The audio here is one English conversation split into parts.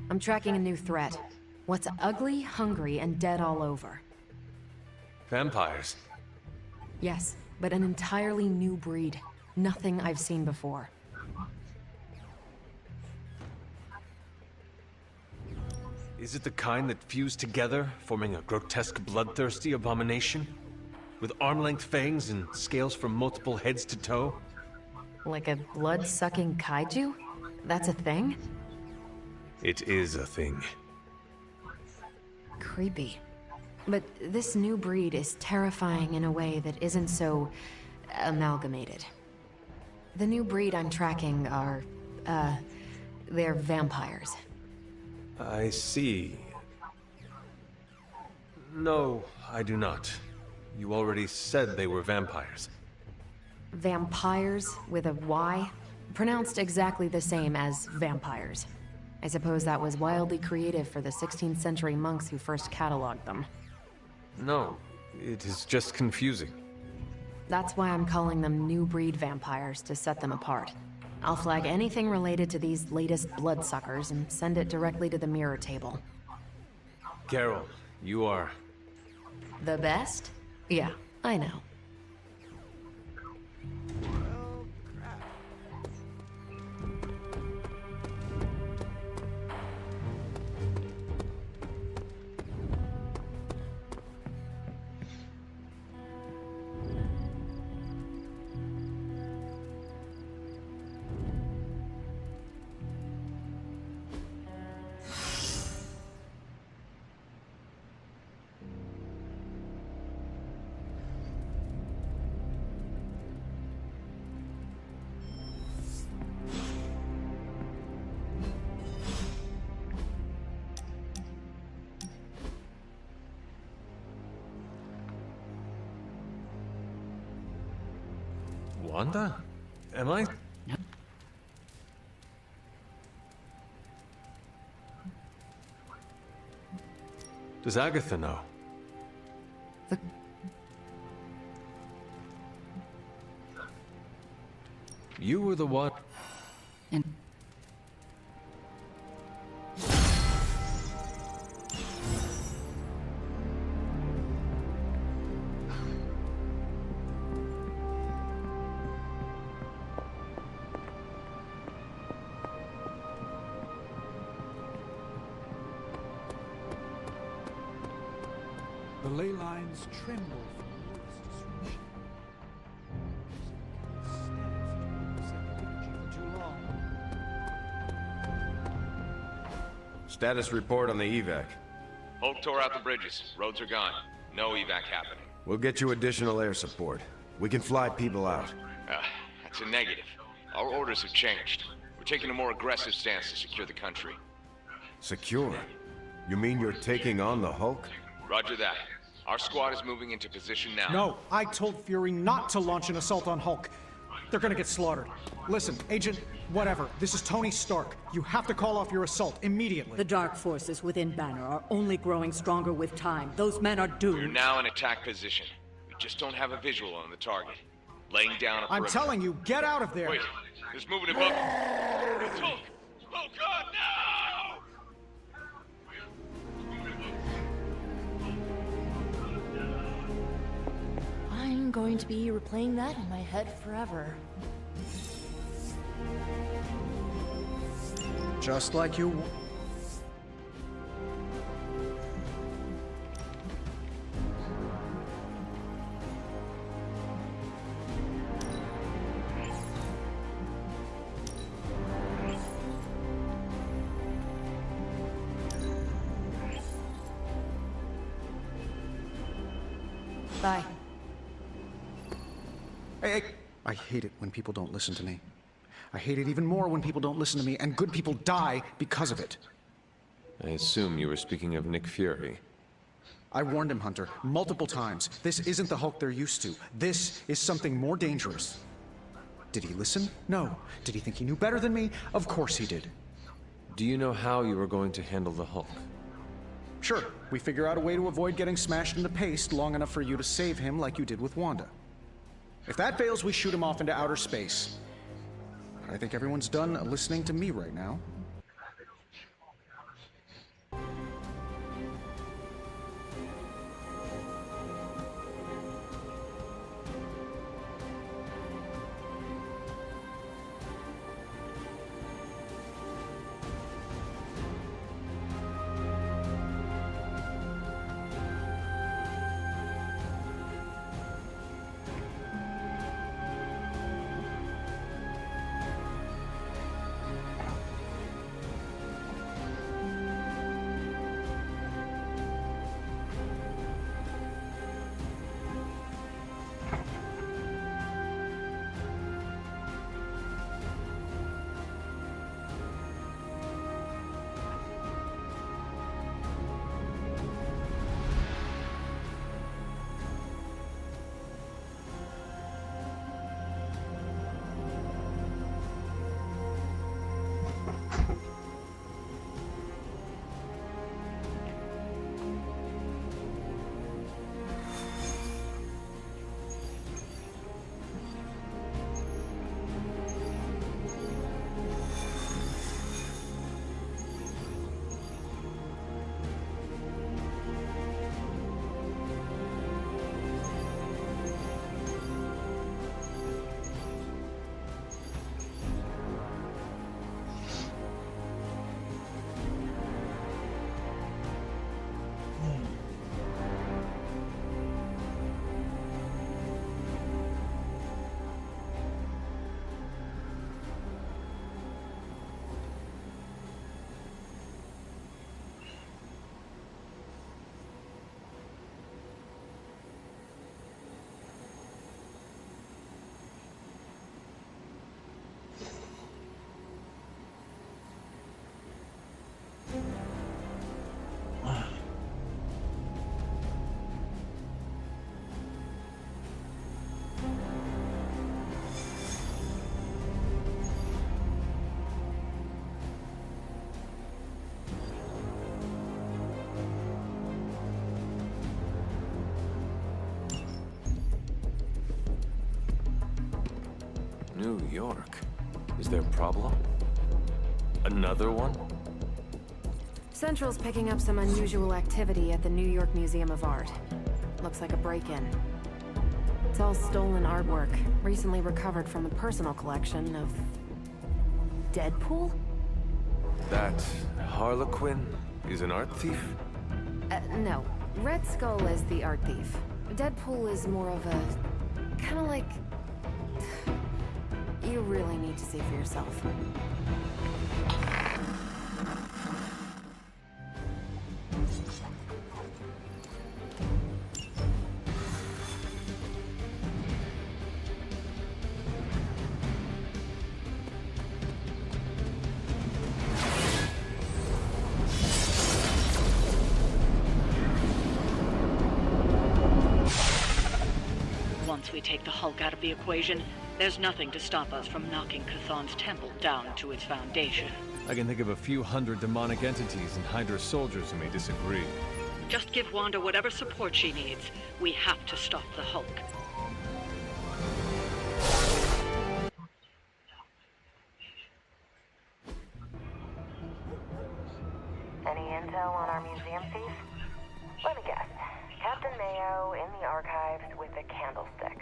I'm tracking a new threat. What's ugly, hungry, and dead all over. Vampires. Yes, but an entirely new breed. Nothing I've seen before. Is it the kind that fuse together, forming a grotesque, bloodthirsty abomination? With arm-length fangs and scales from multiple heads to toe? Like a blood-sucking kaiju? That's a thing? It is a thing. Creepy. But this new breed is terrifying in a way that isn't so amalgamated. The new breed I'm tracking are, they're vampires. I see. No, I do not. You already said they were vampires. Vampires with a Y? Pronounced exactly the same as vampires. I suppose that was wildly creative for the 16th century monks who first cataloged them. No, it is just confusing. That's why I'm calling them new breed vampires, to set them apart. I'll flag anything related to these latest bloodsuckers and send it directly to the mirror table. Carol, you are... The best? Yeah, I know. Wanda? Am I... Does Agatha know? You were the one... And The ley lines tremble from all this disruption. Status report on the evac. Hulk tore out the bridges. Roads are gone. No evac happening. We'll get you additional air support. We can fly people out. That's a negative. Our orders have changed. We're taking a more aggressive stance to secure the country. Secure? You mean you're taking on the Hulk? Roger that. Our squad is moving into position now. No, I told Fury not to launch an assault on Hulk. They're gonna get slaughtered. Listen, Agent, whatever, this is Tony Stark. You have to call off your assault immediately. The dark forces within Banner are only growing stronger with time. Those men are doomed. We're now in attack position. We just don't have a visual on the target. Laying down a perimeter. I'm telling you, get out of there! Wait, there's movement above. It's Hulk! Oh God, no! I'm going to be replaying that in my head forever. Just like you... Bye. Hey, I hate it when people don't listen to me. I hate it even more when people don't listen to me, and good people die because of it. I assume you were speaking of Nick Fury. I warned him, Hunter, multiple times. This isn't the Hulk they're used to. This is something more dangerous. Did he listen? No. Did he think he knew better than me? Of course he did. Do you know how you were going to handle the Hulk? Sure, we figure out a way to avoid getting smashed into paste long enough for you to save him like you did with Wanda. If that fails, we shoot him off into outer space. I think everyone's done listening to me right now. New York. Is there a problem? Another one? Central's picking up some unusual activity at the New York Museum of Art. Looks like a break-in. It's all stolen artwork, recently recovered from the personal collection of... Deadpool? That Harlequin is an art thief? No. Red Skull is the art thief. Deadpool is more of a... kinda like... You really need to see for yourself. Once we take the Hulk out of the equation, there's nothing to stop us from knocking Chthon's temple down to its foundation. I can think of a few hundred demonic entities and Hydra soldiers who may disagree. Just give Wanda whatever support she needs. We have to stop the Hulk. Any intel on our museum thief? Let me guess. Captain Mayo in the archives with a candlestick.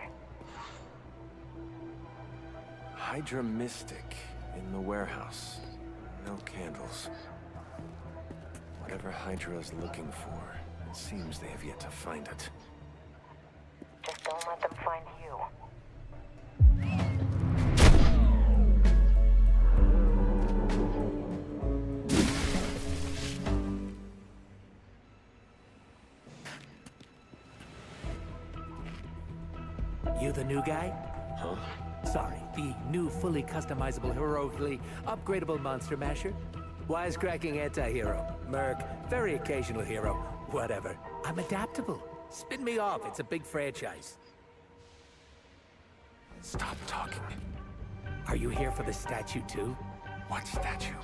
Hydra Mystic in the warehouse. No candles. Whatever Hydra is looking for, it seems they have yet to find it. Just don't let them find you. You the new guy? Huh? Sorry, the new fully customizable, heroically upgradable Monster Masher? Wisecracking anti-hero. Merc, very occasional hero. Whatever. I'm adaptable. Spin me off, it's a big franchise. Stop talking. Are you here for the statue too? What statue?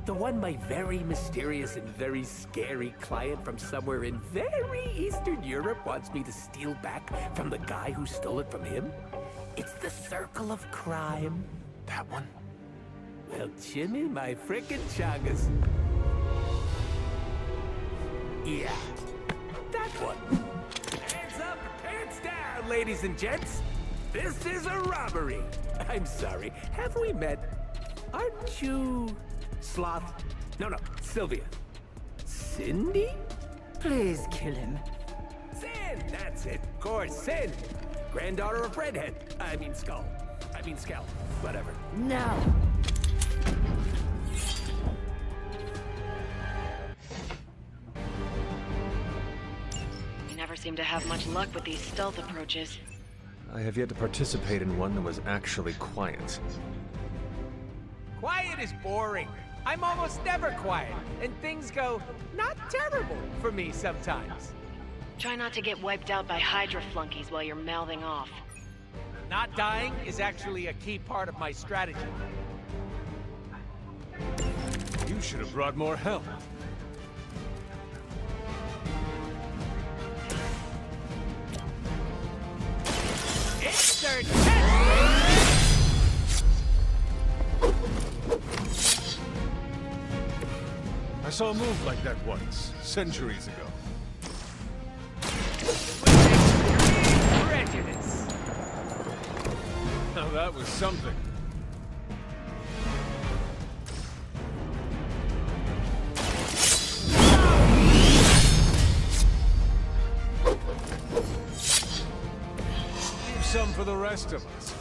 The one my very mysterious and very scary client from somewhere in very Eastern Europe wants me to steal back from the guy who stole it from him? It's the Circle of Crime. That one? Well, Jimmy, my frickin' chungus. Yeah, that one. Hands up, pants down, ladies and gents. This is a robbery. I'm sorry, have we met? Aren't you... Sloth? No, Sylvia. Cindy? Please kill him. Sin, that's it. Of course, Sin. Granddaughter of Redhead. I mean Skull. Whatever. Now. You never seem to have much luck with these stealth approaches. I have yet to participate in one that was actually quiet. Quiet is boring. I'm almost never quiet, and things go not terrible for me sometimes. Try not to get wiped out by Hydra flunkies while you're mouthing off. Not dying is actually a key part of my strategy. You should have brought more help. Insert test! I saw a move like that once, centuries ago. Prejudice. Now that was something. Leave some for the rest of us.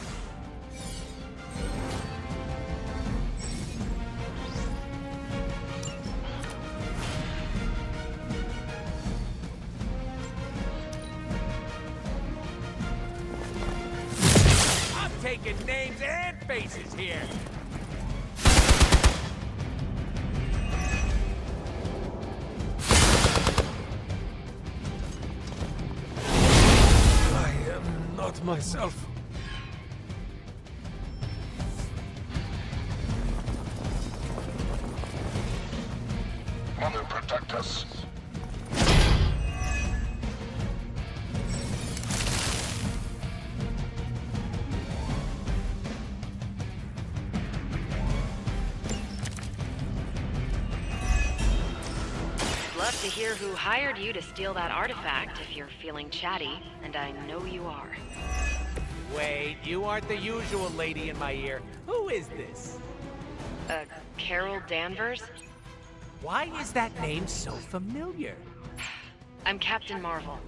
Taking names and faces here. I am not myself. Mother, protect us. love to hear who hired you to steal that artifact if you're feeling chatty, and I know you are. Wait, you aren't the usual lady in my ear. Who is this? Carol Danvers? Why is that name so familiar? I'm Captain Marvel.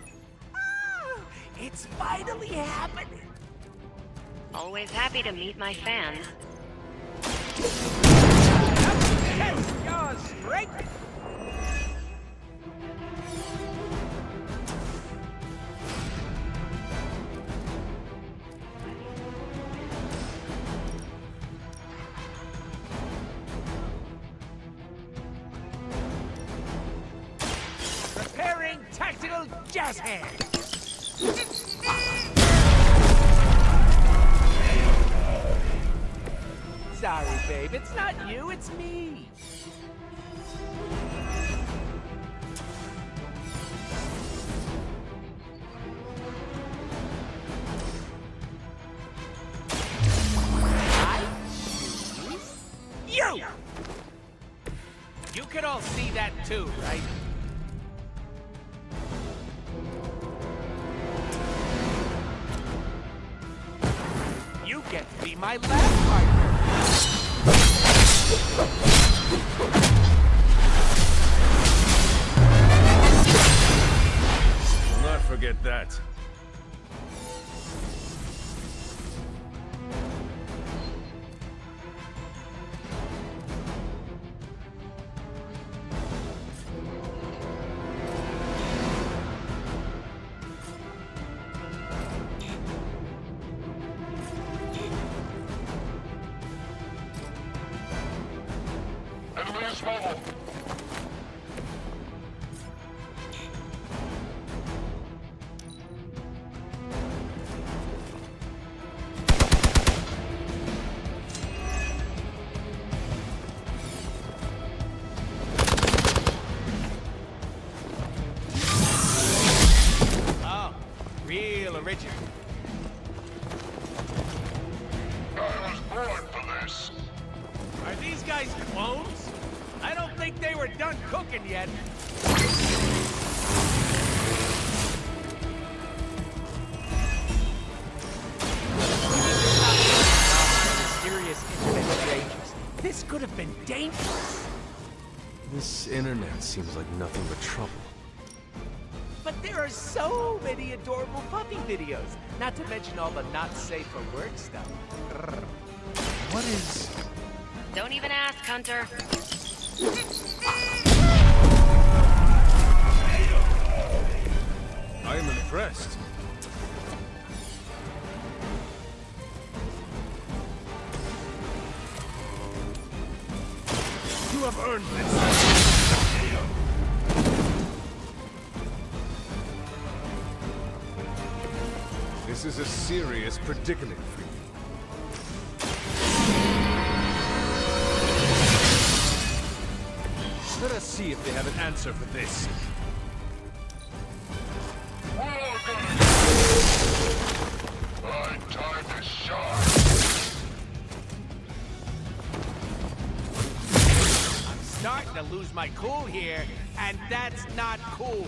Ah, it's finally happening. Always happy to meet my fans. Test your strength! Preparing tactical jazz hands! Sorry, babe. It's not you, it's me. I choose you! You can all see that too, right? You get to be my lab partner. Will not forget that. Oh, real original. I was born for this. Are these guys clones? I don't think they were done cooking yet. Mysterious internet strangers. This could have been dangerous. This internet seems like nothing but trouble. But there are so many adorable puppy videos. Not to mention all the not safe for work stuff. What is... Don't even ask, Hunter. I am impressed. You have earned this. This is a serious predicament for you. Let us see if they have an answer for this. My time is short. I'm starting to lose my cool here, and that's not cool.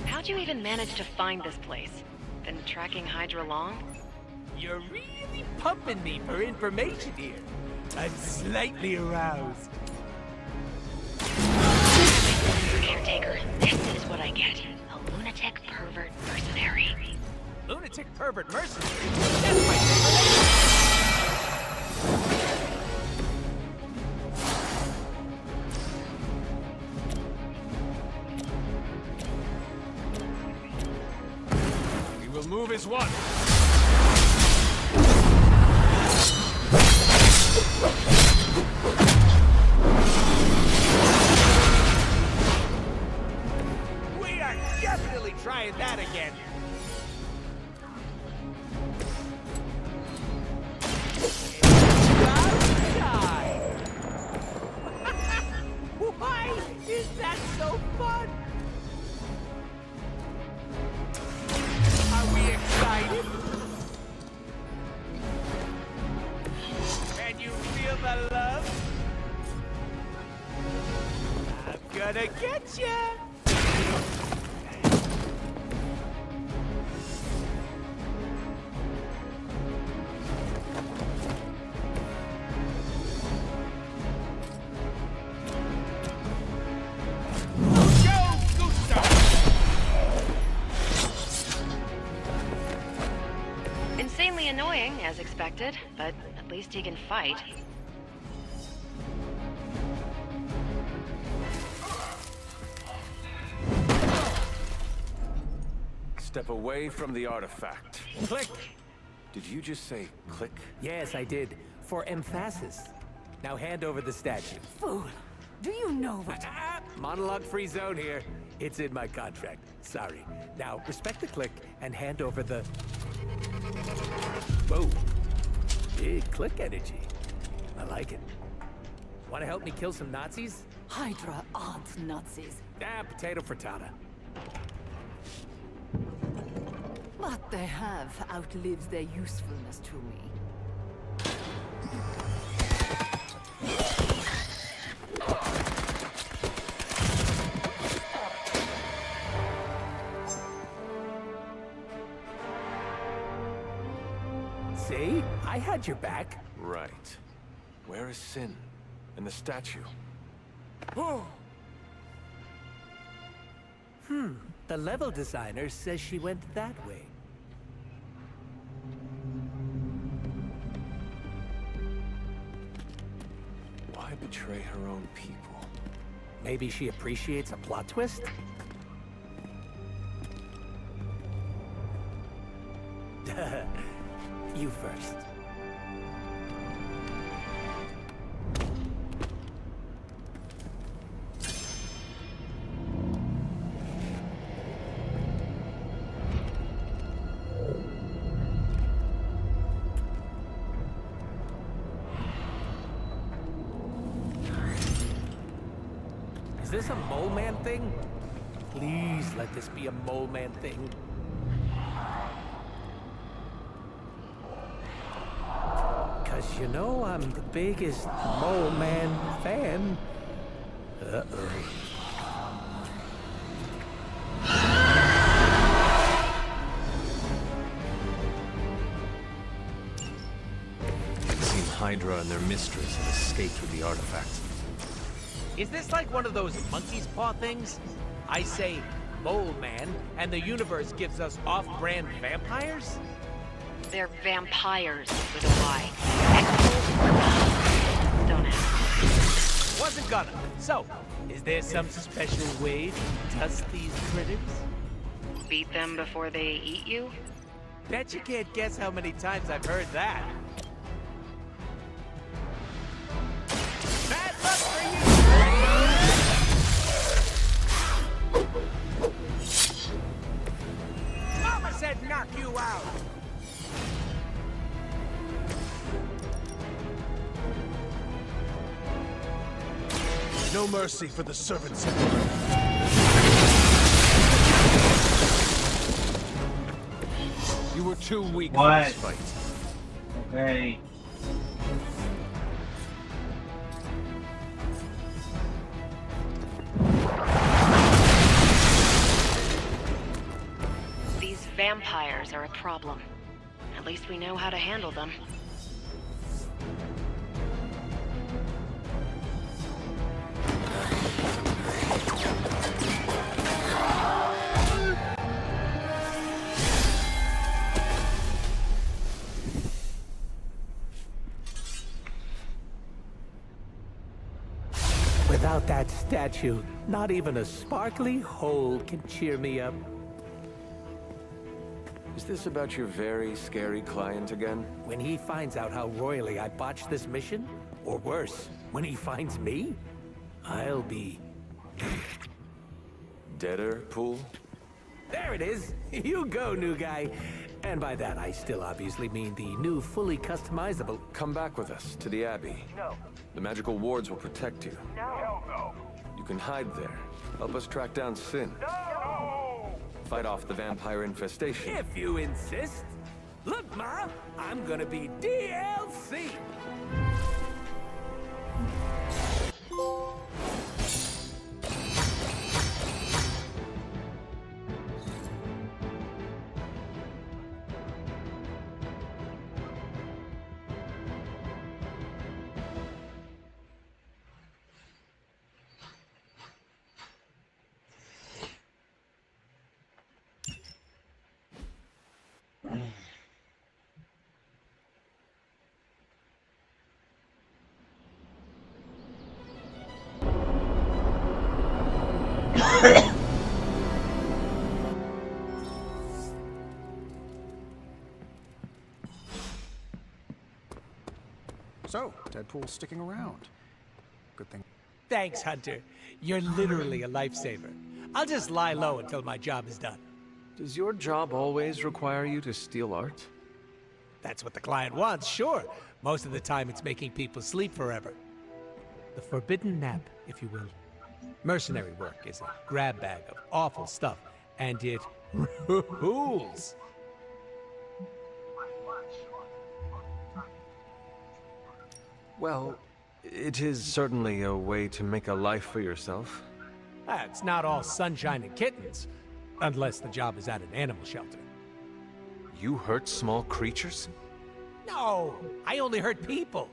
How'd you even manage to find this place? Been tracking Hydra long? You're really pumping me for information here. I'm slightly aroused. Caretaker, this is what I get. A lunatic pervert mercenary. Lunatic pervert mercenary? That's my favorite. We will move as one. We are definitely trying that again. Why is that so fun? Are we excited? gonna get ya! Insanely annoying, as expected, but at least he can fight. Step away from the artifact. Click! Did you just say click? Yes, I did. For emphasis. Now hand over the statue. Fool. Do you know what? Monologue-free zone here. It's in my contract. Sorry. Now, respect the click and hand over the... Whoa. Big click energy. I like it. Want to help me kill some Nazis? Hydra aren't Nazis. Potato frittata. What they have outlives their usefulness to me. See? I had your back. Right. Where is Sin? And the statue? The level designer says she went that way. Why betray her own people? Maybe she appreciates a plot twist? You first. Is this a mole man thing? Please let this be a mole man thing. Cause you know I'm the biggest mole man fan. Uh-oh. It seemed Hydra and their mistress had escaped with the artifact. Is this like one of those monkey's paw things? I say Mole Man, and the universe gives us off-brand vampires? They're vampires with a Y. Don't ask. Wasn't gonna. So, is there some special way to test these critters? Beat them before they eat you? Bet you can't guess how many times I've heard that. Bad luck for you! Mama said knock you out! No mercy for the servants. You were too weak for this fight. Okay. These vampires are a problem. At least we know how to handle them. Without that statue, not even a sparkly hole can cheer me up. Is this about your very scary client again? When he finds out how royally I botched this mission, or worse, when he finds me, I'll be... Deader pool? There it is! You go, new guy! And by that, I still obviously mean the new, fully customizable... Come back with us to the Abbey. No. The magical wards will protect you. No. Hell no. You can hide there. Help us track down Sin. No! Fight off the vampire infestation. If you insist. Look, Ma, I'm gonna be DLC! So, Deadpool's sticking around. Good thing. Thanks, Hunter. You're literally a lifesaver. I'll just lie low until my job is done. Does your job always require you to steal art? That's what the client wants, sure. Most of the time it's making people sleep forever. The forbidden nap, if you will. Mercenary work is a grab bag of awful stuff, and it rules. Well, it is certainly a way to make a life for yourself. It's not all sunshine and kittens, unless the job is at an animal shelter. You hurt small creatures? No, I only hurt people.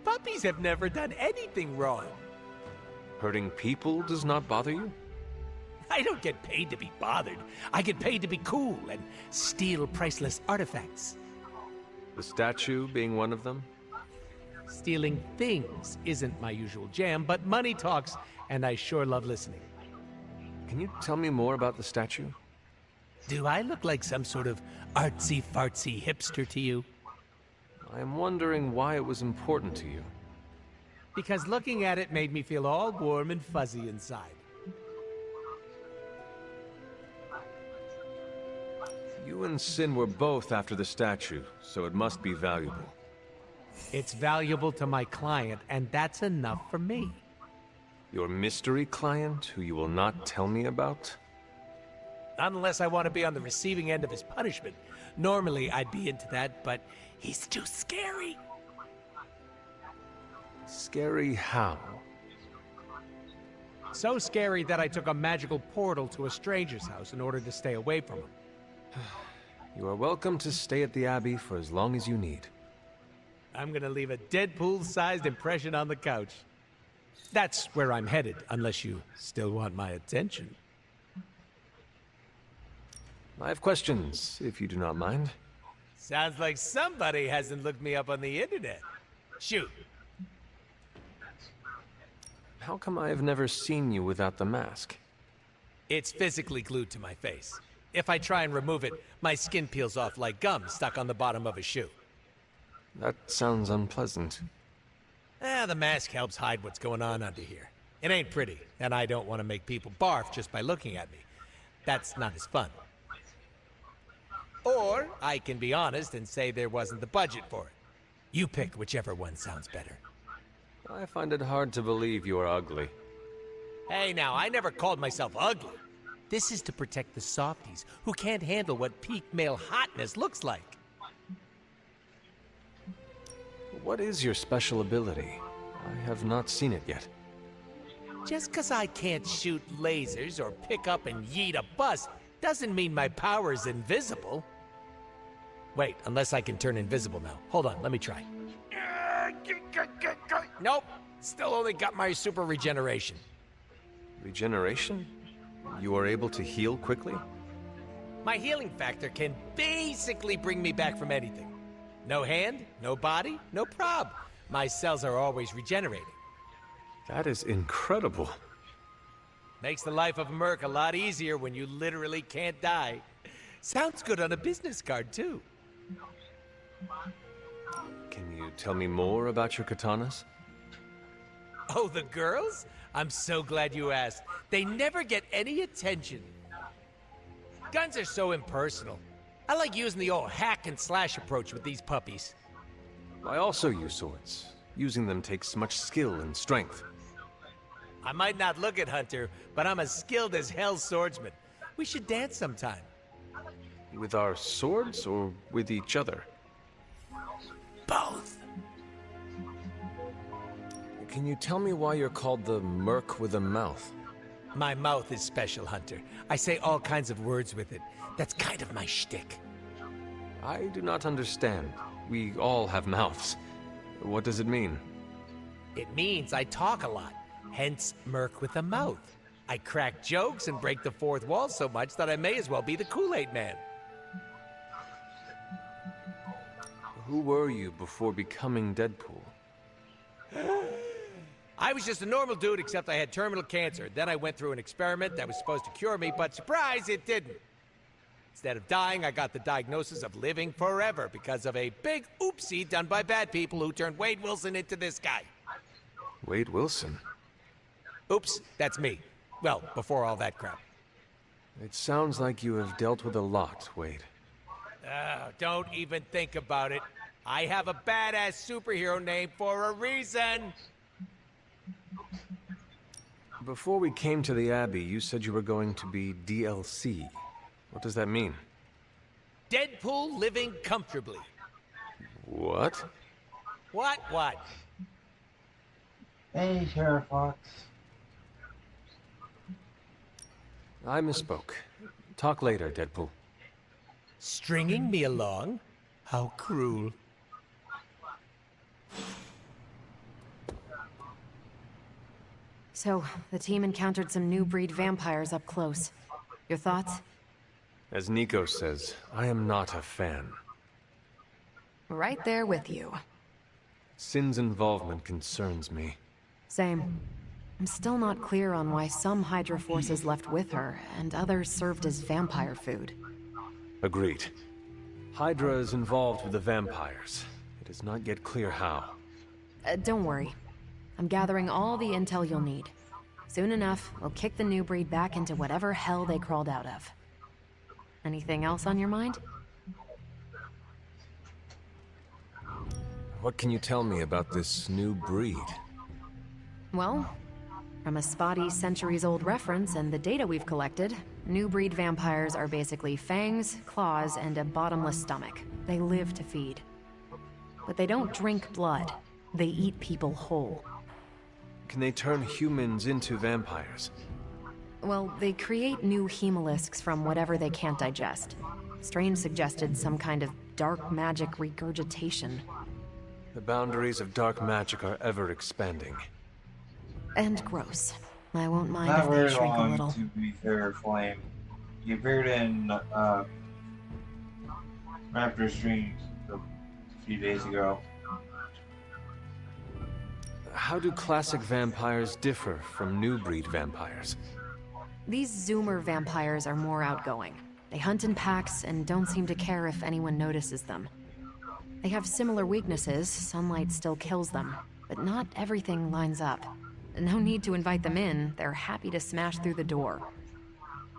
Puppies have never done anything wrong. Hurting people does not bother you? I don't get paid to be bothered. I get paid to be cool and steal priceless artifacts. The statue being one of them? Stealing things isn't my usual jam, but money talks, and I sure love listening. Can you tell me more about the statue? Do I look like some sort of artsy-fartsy hipster to you? I'm wondering why it was important to you. Because looking at it made me feel all warm and fuzzy inside. You and Sin were both after the statue, so it must be valuable. It's valuable to my client, and that's enough for me. Your mystery client, who you will not tell me about? Not unless I want to be on the receiving end of his punishment. Normally, I'd be into that, but he's too scary. Scary how? So scary that I took a magical portal to a stranger's house in order to stay away from him. You are welcome to stay at the Abbey for as long as you need. I'm gonna leave a Deadpool-sized impression on the couch. That's where I'm headed, unless you still want my attention. I have questions, if you do not mind. Sounds like somebody hasn't looked me up on the internet. Shoot. How come I have never seen you without the mask? It's physically glued to my face. If I try and remove it, my skin peels off like gum stuck on the bottom of a shoe. That sounds unpleasant. The mask helps hide what's going on under here. It ain't pretty, and I don't want to make people barf just by looking at me. That's not as fun. Or I can be honest and say there wasn't the budget for it. You pick whichever one sounds better. I find it hard to believe you are ugly. Hey now, I never called myself ugly. This is to protect the softies who can't handle what peak male hotness looks like. What is your special ability? I have not seen it yet. Just 'cause I can't shoot lasers or pick up and yeet a bus doesn't mean my power is invisible. Wait, unless I can turn invisible now. Hold on, let me try. Nope, still only got my super regeneration. Regeneration? You are able to heal quickly? My healing factor can basically bring me back from anything. No hand, no body, no prob. My cells are always regenerating. That is incredible. Makes the life of a merc a lot easier when you literally can't die. Sounds good on a business card, too. Can you tell me more about your katanas? Oh, the girls? I'm so glad you asked. They never get any attention. Guns are so impersonal. I like using the old hack and slash approach with these puppies. I also use swords. Using them takes much skill and strength. I might not look it, Hunter, but I'm as skilled as hell swordsman. We should dance sometime. With our swords or with each other? Both. Can you tell me why you're called the Merc with a Mouth? My mouth is special, Hunter. I say all kinds of words with it. That's kind of my shtick. I do not understand. We all have mouths. What does it mean? It means I talk a lot, hence Merc with a Mouth. I crack jokes and break the fourth wall so much that I may as well be the Kool-Aid Man. Who were you before becoming Deadpool? I was just a normal dude, except I had terminal cancer. Then I went through an experiment that was supposed to cure me, but surprise, it didn't. Instead of dying, I got the diagnosis of living forever because of a big oopsie done by bad people who turned Wade Wilson into this guy. Wade Wilson? Oops, that's me. Well, before all that crap. It sounds like you have dealt with a lot, Wade. Don't even think about it. I have a badass superhero name for a reason. Before we came to the Abbey, you said you were going to be DLC. What does that mean? Deadpool living comfortably. What? What? Hey, Sheriff Fox. I misspoke. Talk later, Deadpool. Stringing me along? How cruel. So, the team encountered some new breed vampires up close. Your thoughts? As Nico says, I am not a fan. Right there with you. Sin's involvement concerns me. Same. I'm still not clear on why some Hydra forces left with her, and others served as vampire food. Agreed. Hydra is involved with the vampires. It is not yet clear how. Don't worry. I'm gathering all the intel you'll need. Soon enough, we'll kick the new breed back into whatever hell they crawled out of. Anything else on your mind? What can you tell me about this new breed? Well, from a spotty centuries-old reference and the data we've collected, new breed vampires are basically fangs, claws, and a bottomless stomach. They live to feed. But they don't drink blood. They eat people whole. Can they turn humans into vampires? Well, they create new hemolisks from whatever they can't digest. Strange suggested some kind of dark magic regurgitation. The boundaries of dark magic are ever expanding. And gross. I won't mind Not if they very shrink a long, little. to be fair, Flame. He appeared in Raptor streams a few days ago. How do classic vampires differ from new breed vampires? These Zoomer vampires are more outgoing. They hunt in packs and don't seem to care if anyone notices them. They have similar weaknesses, sunlight still kills them, but not everything lines up. No need to invite them in, they're happy to smash through the door.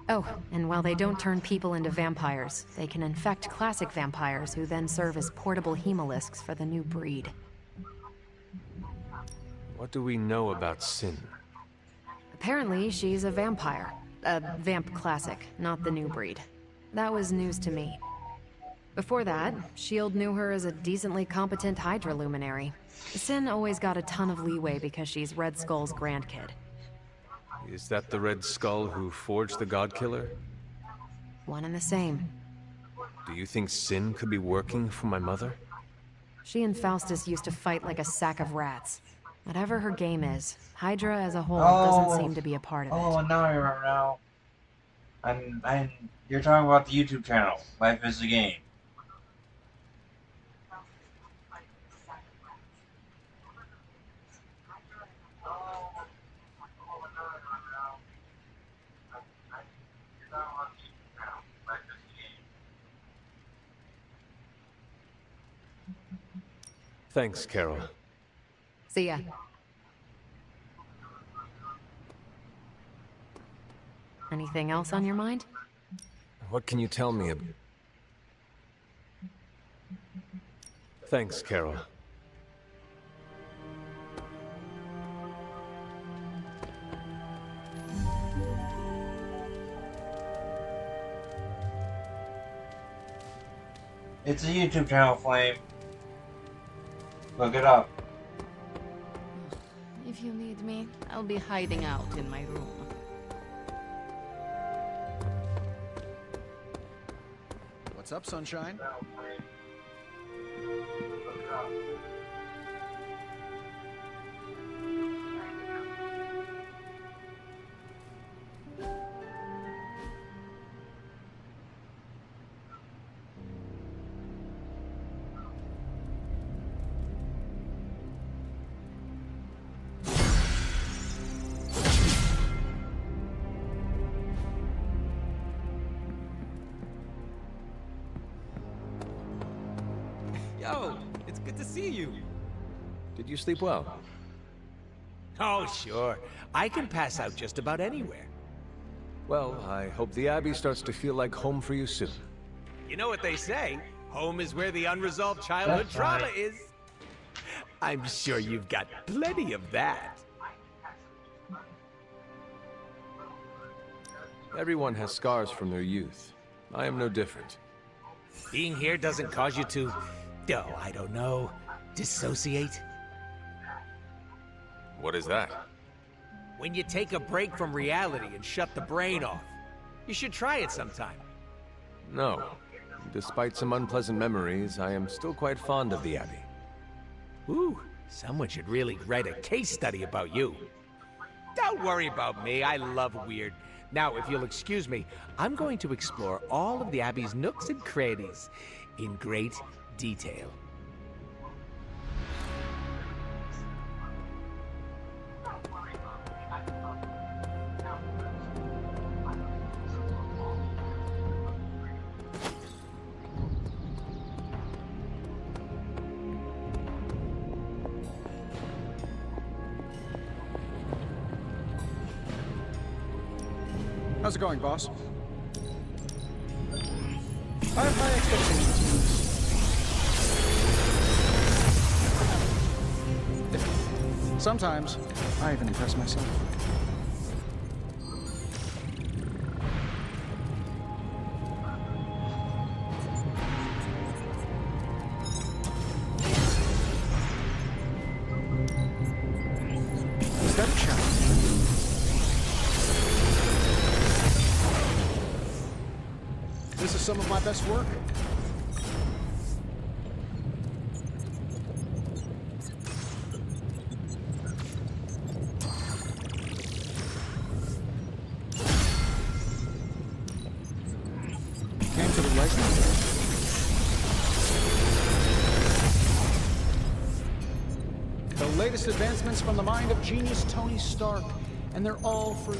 Oh, and while they don't turn people into vampires, they can infect classic vampires who then serve as portable hemolisks for the new breed. What do we know about Sin? Apparently, she's a vampire. A vamp classic, not the new breed. That was news to me. Before that, S.H.I.E.L.D. knew her as a decently competent Hydra luminary. Sin always got a ton of leeway because she's Red Skull's grandkid. Is that the Red Skull who forged the God Killer? One and the same. Do you think Sin could be working for my mother? She and Faustus used to fight like a sack of rats. Whatever her game is, Hydra as a whole doesn't seem to be a part of it. Oh, now I remember now. You're talking about the YouTube channel, Life is a Game. Thanks, Carol. See ya. Anything else on your mind? What can you tell me Thanks, Carol. It's a YouTube channel, Flame. Look it up. If you need me, I'll be hiding out in my room. What's up, Sunshine? Yo, it's good to see you. Did you sleep well? Oh, sure. I can pass out just about anywhere. Well, I hope the Abbey starts to feel like home for you soon. You know what they say? Home is where the unresolved childhood trauma is. I'm sure you've got plenty of that. Everyone has scars from their youth. I am no different. Being here doesn't cause you to, oh, I don't know, dissociate? What is that? When you take a break from reality and shut the brain off. You should try it sometime. No. Despite some unpleasant memories, I am still quite fond of the Abbey. Ooh, someone should really write a case study about you. Don't worry about me, I love weird. Now, if you'll excuse me, I'm going to explore all of the Abbey's nooks and crannies in great detail. How's it going, boss? I have high expectations for this. Sometimes, I even impress myself. Is that a challenge? This is some of my best work. Came to the right number. The latest advancements from the mind of genius Tony Stark, and they're all for you.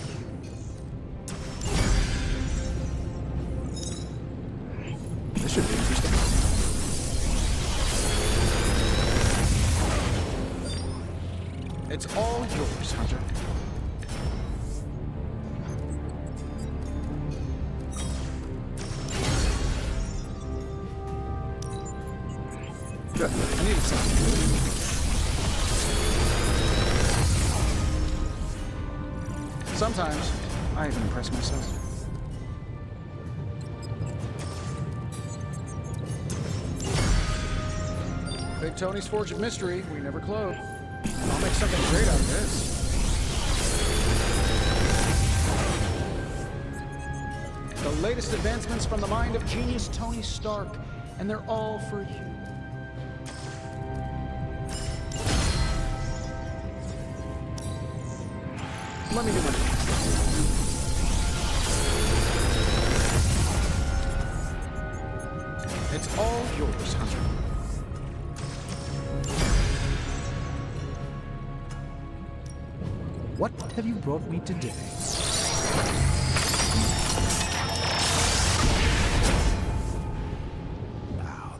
This should be interesting. It's all yours, Hunter. Good. I needed something. Sometimes, I even impress myself. Big Tony's Forge of Mystery, we never close. I'll make something great out of this. The latest advancements from the mind of genius Tony Stark, and they're all for you. Let me do my best. It's all yours, Hunter. What have you brought me today? Now,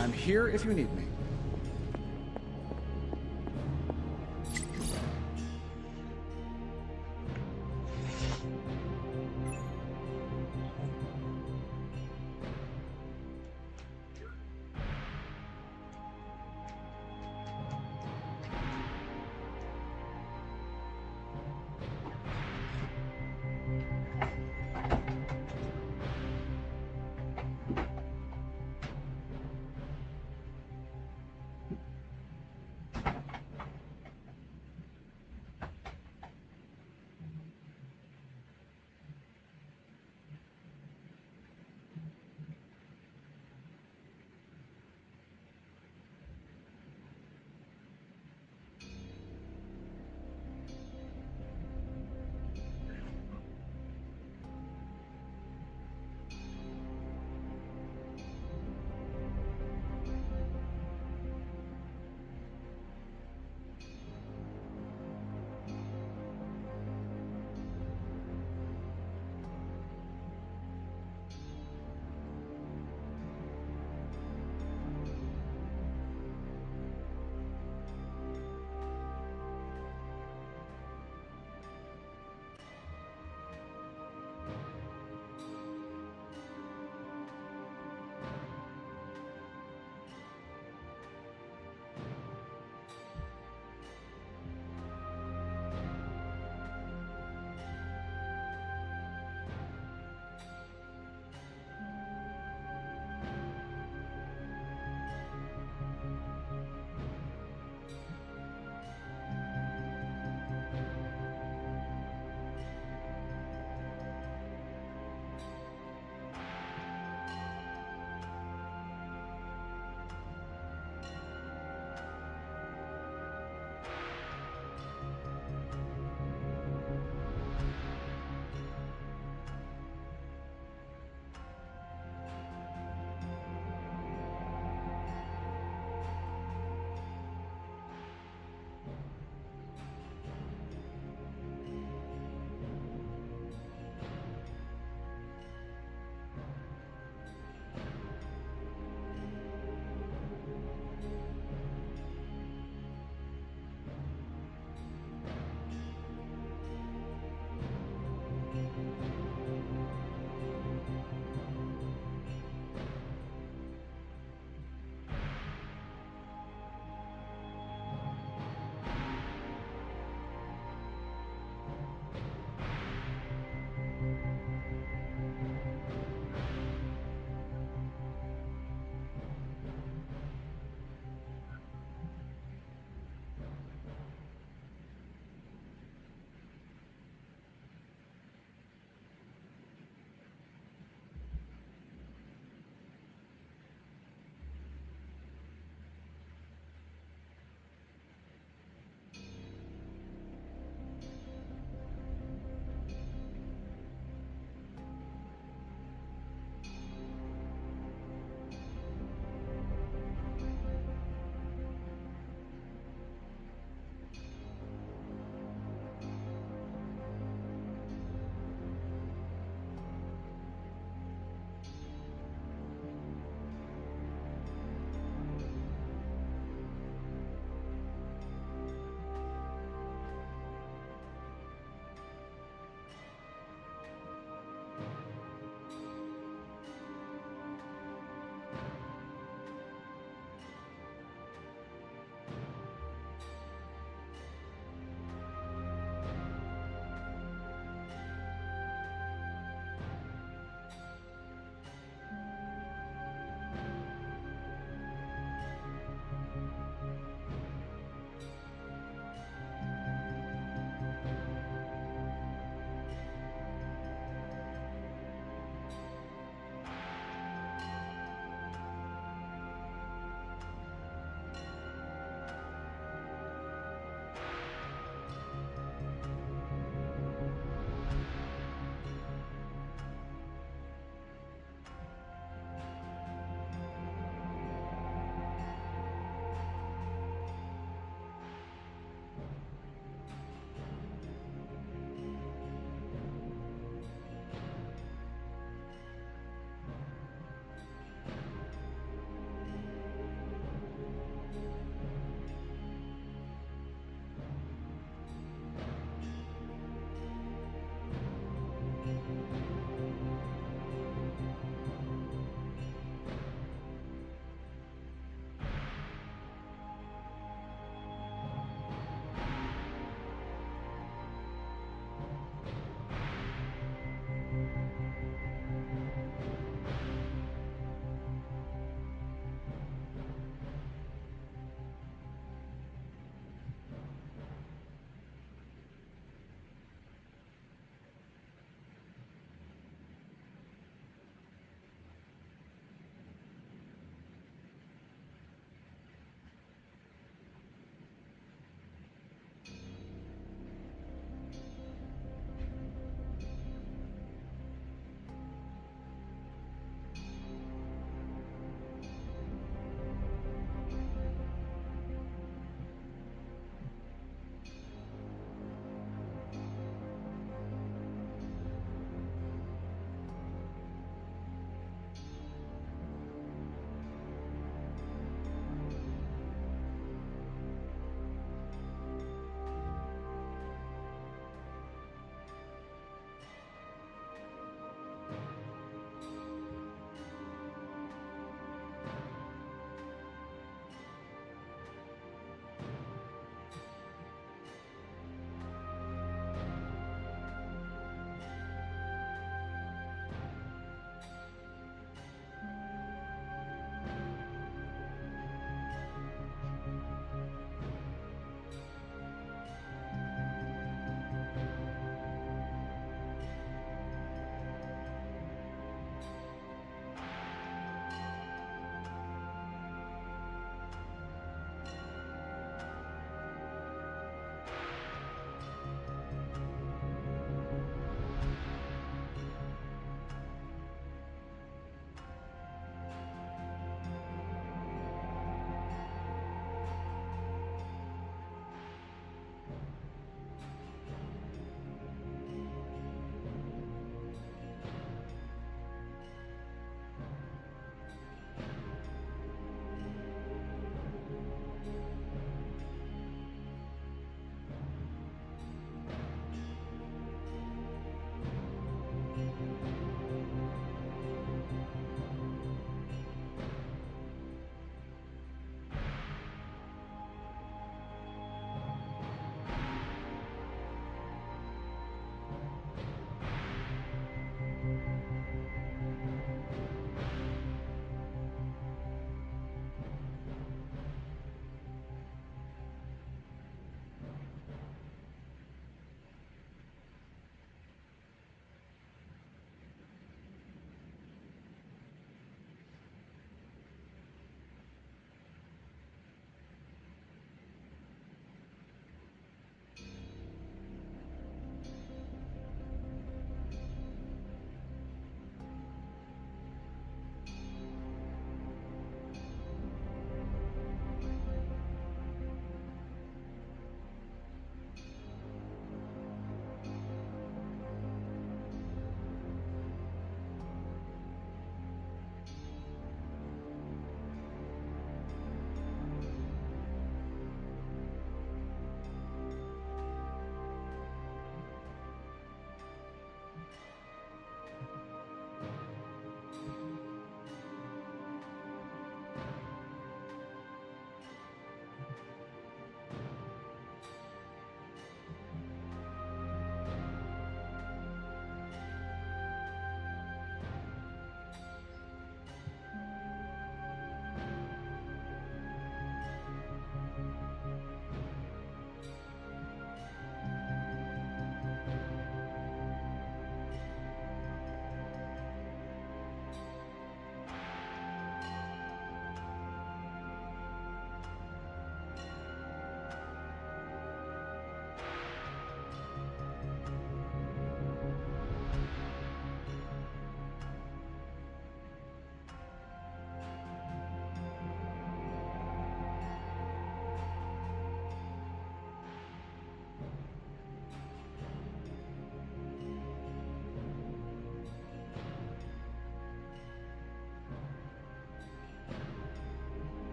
I'm here if you need me.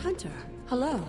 Hunter, hello.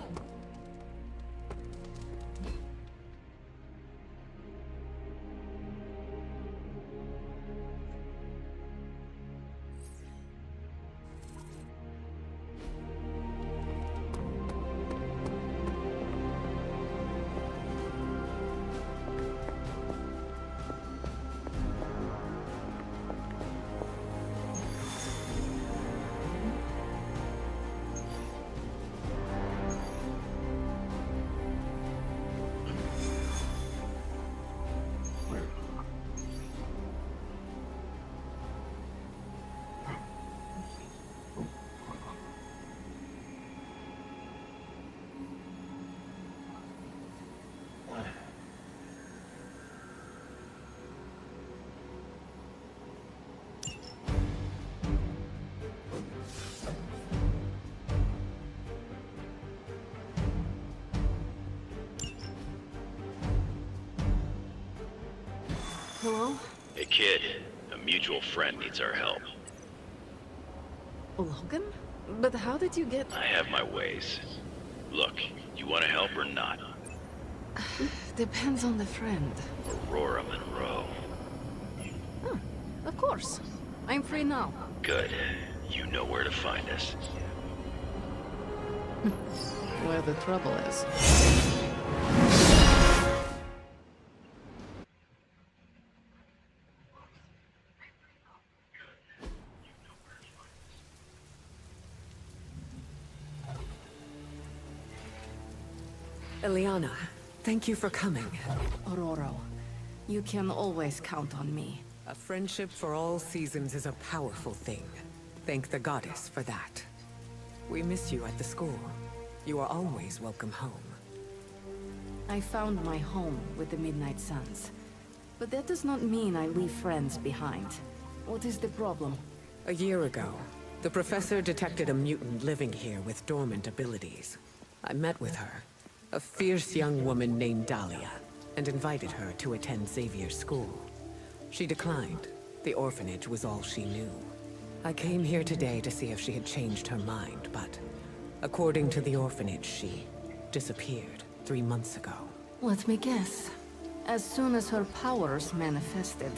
Hello? Hey kid, a mutual friend needs our help. Logan? But how did you get... I have my ways. Look, you want to help or not? Depends on the friend. Aurora Monroe. Oh, of course. I'm free now. Good. You know where to find us. Where the trouble is. Eliana, thank you for coming. Aurora, you can always count on me. A friendship for all seasons is a powerful thing. Thank the goddess for that. We miss you at the school. You are always welcome home. I found my home with the Midnight Suns. But that does not mean I leave friends behind. What is the problem? A year ago, the professor detected a mutant living here with dormant abilities. I met with her, a fierce young woman named Dahlia, and invited her to attend Xavier's school. She declined. The orphanage was all she knew. I came here today to see if she had changed her mind, but according to the orphanage, she disappeared 3 months ago. Let me guess. As soon as her powers manifested.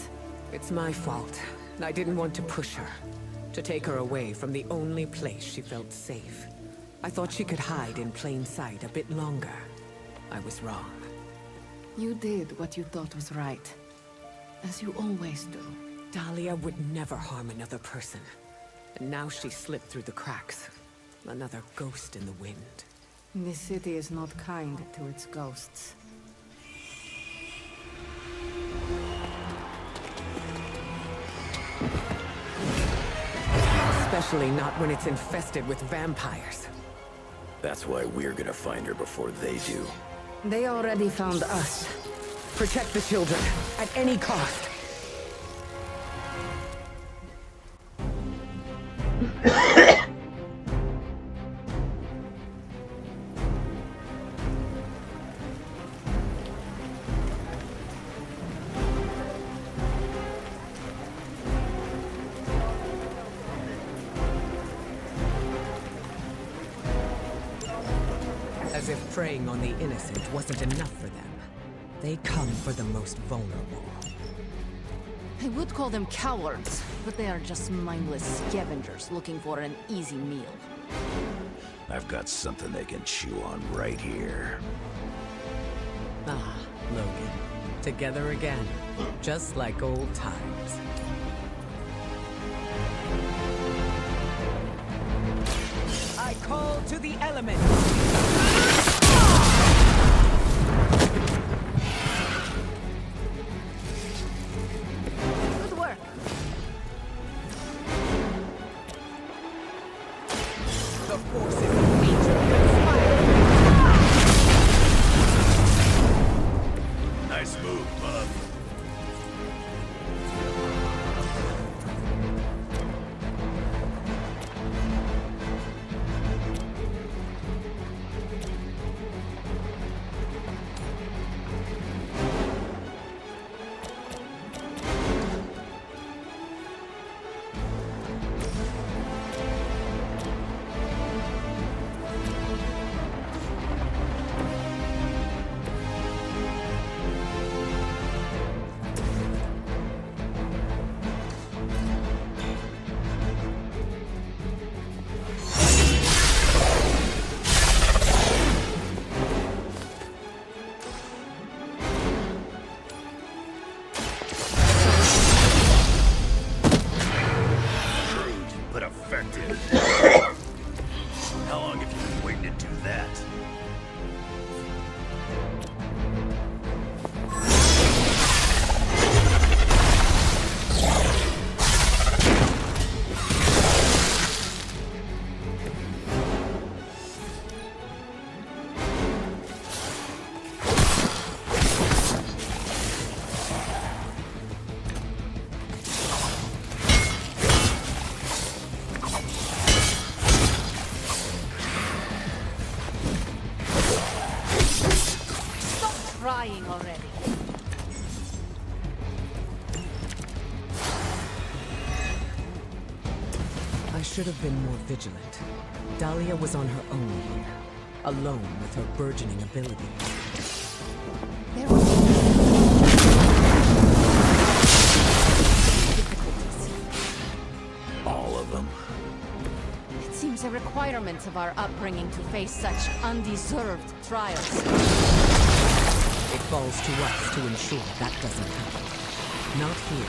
It's my fault. I didn't want to push her, to take her away from the only place she felt safe. I thought she could hide in plain sight a bit longer. I was wrong. You did what you thought was right. As you always do. Dahlia would never harm another person. And now she slipped through the cracks. Another ghost in the wind. This city is not kind to its ghosts. Especially not when it's infested with vampires. That's why we're gonna find her before they do. They already found us. Protect the children, at any cost. As if preying on the innocent wasn't enough for them. They come for the most vulnerable. I would call them cowards, but they are just mindless scavengers looking for an easy meal. I've got something they can chew on right here. Ah, Logan. Together again. Just like old times. I call to the elements! Good work. The forces of nature conspire. Nice move, bub. I should have been more vigilant. Dahlia was on her own here, alone with her burgeoning abilities. There was All of them. It seems a requirement of our upbringing to face such undeserved trials. It falls to us to ensure that doesn't happen. Not here.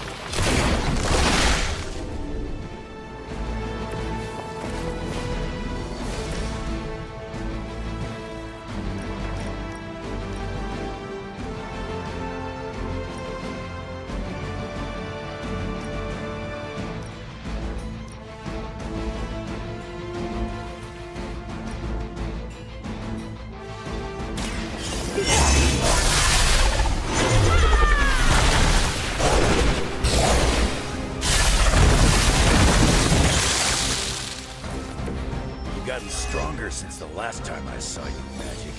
You've gotten stronger since the last time I saw you, Magic.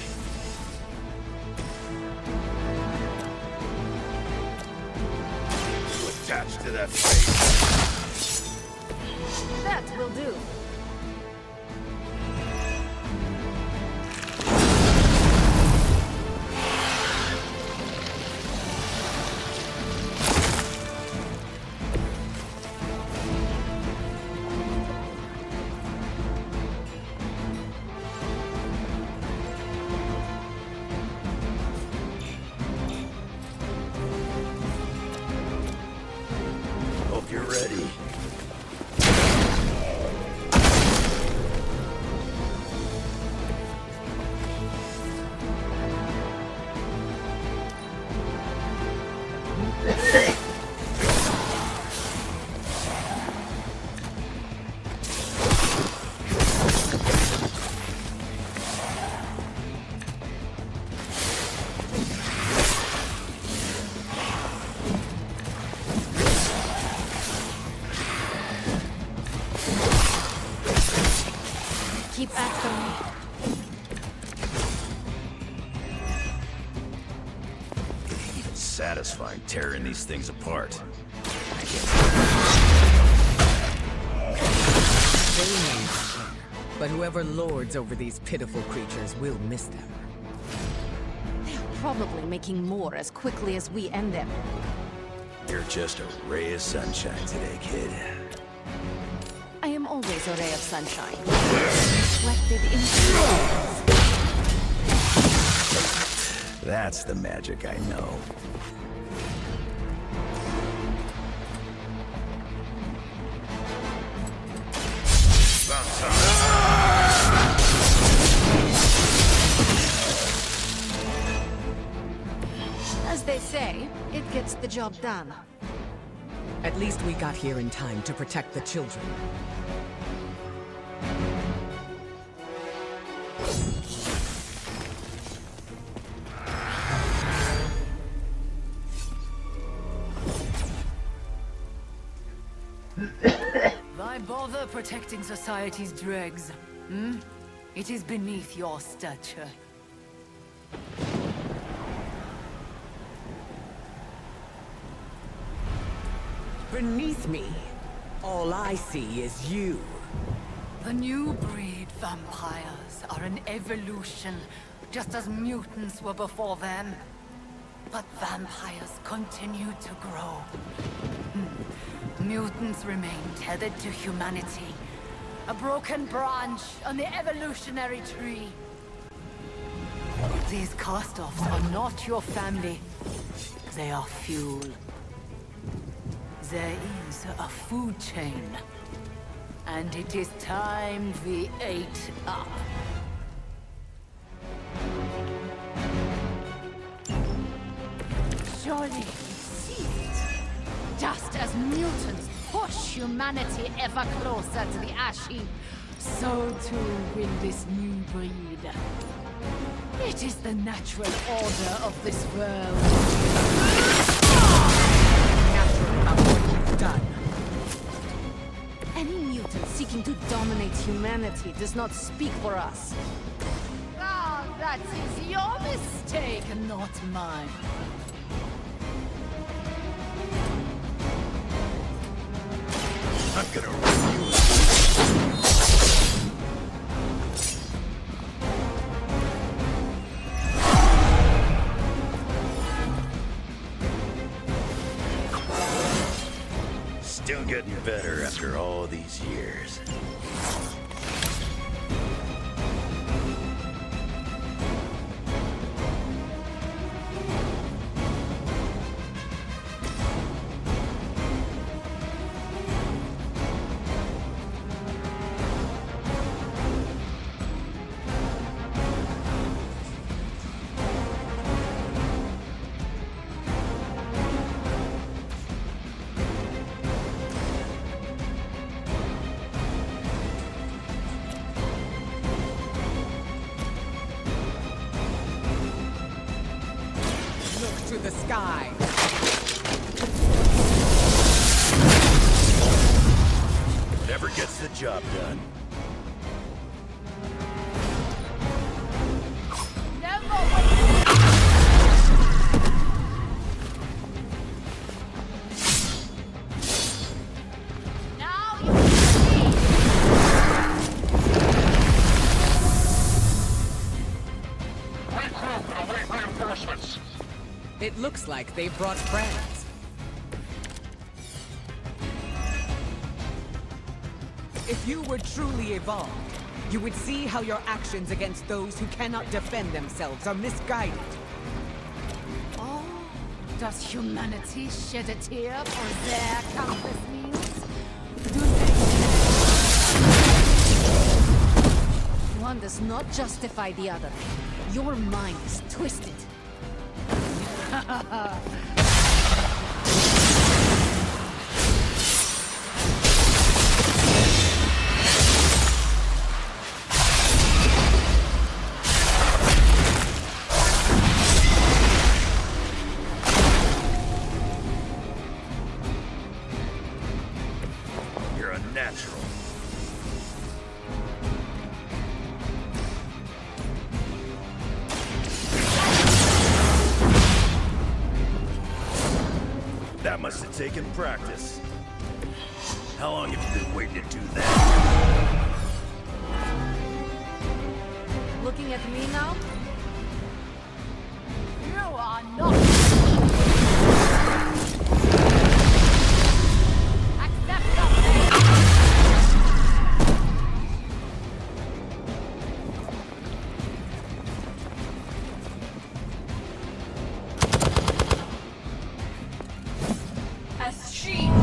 You attached to that face. That will do. Hope you're ready. Keep after me. It's satisfying tearing these things apart. They may care, but whoever lords over these pitiful creatures will miss them. They're probably making more as quickly as we end them. You're just a ray of sunshine today, kid. I am always a ray of sunshine. Reflected in flames. That's the magic I know. As they say, it gets the job done. At least we got here in time to protect the children. Why bother protecting society's dregs? Hmm? It is beneath your stature. Beneath me, all I see is you. The new breed vampires are an evolution, just as mutants were before them. But vampires continue to grow. Mutants remain tethered to humanity, a broken branch on the evolutionary tree. These cast-offs are not your family. They are fuel. There is a food chain, and it is time we ate up. Surely you see it. Just as mutants push humanity ever closer to the ash heap, so too will this new breed. It is the natural order of this world. Done. Any mutant seeking to dominate humanity does not speak for us. Ah, that is your mistake, not mine. I'm gonna rip you. Still getting better after all these years. To the sky. Whatever gets the job done. It looks like they've brought friends. If you were truly evolved, you would see how your actions against those who cannot defend themselves are misguided. Oh, does humanity shed a tear for their countless meals? Do they? One does not justify the other. Your mind is twisted. You're a natural. That must have taken practice. How long have you been waiting to do that? Looking at me now? You are not. Accept your fate. As she. Don't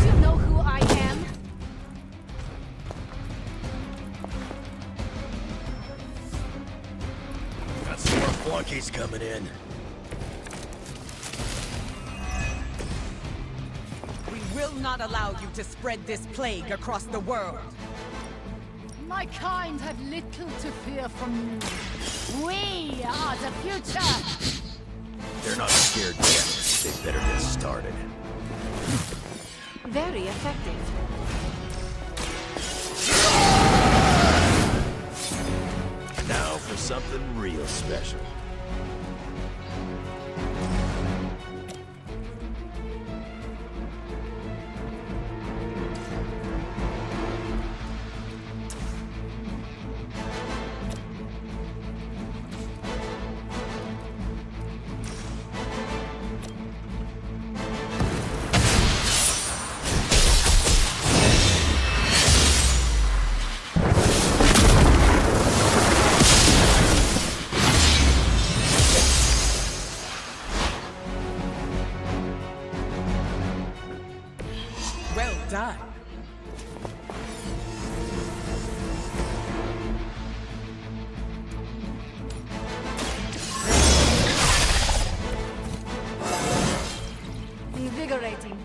you know who I am? Got some more flunkies coming in. We will not allow you to spread this plague across the world. My kind have little to fear from you. We are the future! They're not scared yet. They better get started. Very effective. Now for something real special. Well done. Invigorating.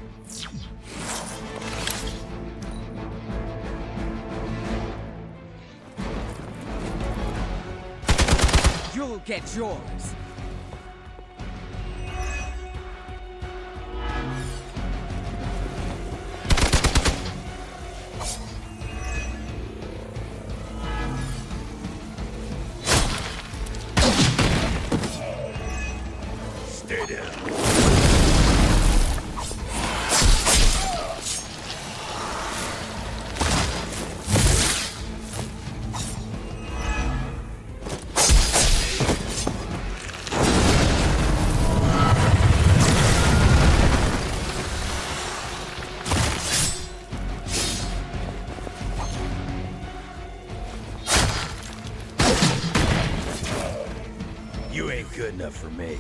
You'll get yours. Stay down. good enough for me.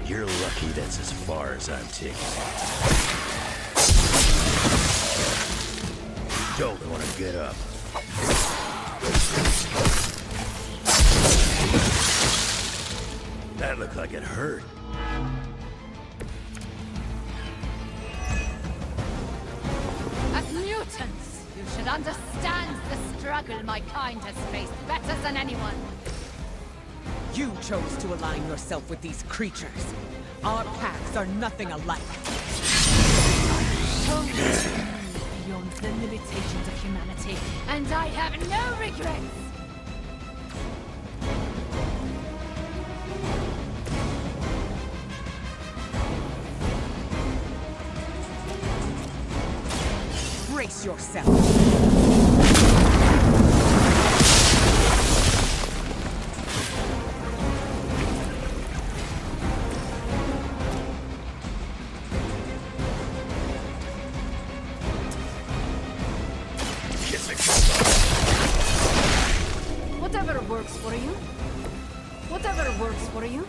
You're lucky that's as far as I'm taking it. Don't want to get up. That looked like it hurt. As mutants, you should understand the struggle my kind has faced better than anyone. You chose to align yourself with these creatures. Our paths are nothing alike. Show me beyond the limitations of humanity, and I have no regrets. Brace yourself. Whatever works for you. Whatever works for you.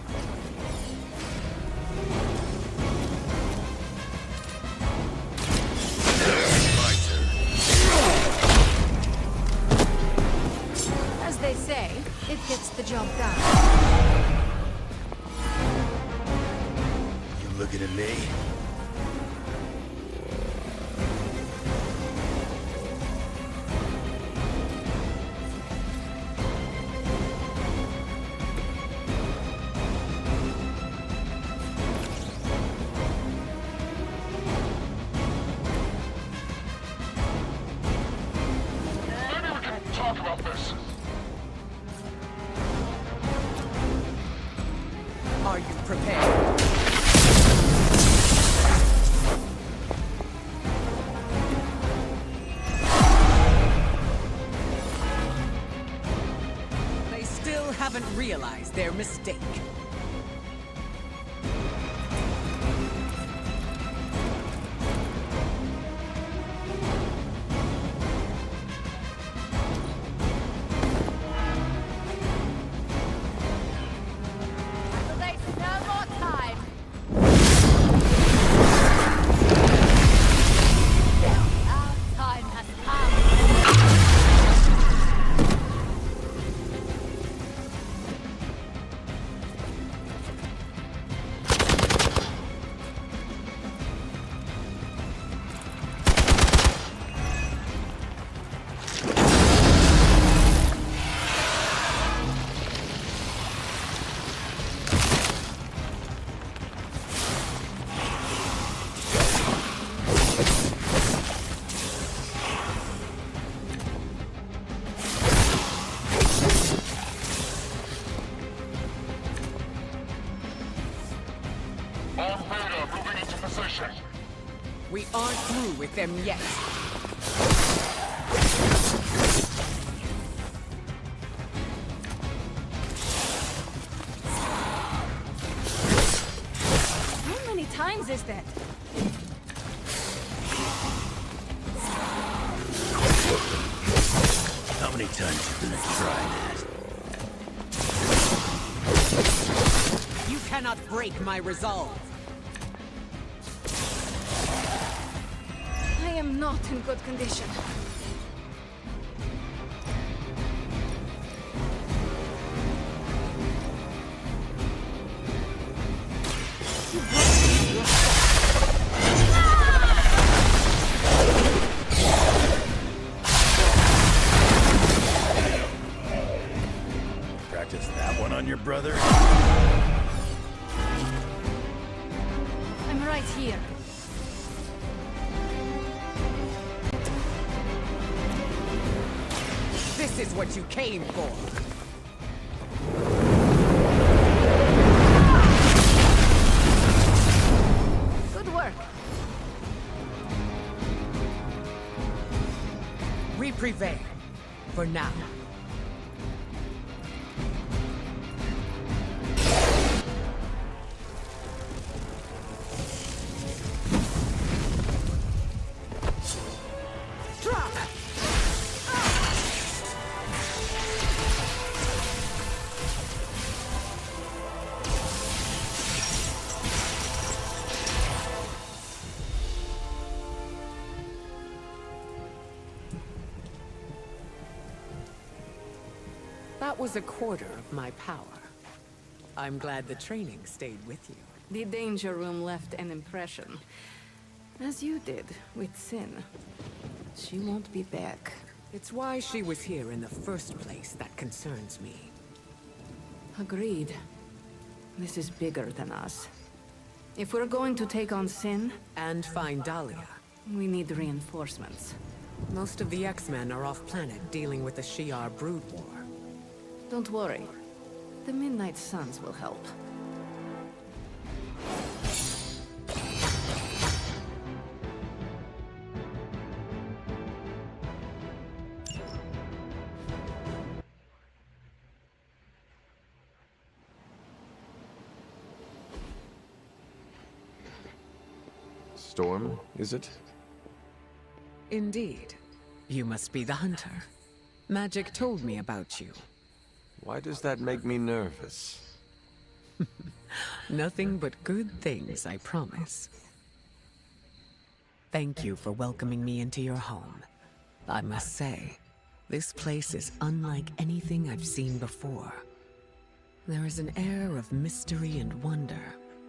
As they say, it gets the job done. You looking at me? Talk about this. Are you prepared? They still haven't realized their mistake. Waste no more time. Our time has come. On Beta, moving into position. We aren't through with them yet. How many times is that? How many times you gonna try that? You cannot break my resolve. I am not in good condition. Practice that one on your brother? I'm right here. This is what you came for. Good work. was a quarter of my power. I'm glad the training stayed with you. The danger room left an impression. As you did with Sin. She won't be back. It's why she was here in the first place that concerns me. Agreed. This is bigger than us. If we're going to take on Sin... And find Dahlia. We need reinforcements. Most of the X-Men are off-planet dealing with the Shi'ar Brood War. Don't worry. The Midnight Suns will help. Storm, is it? Indeed. You must be the hunter. Magic told me about you. Why does that make me nervous? Nothing but good things, I promise. Thank you for welcoming me into your home. I must say, this place is unlike anything I've seen before. There is an air of mystery and wonder,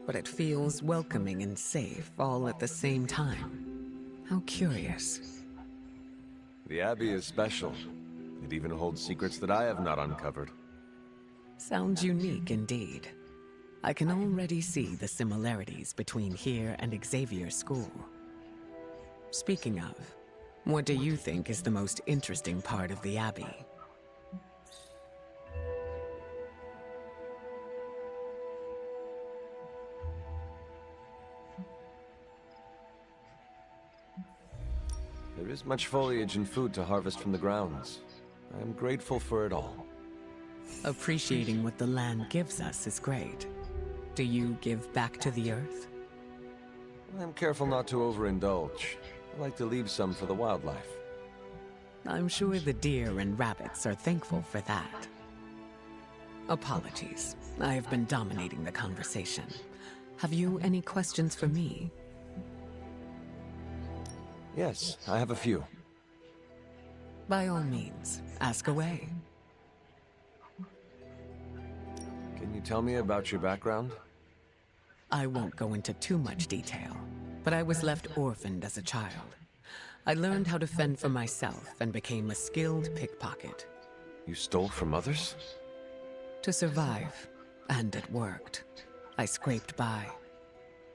but it feels welcoming and safe all at the same time. How curious. The Abbey is special. It even holds secrets that I have not uncovered. Sounds unique indeed. I can already see the similarities between here and Xavier School. Speaking of, what do you think is the most interesting part of the Abbey? There is much foliage and food to harvest from the grounds. I am grateful for it all. Appreciating what the land gives us is great. Do you give back to the earth? I'm careful not to overindulge. I like to leave some for the wildlife. I'm sure the deer and rabbits are thankful for that. Apologies. I have been dominating the conversation. Have you any questions for me? Yes, I have a few. By all means, ask away. Can you tell me about your background? I won't go into too much detail, but I was left orphaned as a child. I learned how to fend for myself and became a skilled pickpocket. You stole from others? To survive, and it worked. I scraped by.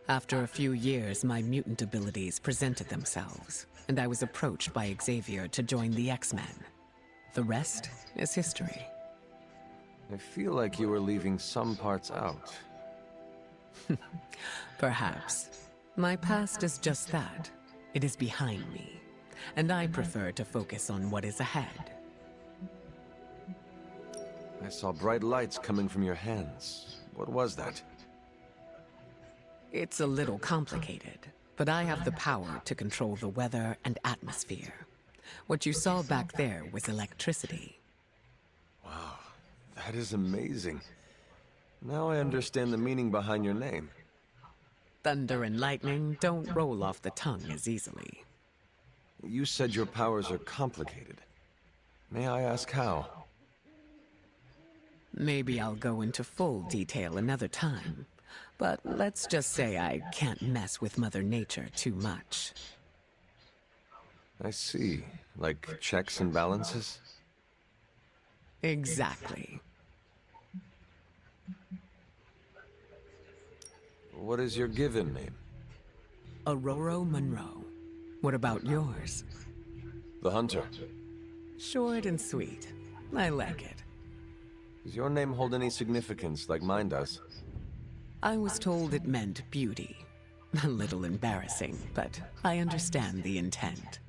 After a few years, my mutant abilities presented themselves, and I was approached by Xavier to join the X-Men. The rest is history. I feel like you were leaving some parts out. Perhaps. My past is just that. It is behind me, and I prefer to focus on what is ahead. I saw bright lights coming from your hands. What was that? It's a little complicated, but I have the power to control the weather and atmosphere. What you saw back there was electricity. Wow, that is amazing. Now I understand the meaning behind your name. Thunder and lightning don't roll off the tongue as easily. You said your powers are complicated. May I ask how? Maybe I'll go into full detail another time. But let's just say I can't mess with Mother Nature too much. I see. Like checks and balances? Exactly. What is your given name? Aurora Monroe. What about yours? The Hunter. Short and sweet. I like it. Does your name hold any significance like mine does? I was told it meant beauty. A little embarrassing, but I understand the intent.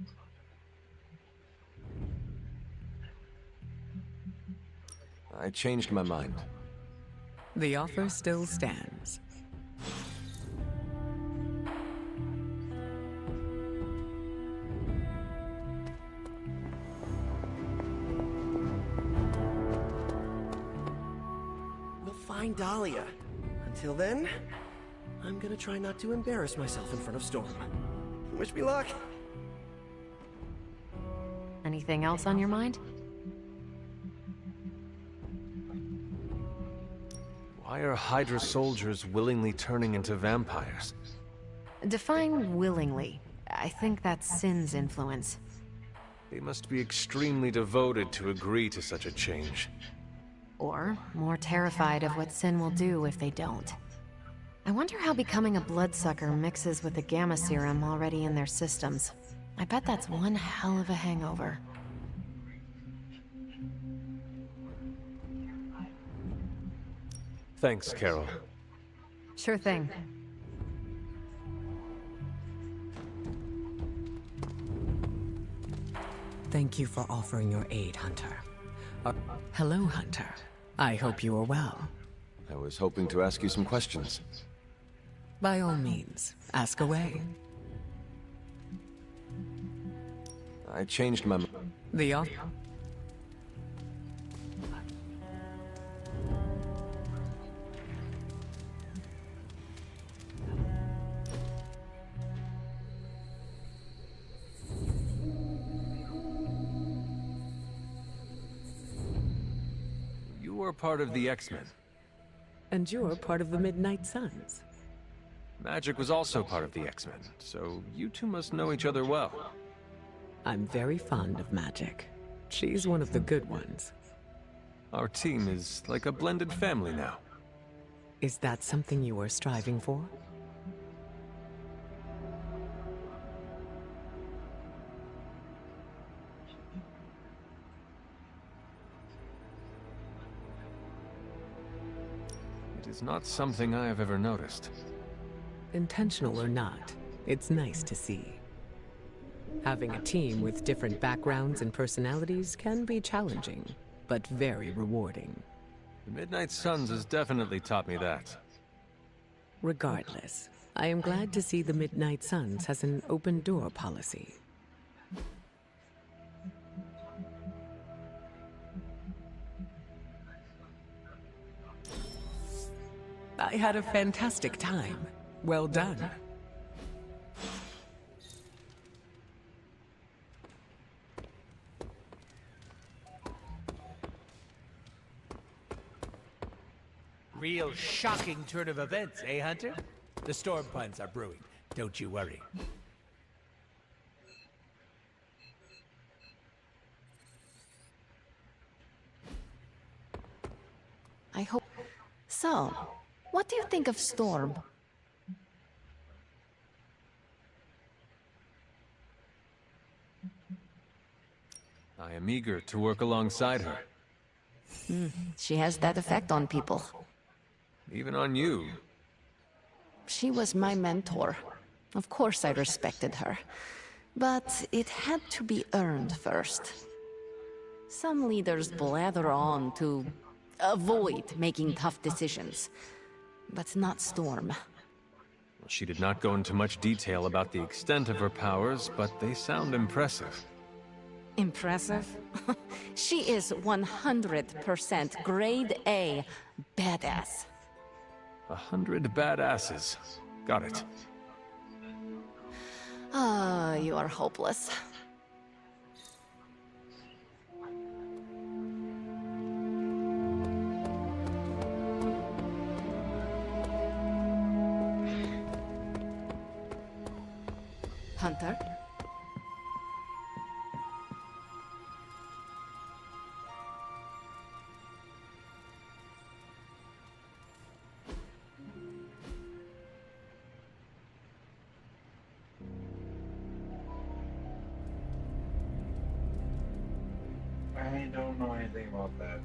I changed my mind. The offer still stands. We'll find Dahlia. Until then, I'm gonna try not to embarrass myself in front of Storm. Wish me luck. Anything else on your mind? Why are Hydra soldiers willingly turning into vampires? Define willingly. I think that's Sin's influence. They must be extremely devoted to agree to such a change. Or more terrified of what Sin will do if they don't. I wonder how becoming a bloodsucker mixes with the gamma serum already in their systems. I bet that's one hell of a hangover. Thanks, Carol. Sure thing. Thank you for offering your aid, Hunter. Hello, Hunter. I hope you are well. I was hoping to ask you some questions. By all means, ask away. I changed my... The You were part of the X-Men. And you're part of the Midnight Suns. Magic was also part of the X-Men, so you two must know each other well. I'm very fond of Magic. She's one of the good ones. Our team is like a blended family now. Is that something you are striving for? It is not something I have ever noticed. Intentional or not, it's nice to see. Having a team with different backgrounds and personalities can be challenging, but very rewarding. The Midnight Suns has definitely taught me that. Regardless, I am glad to see the Midnight Suns has an open door policy. I had a fantastic time. Well done. Real shocking turn of events, eh, Hunter? The storm puns are brewing. Don't you worry. I hope... So, what do you think of Storm? I am eager to work alongside her. She has that effect on people. Even on you. She was my mentor. Of course I respected her. But it had to be earned first. Some leaders blather on to avoid making tough decisions. But not Storm. She did not go into much detail about the extent of her powers, but they sound impressive. Impressive? She is 100% grade A badass. 100 badasses. Got it. Ah, you are hopeless. Hunter? I don't know anything about that.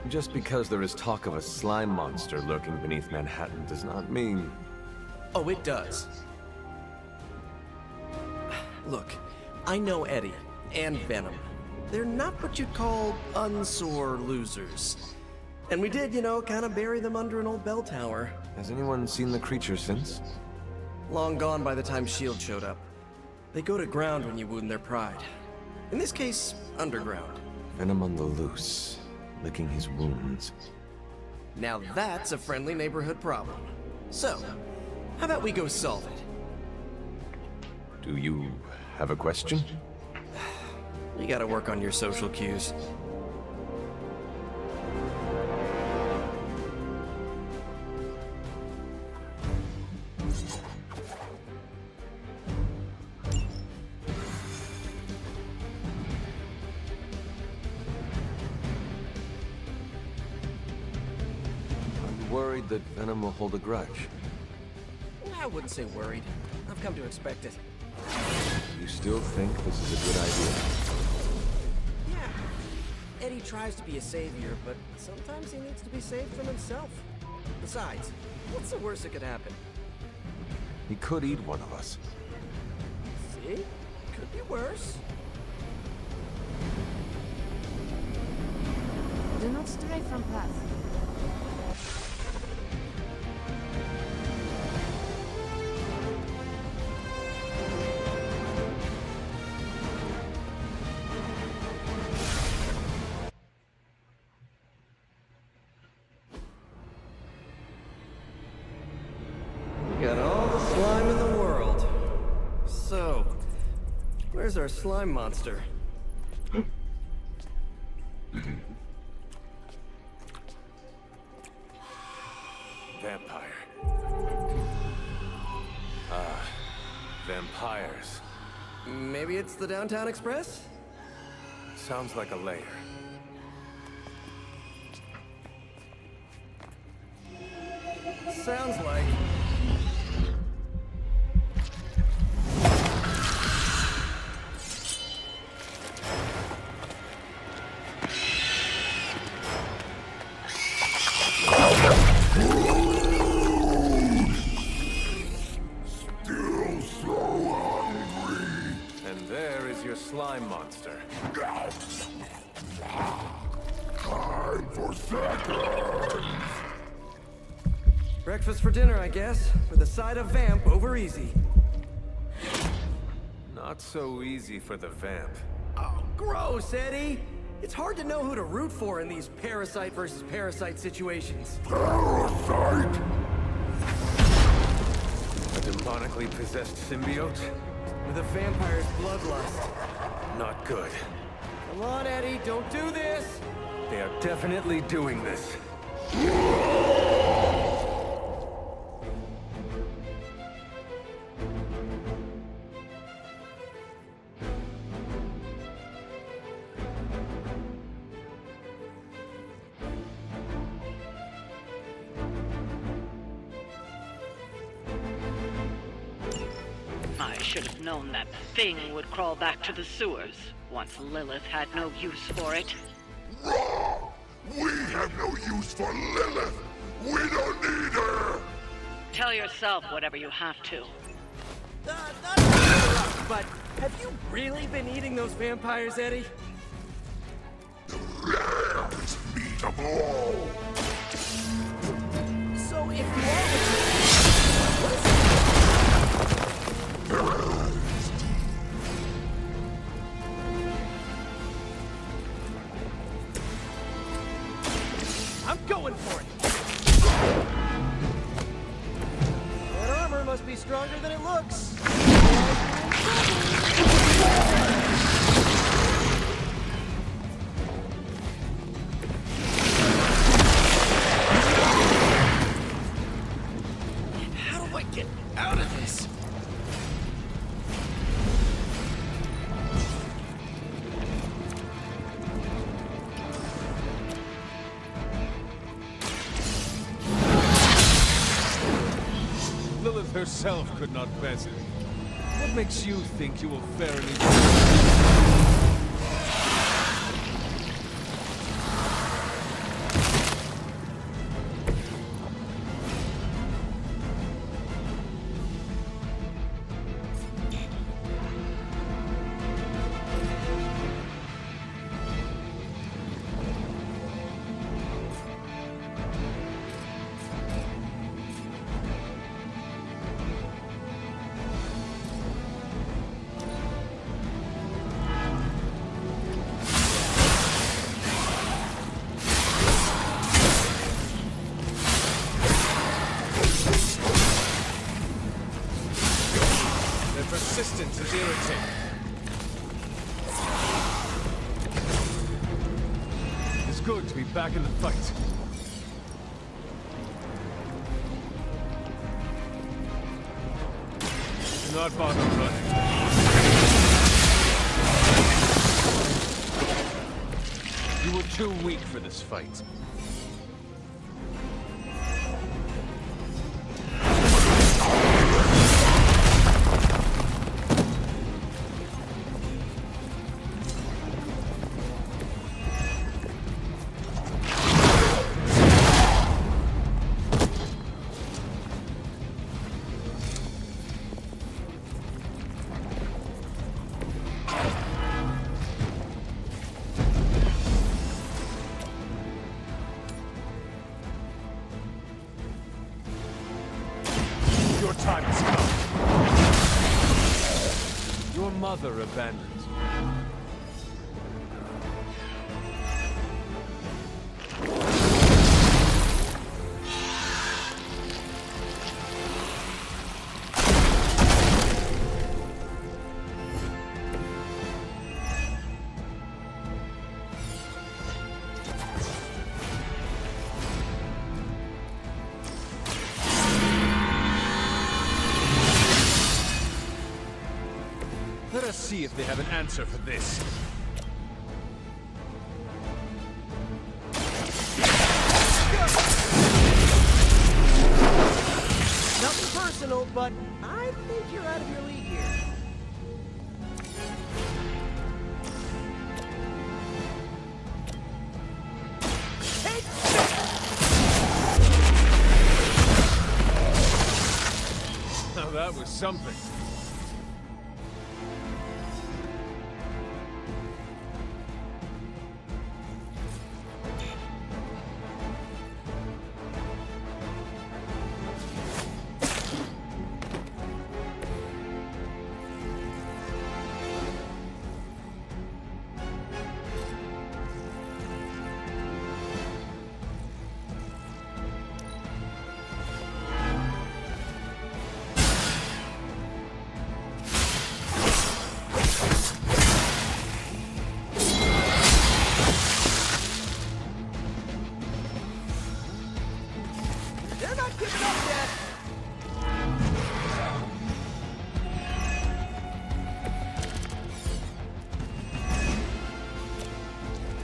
Just because there is talk of a slime monster lurking beneath Manhattan does not mean... Oh, it does. Look, I know Eddie and Venom. They're not what you'd call unsore losers. And we did, you know, kind of bury them under an old bell tower. Has anyone seen the creature since? Long gone by the time S.H.I.E.L.D. showed up. They go to ground when you wound their pride. In this case, underground. Venom on the loose, licking his wounds. Now that's a friendly neighborhood problem. So, how about we go solve it? Do you have a question? You gotta work on your social cues. Worried that Venom will hold a grudge. I wouldn't say worried. I've come to expect it. You still think this is a good idea? Yeah. Eddie tries to be a savior, but sometimes he needs to be saved from himself. Besides, what's the worst that could happen? He could eat one of us. See? Could be worse. Do not stray from path. Got all the slime in the world. So, where's our slime monster? Vampire. Vampires. Maybe it's the Downtown Express? Sounds like a lair. Sounds like... Still so hungry. And there is your slime monster. Time for seconds. Breakfast for dinner, I guess, with a side of vamp over easy. Not so easy for the vamp. Oh, gross, Eddie! It's hard to know who to root for in these parasite versus parasite situations. Parasite? A demonically possessed symbiote? With a vampire's bloodlust. Not good. Come on, Eddie, don't do this! They are definitely doing this. I should have known that thing would crawl back to the sewers once Lilith had no use for it. Wrong! We have no use for Lilith! We don't need her! Tell yourself whatever you have to. But have you really been eating those vampires, Eddie? The lambs meat them all! So if you are I'm going for it! That armor must be stronger than it looks. How do I get out of this? Lilith herself could not pass it. What makes you think you will fare any... persistence is irritating. It's good to be back in the fight. Do not bother running. You were too weak for this fight. Your time has come. Your mother abandoned you. Let us see if they have an answer for this. Nothing personal, but I think you're out of your league here. Now that was something. They're not giving up yet.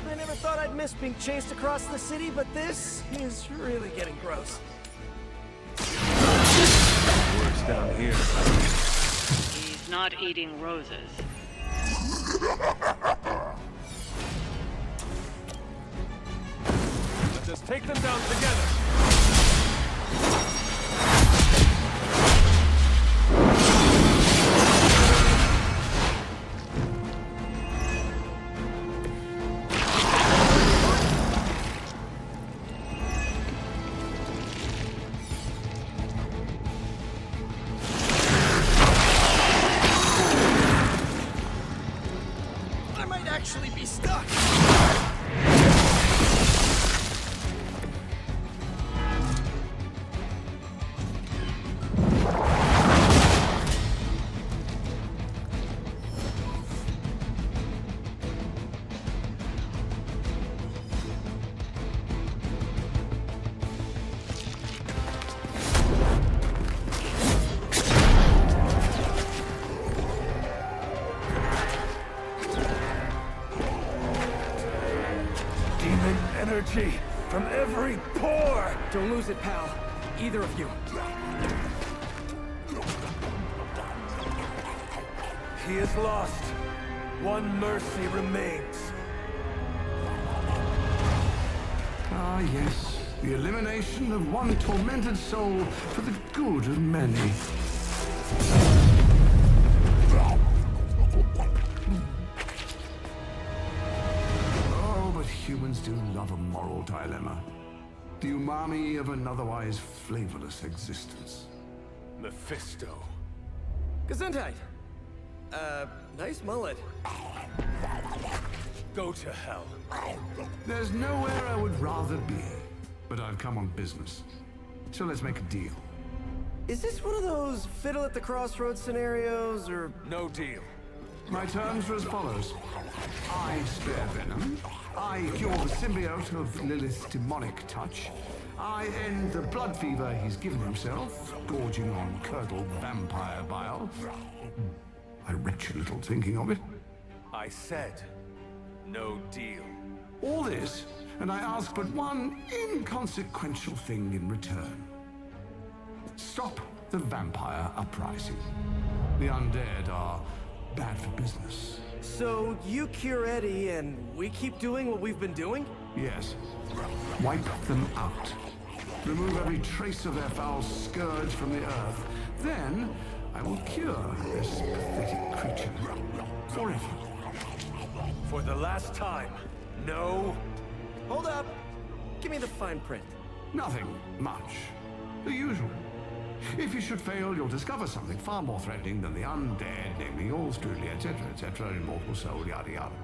I never thought I'd miss being chased across the city, but this is really getting gross. Worse down here. He's not eating roses. Let us take them down together. I might actually be stuck. Demon energy from every pore! Don't lose it, pal. Either of you. He is lost. One mercy remains. Ah, yes. The elimination of one tormented soul for the good of many. Oh, but humans do love a moral dilemma. The umami of an otherwise flavorless existence. Mephisto. Gesundheit. Nice mullet. Go to hell. There's nowhere I would rather be, but I've come on business. So let's make a deal. Is this one of those fiddle at the crossroads scenarios, or...? No deal. My terms are as follows. I spare Venom. I cure the symbiote of Lilith's demonic touch. I end the blood fever he's given himself, gorging on curdled vampire bile. I retch a little thinking of it. I said, no deal. All this, and I ask but one inconsequential thing in return. Stop the vampire uprising. The undead are bad for business. So you cure Eddie, and we keep doing what we've been doing? Yes. Wipe them out. Remove every trace of their foul scourge from the earth. Then, I will cure this pathetic creature. Forever. For the last time, no... Hold up! Give me the fine print. Nothing much. The usual. If you should fail, you'll discover something far more threatening than the undead, namely yours truly, etc., immortal soul, yada yada.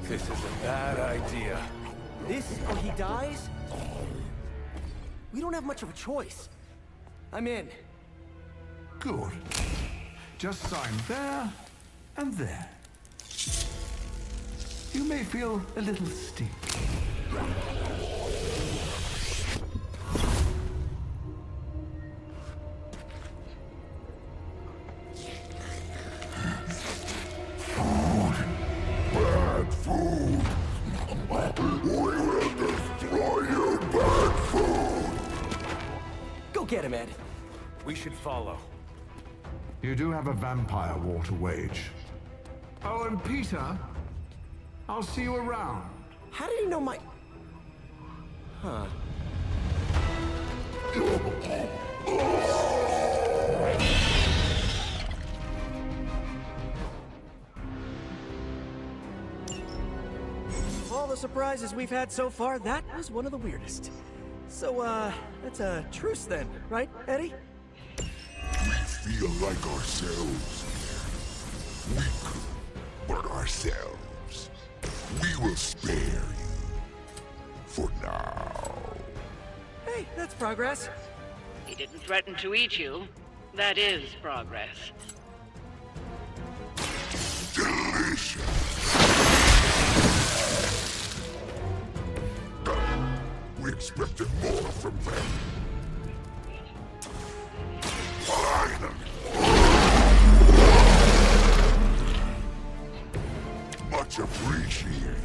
This is a bad idea. This, or he dies? We don't have much of a choice. I'm in. Good. Just sign there and there. You may feel a little sting. Bad food! We will destroy you, bad food! Go get him, Ed. We should follow. You do have a vampire war to wage. Oh, and Peter, I'll see you around. How did he know my... Huh. Of all the surprises we've had so far, that was one of the weirdest. So, that's a truce then, right, Eddie? We feel like ourselves. Weak, but ourselves. We will spare you. For now. Hey, that's progress. He didn't threaten to eat you. That is progress. Delicious. We expected more from them. Finally. Much appreciated.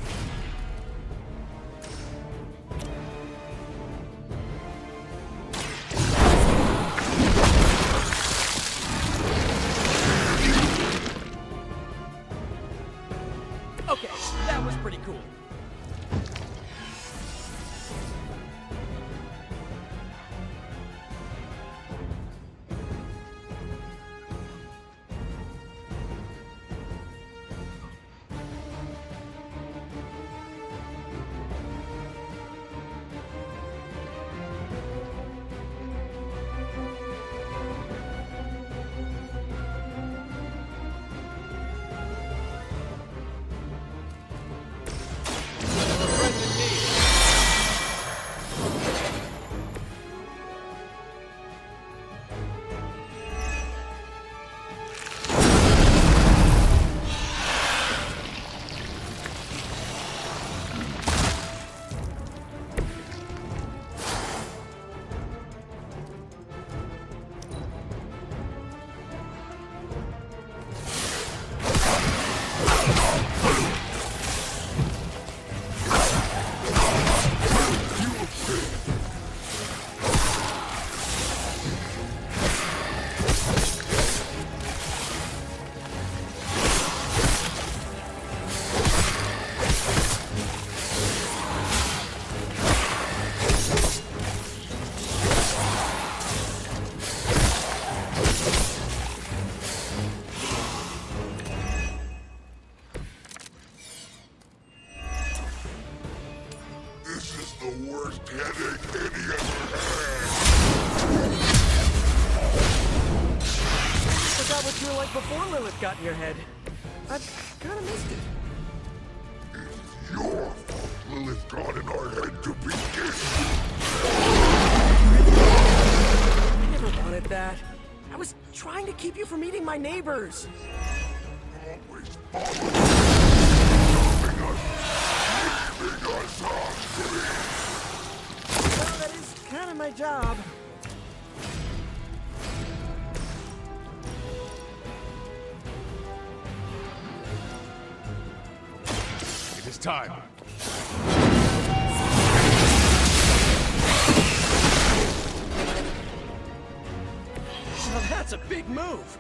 Okay, that was pretty cool. This is the worst headache Eddie ever had. Forgot what you were like before Lilith got in your head. I kinda missed it. It's your fault Lilith got in our head to begin. I never wanted keep you from eating my neighbors. Well, that is kind of my job. It is time. Now that's a big move.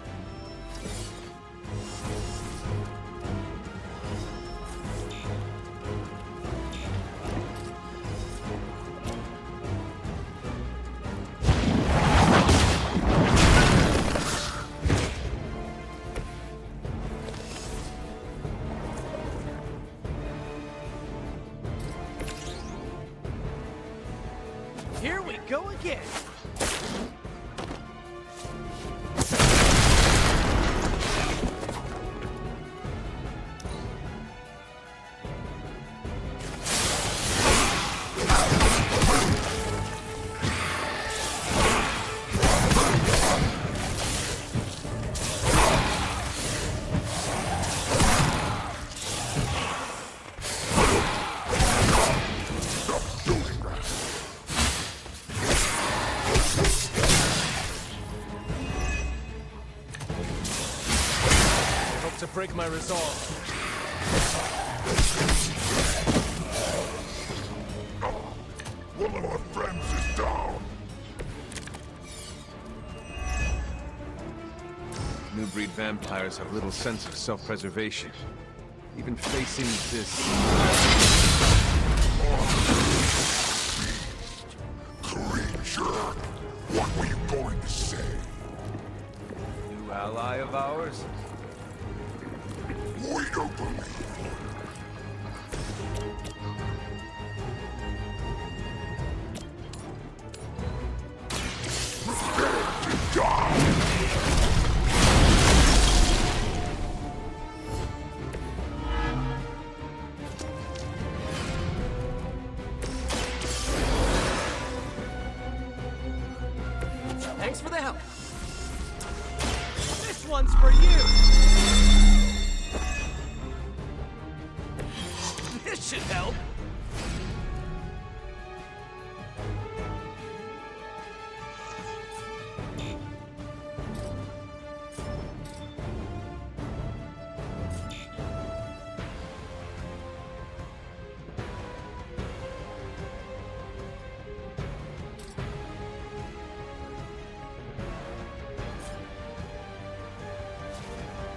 Here we go again. To break my resolve. One of our friends is down. New breed vampires have little sense of self-preservation. Even facing this... Creature, what were you going to say? New ally of ours? We don't believe. Thanks for the help. This one's for you. This should help.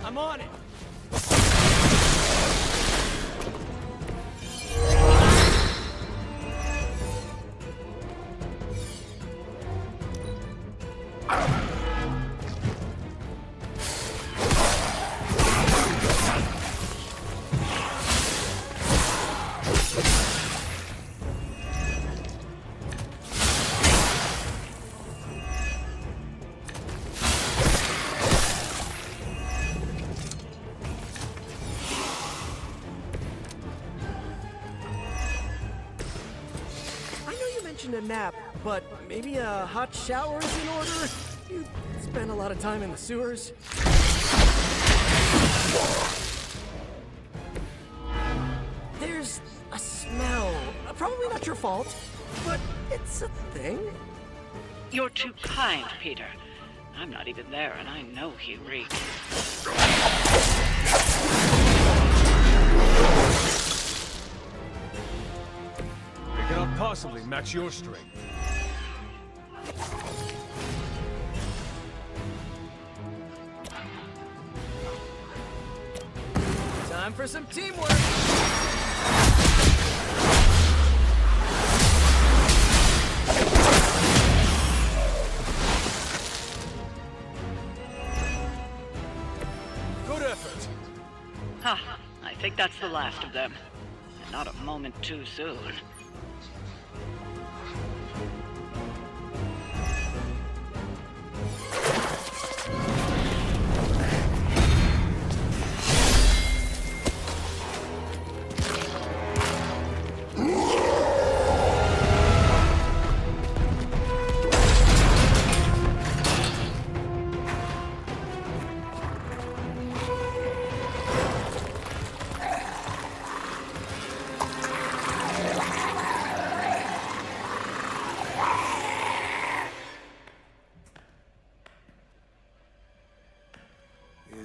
I'm on it. A nap, but maybe a hot shower is in order? You spend a lot of time in the sewers. There's a smell. Probably not your fault, but it's a thing. You're too kind, Peter. I'm not even there, and I know he reeks. Cannot possibly match your strength. Time for some teamwork. Good effort. Ha! I think that's the last of them. And not a moment too soon.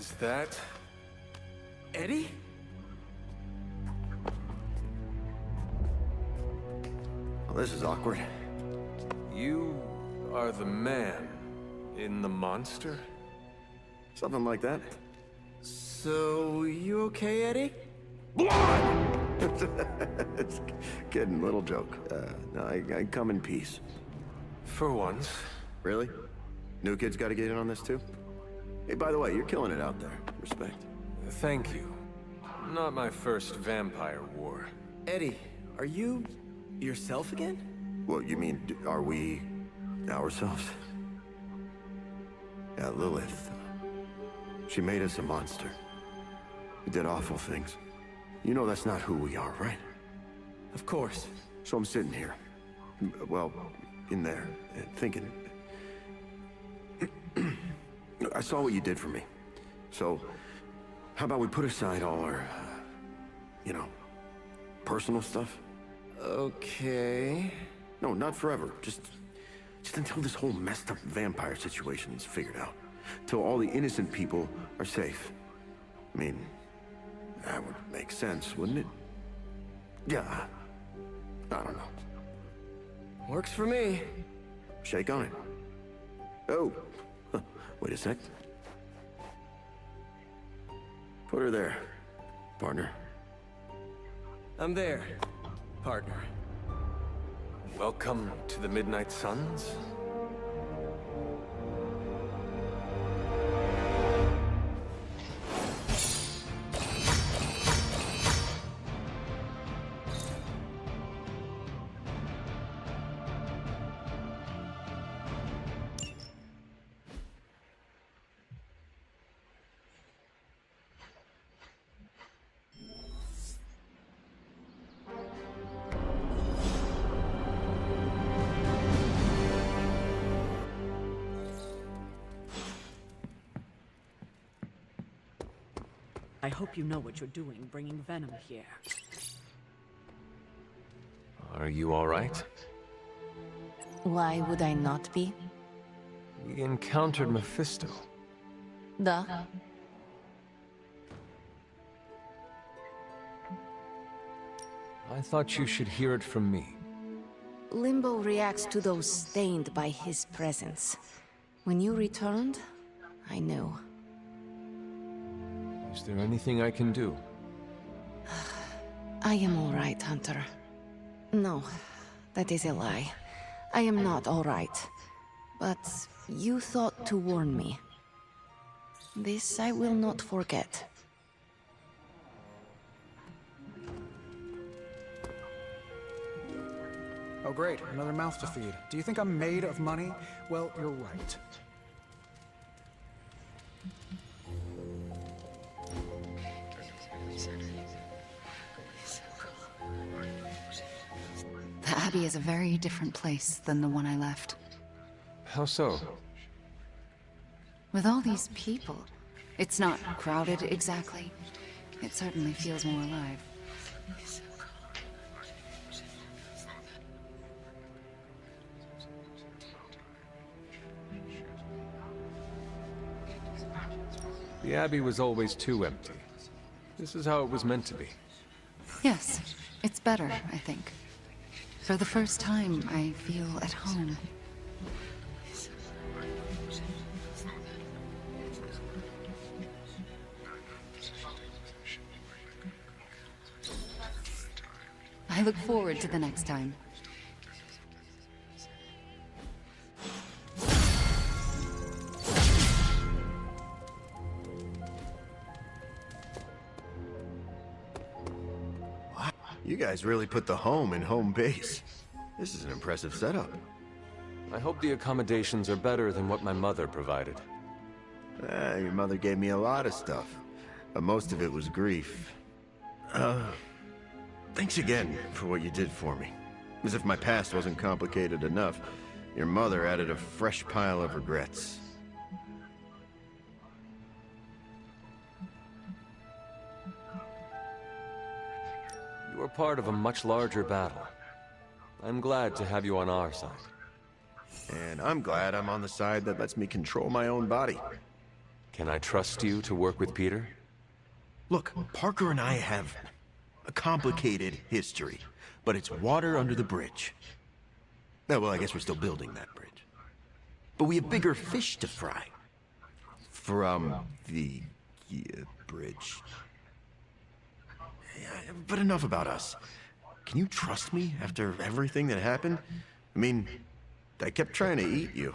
Is that... Eddie? Well, this is awkward. You are the man in the monster? Something like that. So, you okay, Eddie? It's kidding, little joke. No, I come in peace. For once. Really? New kids gotta get in on this too? Hey, by the way, you're killing it out there. Respect. Thank you. Not my first vampire war. Eddie, are you yourself again? Well, you mean, are we ourselves? Yeah, Lilith. She made us a monster. We did awful things. You know that's not who we are, right? Of course. So I'm sitting here, well, in there, thinking. I saw what you did for me. So, how about we put aside all our, you know, personal stuff? Okay. No, not forever. Just until this whole messed up vampire situation is figured out. Till all the innocent people are safe. I mean, that would make sense, wouldn't it? Yeah. I don't know. Works for me. Shake on it. Oh. Wait a sec. Put her there, partner. I'm there, partner. Welcome to the Midnight Suns. I hope you know what you're doing, bringing Venom here. Are you all right? Why would I not be? We encountered Mephisto. Duh. I thought you should hear it from me. Limbo reacts to those stained by his presence. When you returned, I knew. Is there anything I can do? I am all right, Hunter. No, that is a lie. I am not all right. But you thought to warn me. This I will not forget. Oh great, another mouth to feed. Do you think I'm made of money? Well, you're right. The Abbey is a very different place than the one I left. How so? With all these people, it's not crowded exactly. It certainly feels more alive. The Abbey was always too empty. This is how it was meant to be. Yes, it's better, I think. For the first time, I feel at home. I look forward to the next time. You guys really put the home in home base. This is an impressive setup. I hope the accommodations are better than what my mother provided. Your mother gave me a lot of stuff, but most of it was grief. Thanks again for what you did for me. As if my past wasn't complicated enough, your mother added a fresh pile of regrets. You were part of a much larger battle. I'm glad to have you on our side. And I'm glad I'm on the side that lets me control my own body. Can I trust you to work with Peter? Look, Parker and I have a complicated history, but it's water under the bridge. Well, I guess we're still building that bridge. But we have bigger fish to fry. From the bridge. Yeah, but enough about us. Can you trust me after everything that happened? I mean, I kept trying to eat you.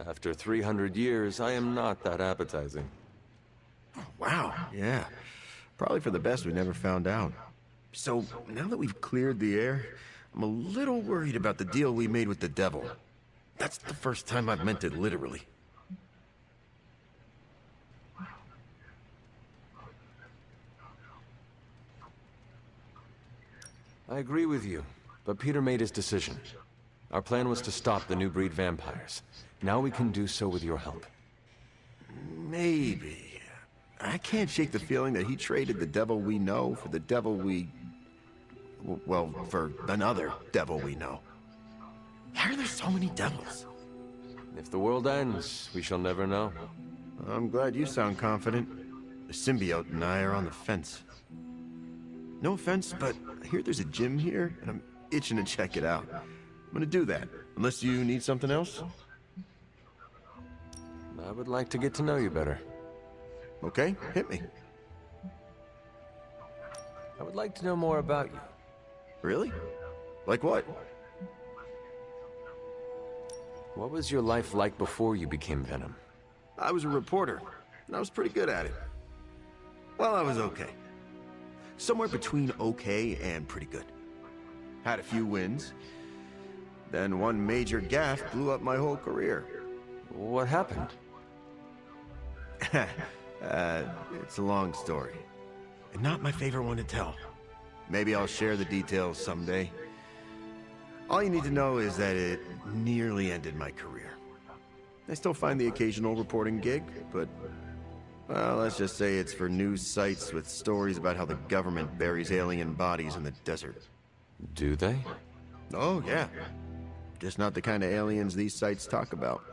After 300 years, I am not that appetizing. Wow, yeah. Probably for the best we never found out. So, now that we've cleared the air, I'm a little worried about the deal we made with the devil. That's the first time I've meant it literally. I agree with you, but Peter made his decision. Our plan was to stop the new breed vampires. Now we can do so with your help. Maybe. I can't shake the feeling that he traded the devil we know for the devil we... well, for another devil we know. Why are there so many devils? If the world ends, we shall never know. I'm glad you sound confident. The symbiote and I are on the fence. No offense, but I hear there's a gym here, and I'm itching to check it out. I'm gonna do that, unless you need something else. I would like to get to know you better. Okay, hit me. I would like to know more about you. Really? Like what? What was your life like before you became Venom? I was a reporter, and I was pretty good at it. Well, I was okay. Somewhere between okay and pretty good. Had a few wins. Then one major gaffe blew up my whole career. What happened? It's a long story. And not my favorite one to tell. Maybe I'll share the details someday. All you need to know is that it nearly ended my career. I still find the occasional reporting gig, but... well, let's just say it's for news sites with stories about how the government buries alien bodies in the desert. Do they? Oh, yeah. Just not the kind of aliens these sites talk about.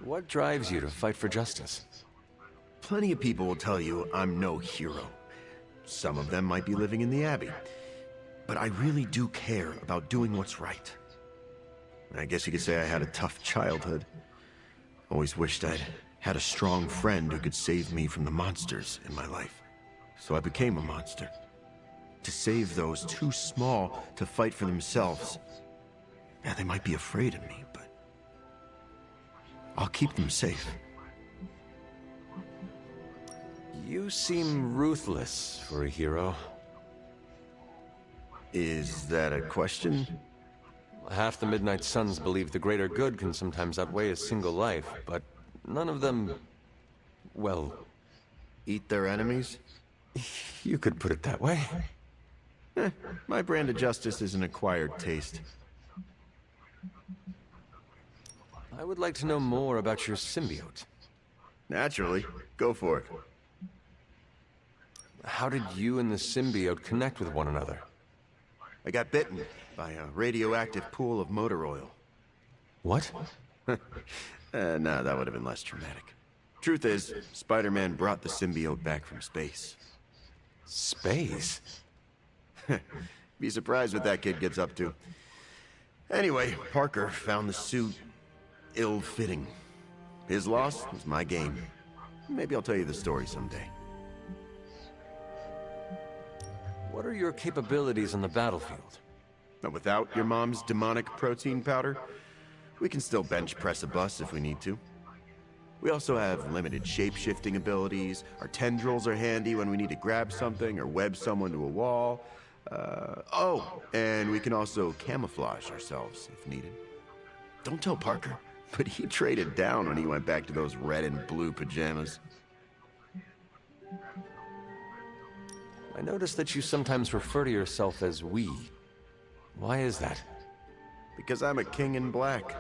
What drives you to fight for justice? Plenty of people will tell you I'm no hero. Some of them might be living in the Abbey. But I really do care about doing what's right. I guess you could say I had a tough childhood. Always wished I'd had a strong friend who could save me from the monsters in my life. So I became a monster. To save those too small to fight for themselves. Yeah, they might be afraid of me, but... I'll keep them safe. You seem ruthless for a hero. Is that a question? Half the Midnight Suns believe the greater good can sometimes outweigh a single life, but none of them... well... eat their enemies? You could put it that way. My brand of justice is an acquired taste. I would like to know more about your symbiote. Naturally. Go for it. How did you and the symbiote connect with one another? I got bitten by a radioactive pool of motor oil. What? No, that would have been less traumatic. Truth is, Spider-Man brought the symbiote back from space. Space? Be surprised what that kid gets up to. Anyway, Parker found the suit ill-fitting. His loss was my gain. Maybe I'll tell you the story someday. What are your capabilities on the battlefield? But without your mom's demonic protein powder, we can still bench press a bus if we need to. We also have limited shape-shifting abilities. Our tendrils are handy when we need to grab something or web someone to a wall. Oh, and we can also camouflage ourselves if needed. Don't tell Parker, but he traded down when he went back to those red and blue pajamas. I noticed that you sometimes refer to yourself as we. Why is that? Because I'm a king in black.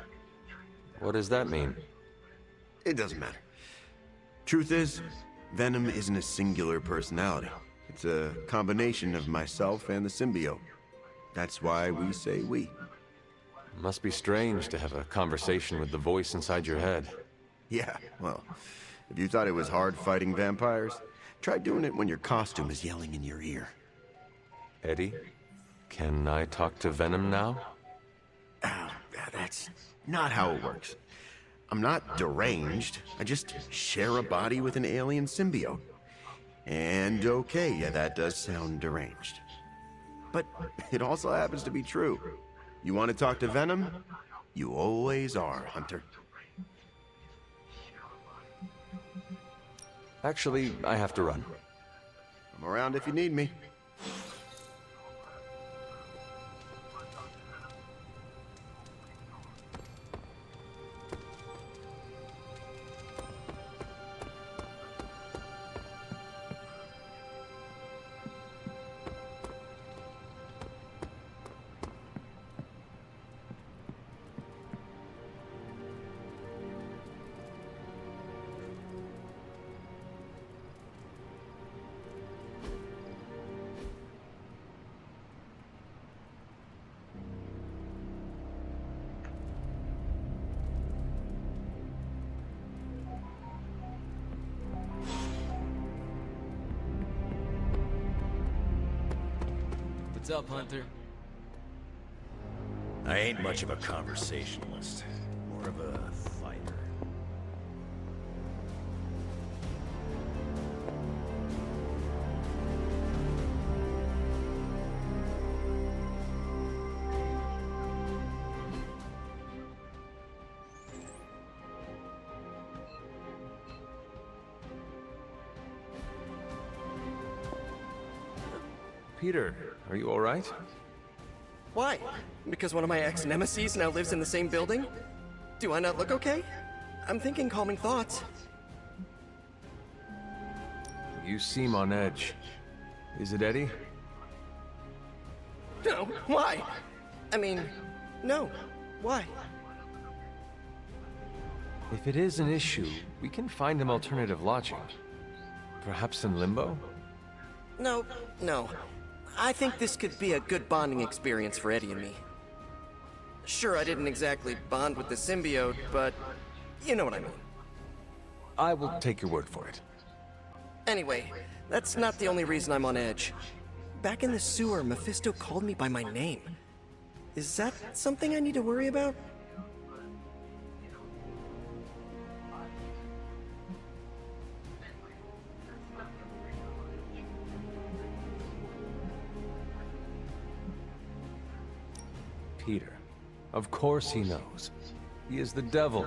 What does that mean? It doesn't matter. Truth is, Venom isn't a singular personality. It's a combination of myself and the symbiote. That's why we say we. Must be strange to have a conversation with the voice inside your head. Yeah, well, if you thought it was hard fighting vampires, try doing it when your costume is yelling in your ear. Eddie, can I talk to Venom now? That's not how it works. I'm not deranged. I just share a body with an alien symbiote. And okay, yeah, that does sound deranged. But it also happens to be true. You want to talk to Venom? You always are, Hunter. Actually, I have to run. I'm around if you need me. What's up, Hunter? I ain't much of a conversationalist. More of a fighter. Peter, are you all right? Why? Because one of my ex-nemesis now lives in the same building? Do I not look okay? I'm thinking calming thoughts. You seem on edge. Is it Eddie? No, why? I mean, no. Why? If it is an issue, we can find him alternative lodging. Perhaps in Limbo? No. I think this could be a good bonding experience for Eddie and me. Sure, I didn't exactly bond with the symbiote, but you know what I mean. I will take your word for it. Anyway, that's not the only reason I'm on edge. Back in the sewer, Mephisto called me by my name. Is that something I need to worry about? Peter. Of course he knows. He is the devil.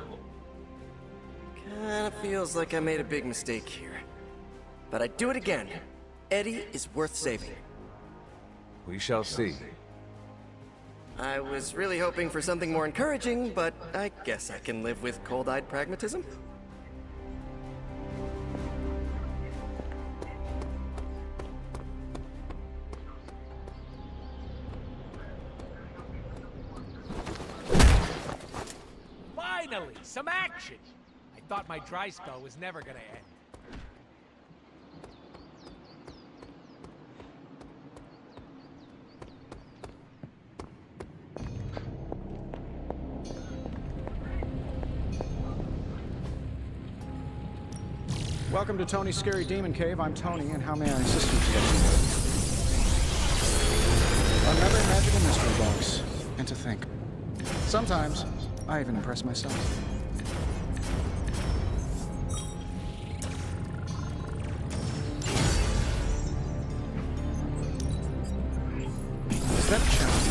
Kinda feels like I made a big mistake here. But I'd do it again. Eddie is worth saving. We shall see. I was really hoping for something more encouraging, but I guess I can live with cold-eyed pragmatism. Finally, some action! I thought my dry spell was never gonna end. Welcome to Tony's Scary Demon Cave. I'm Tony, and how may I assist you today? Another magical mystery box. And to think, sometimes I even impress myself. Is that a challenge?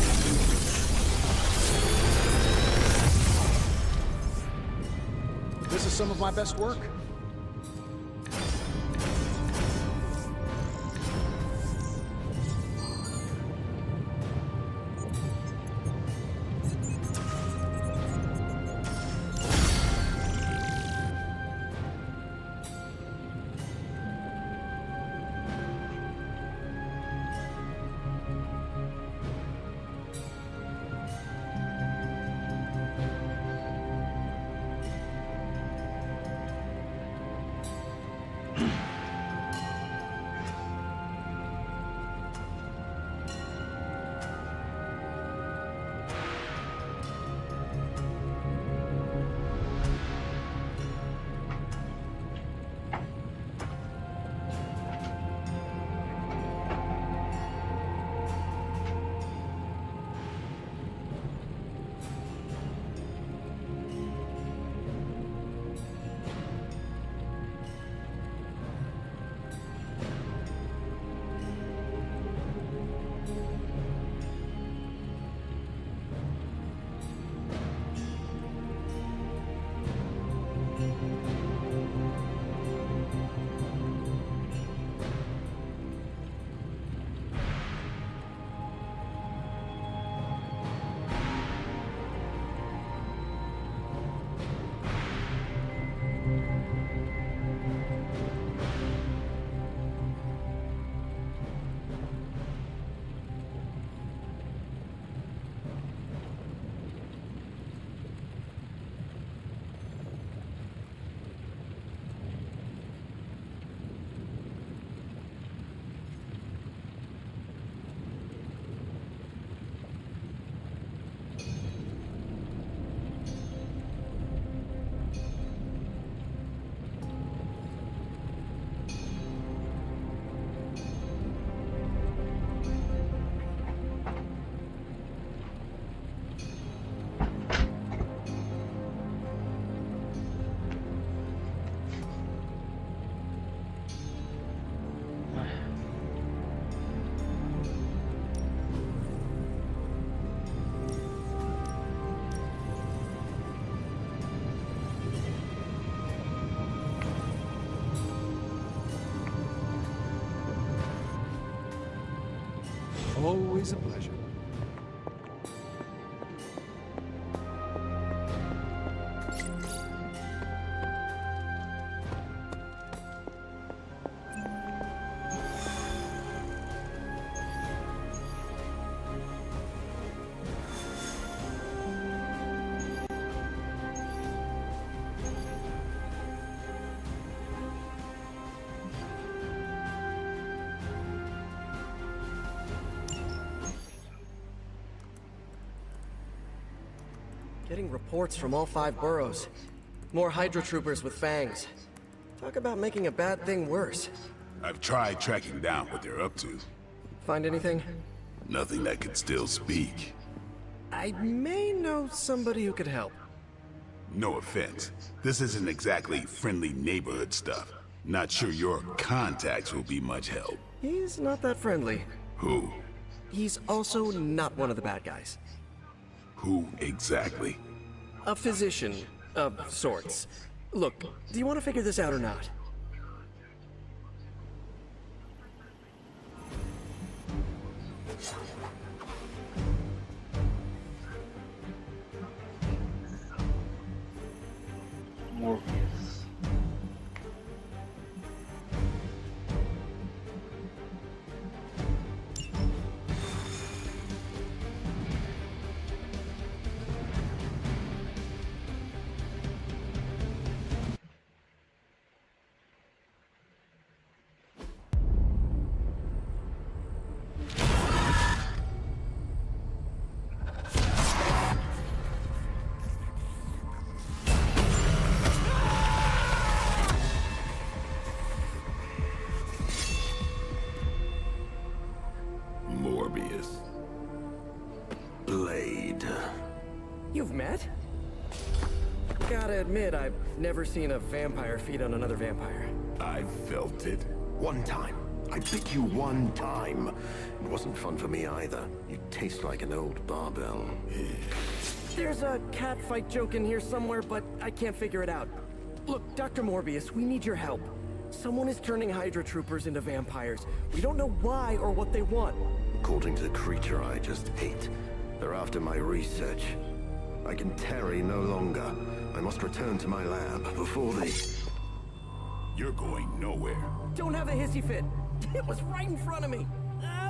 This is some of my best work. Always a pleasure. Getting reports from all 5 boroughs. More Hydra troopers with fangs. Talk about making a bad thing worse. I've tried tracking down what they're up to. Find anything? Nothing that could still speak. I may know somebody who could help. No offense. This isn't exactly friendly neighborhood stuff. Not sure your contacts will be much help. He's not that friendly. Who? He's also not one of the bad guys. Who exactly? A physician of sorts. Look, do you want to figure this out or not? Morbius. Morbius. Blade. You've met? Gotta admit, I've never seen a vampire feed on another vampire. I felt it. One time. I bit you one time. It wasn't fun for me either. You taste like an old barbell. There's a cat fight joke in here somewhere, but I can't figure it out. Look, Dr. Morbius, we need your help. Someone is turning Hydra troopers into vampires. We don't know why or what they want. According to the creature I just ate, they're after my research. I can tarry no longer. I must return to my lab before they... You're going nowhere. Don't have a hissy fit. It was right in front of me.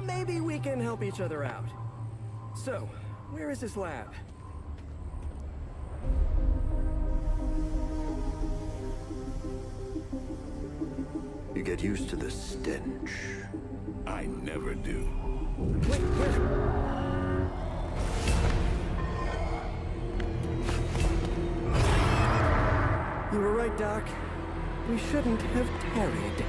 Maybe we can help each other out. So, where is this lab? You get used to the stench. I never do. Wait, You were right, Doc. We shouldn't have tarried.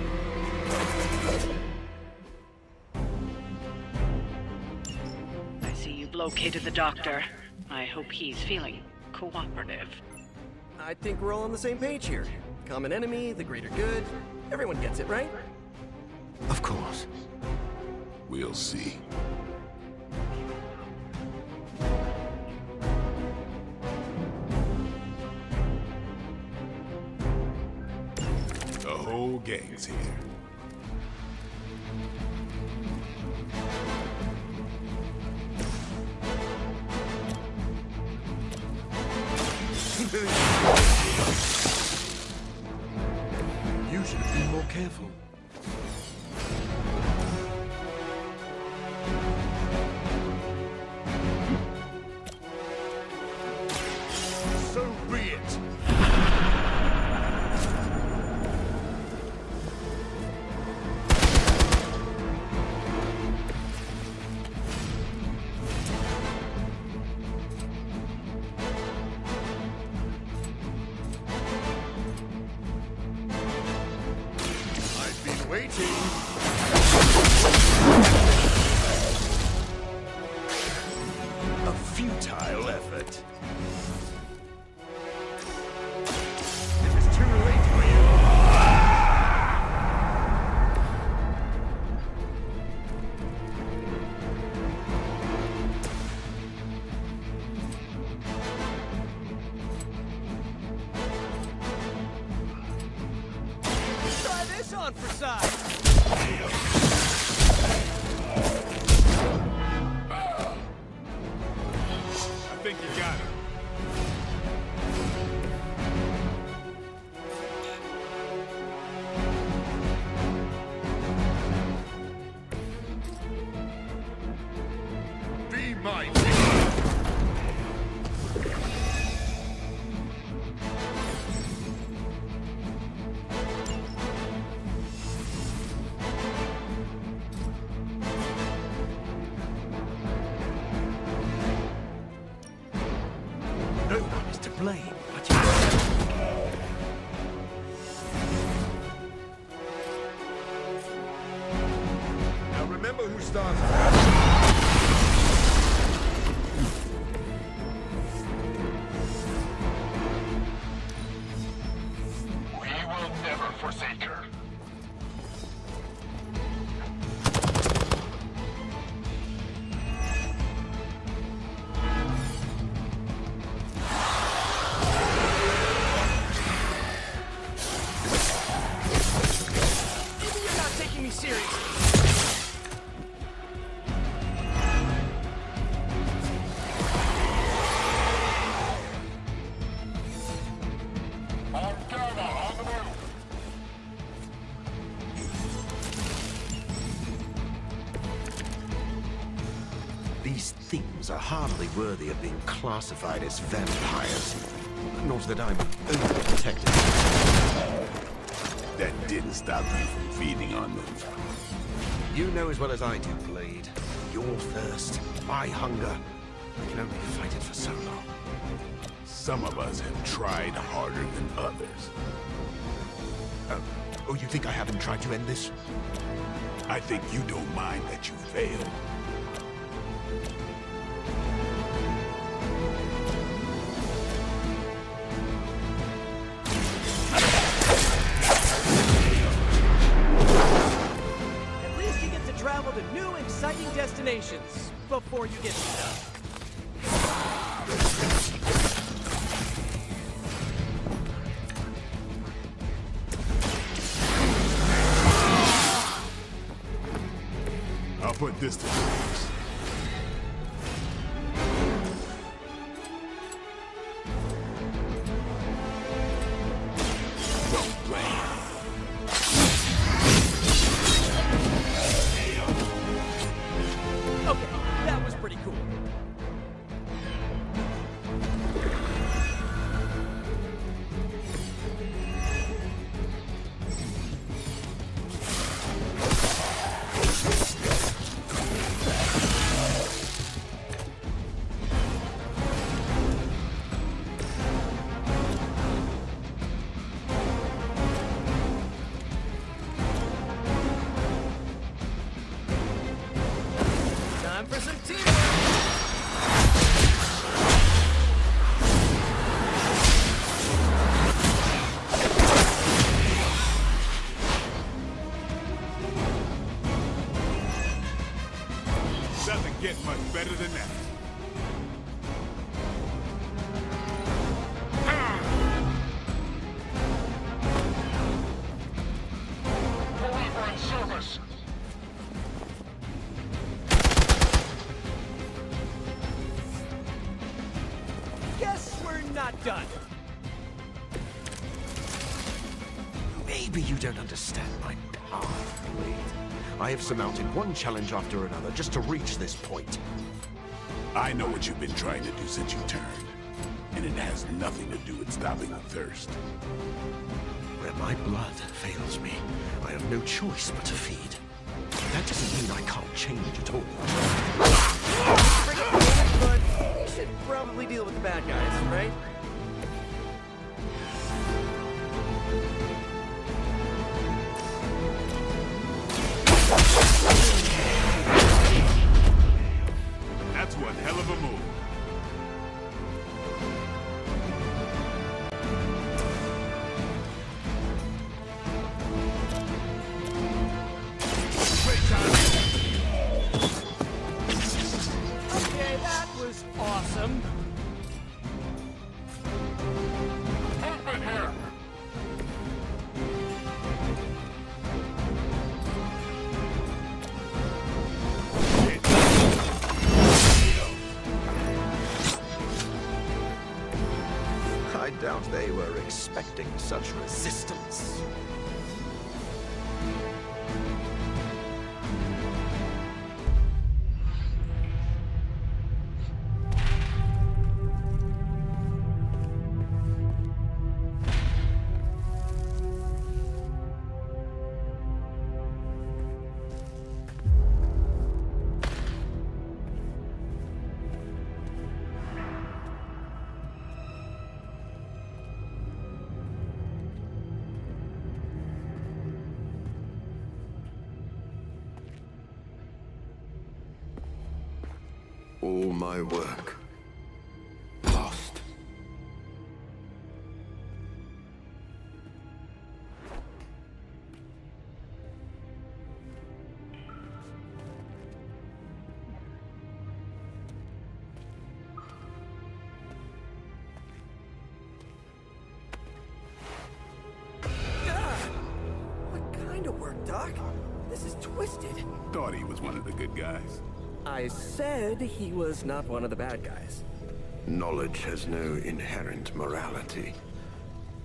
I see you've located the doctor. I hope he's feeling cooperative. I think we're all on the same page here. Common enemy, the greater good. Everyone gets it, right? Of course. We'll see. The whole gang's here. You should have been more careful. So be it. I've been waiting. A futile effort. It is too late for you. Try this on for size. blame, but Now remember who started. We will never forsake her. Maybe you're not taking me seriously. Morgana on the move. These things are hardly worthy of being classified as vampires. Not that I'm overprotective. That didn't stop you from feeding on them. You know as well as I do, Blade. Your thirst, my hunger. I can only fight it for so long. Some of us have tried harder than others. Oh, you think I haven't tried to end this? I think you don't mind that you failed. At least you get to travel to new, exciting destinations before you get stuck. I'll put this to use. Don't blame. Okay, that was pretty cool. Time for some teamwork. Doesn't get much better than that. Believer in service. Guess we're not done. Maybe you don't understand my path, Blade. I have surmounted one challenge after another just to reach this point. I know what you've been trying to do since you turned, and it has nothing to do with stopping the thirst. Where my blood fails me, I have no choice but to feed. That doesn't mean I can't change at all. But we should probably deal with the bad guys, right? That's one hell of a move. Okay, that was awesome. Movement here. I doubt they were expecting such resistance. All my work lost. What kind of work, Doc? This is twisted. Thought he was one of the good guys. I said he was not one of the bad guys. Knowledge has no inherent morality.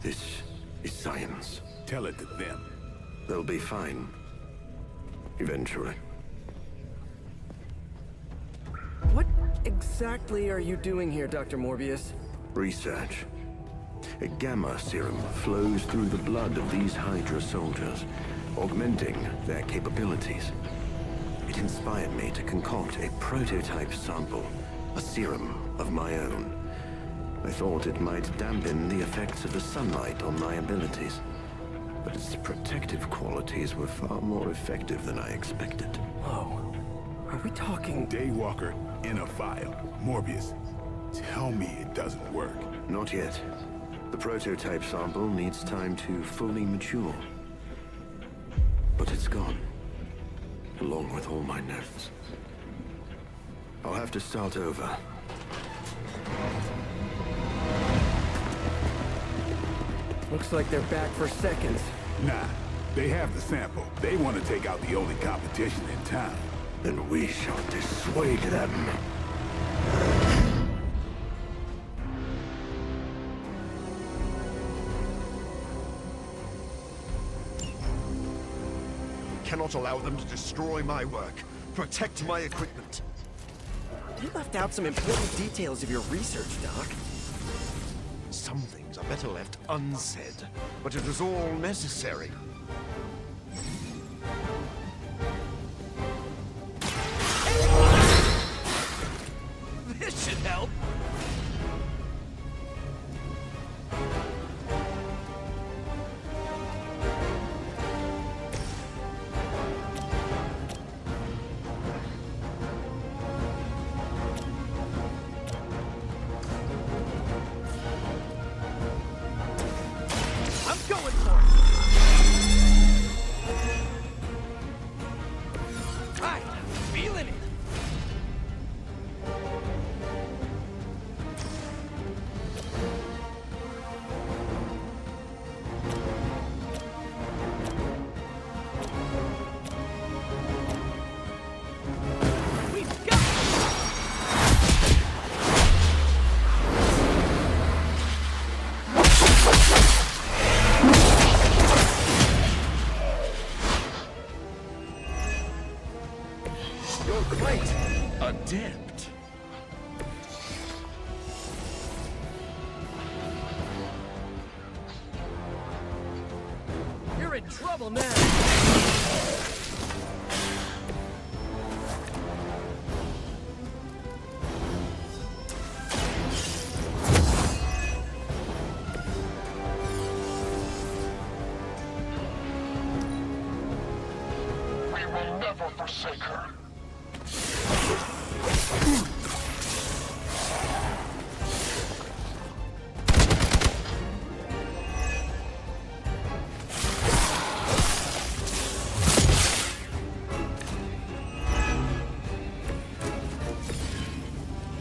This is science. Tell it to them. They'll be fine. Eventually. What exactly are you doing here, Dr. Morbius? Research. A gamma serum flows through the blood of these Hydra soldiers, augmenting their capabilities. It inspired me to concoct a prototype sample, a serum of my own. I thought it might dampen the effects of the sunlight on my abilities, but its protective qualities were far more effective than I expected. Whoa. Are we talking... Daywalker in a vial. Morbius, tell me it doesn't work. Not yet. The prototype sample needs time to fully mature. But it's gone. Along with all my notes. I'll have to start over. Looks like they're back for seconds. Nah, they have the sample. They want to take out the only competition in town. Then we shall dissuade them. Cannot allow them to destroy my work. Protect my equipment. You left out some important details of your research, Doc. Some things are better left unsaid, but it is all necessary. This should help. I'm going for it. Hi, feeling it. We've got You're quite adept. You're in trouble now. We will never forsake her.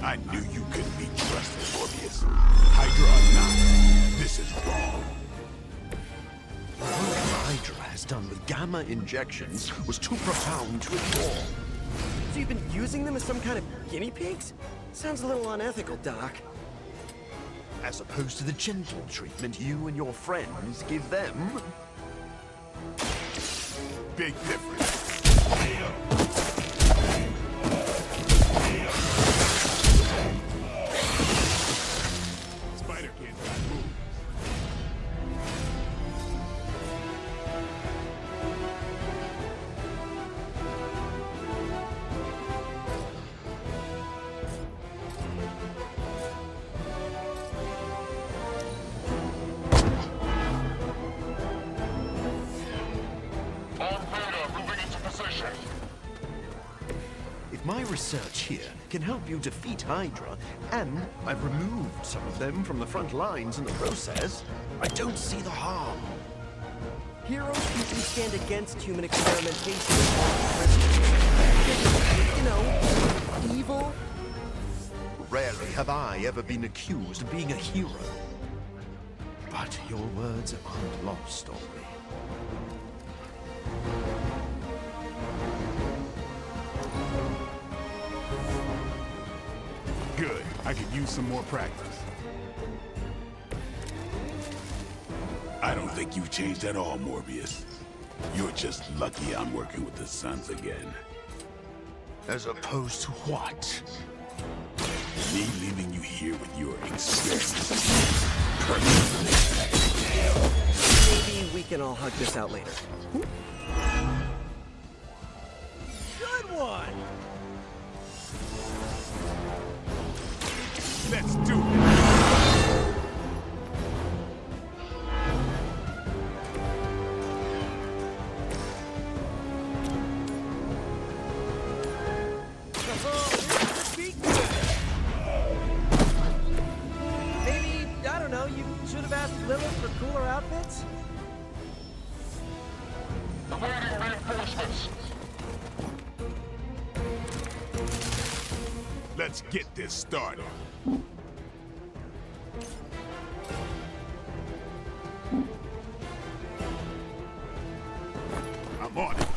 I knew you couldn't be trusted, Morbius. Hydra or not, this is wrong. What Hydra has done with gamma injections was too profound to ignore. So you've been using them as some kind of guinea pigs? Sounds a little unethical, Doc. As opposed to the gentle treatment you and your friends give them. Big difference. Spider-Kid got moved. On Vader, moving into position. If my research here can help you defeat Hydra, and I've removed some of them from the front lines in the process. I don't see the harm. Heroes usually stand against human experimentation. You know, evil. Rarely have I ever been accused of being a hero. But your words aren't lost on me. Good. I could use some more practice. I don't think you've changed at all, Morbius. You're just lucky I'm working with the Sons again. As opposed to what? Me leaving you here with your experiments. Maybe we can all hug this out later. Good one! Let's do it! Maybe, I don't know, you should have asked Lilith for cooler outfits? Awaiting reinforcements. Let's get this started. I'm on it.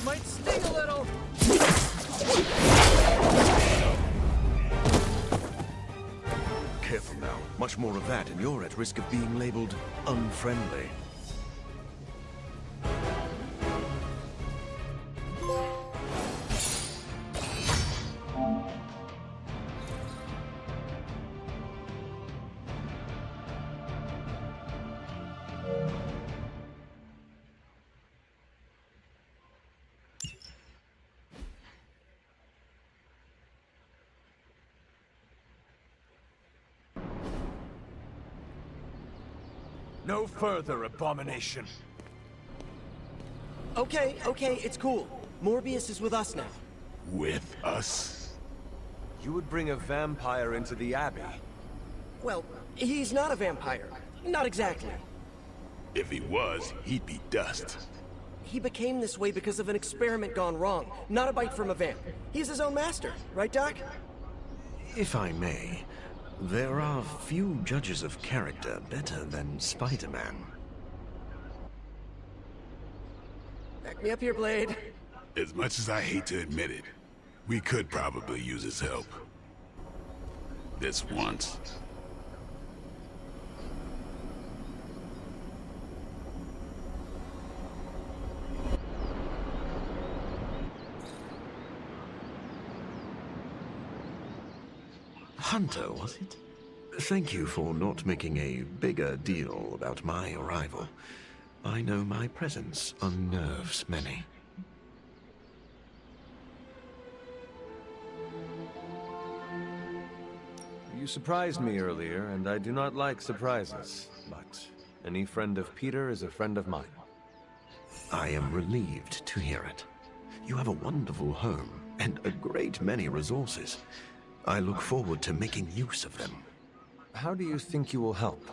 Might sting a little. Careful now. Much more of that, and you're at risk of being labeled unfriendly. No further abomination. Okay, it's cool. Morbius is with us now. With us? You would bring a vampire into the Abbey? Well, he's not a vampire. Not exactly. If he was, he'd be dust. He became this way because of an experiment gone wrong, not a bite from a vamp. He's his own master, right, Doc? If I may, there are few judges of character better than Spider-Man. Back me up here, Blade. As much as I hate to admit it, we could probably use his help. This once. Hunter, was it? Thank you for not making a bigger deal about my arrival. I know my presence unnerves many. You surprised me earlier, and I do not like surprises. But any friend of Peter is a friend of mine. I am relieved to hear it. You have a wonderful home, and a great many resources. I look forward to making use of them. How do you think you will help?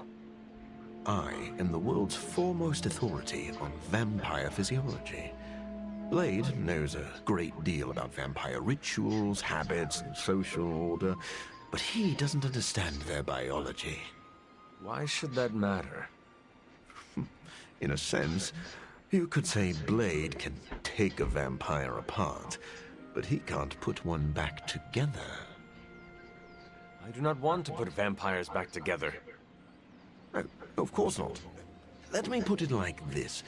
I am the world's foremost authority on vampire physiology. Blade knows a great deal about vampire rituals, habits, and social order, but he doesn't understand their biology. Why should that matter? In a sense, you could say Blade can take a vampire apart, but he can't put one back together. I do not want to put vampires back together. No, of course not. Let me put it like this.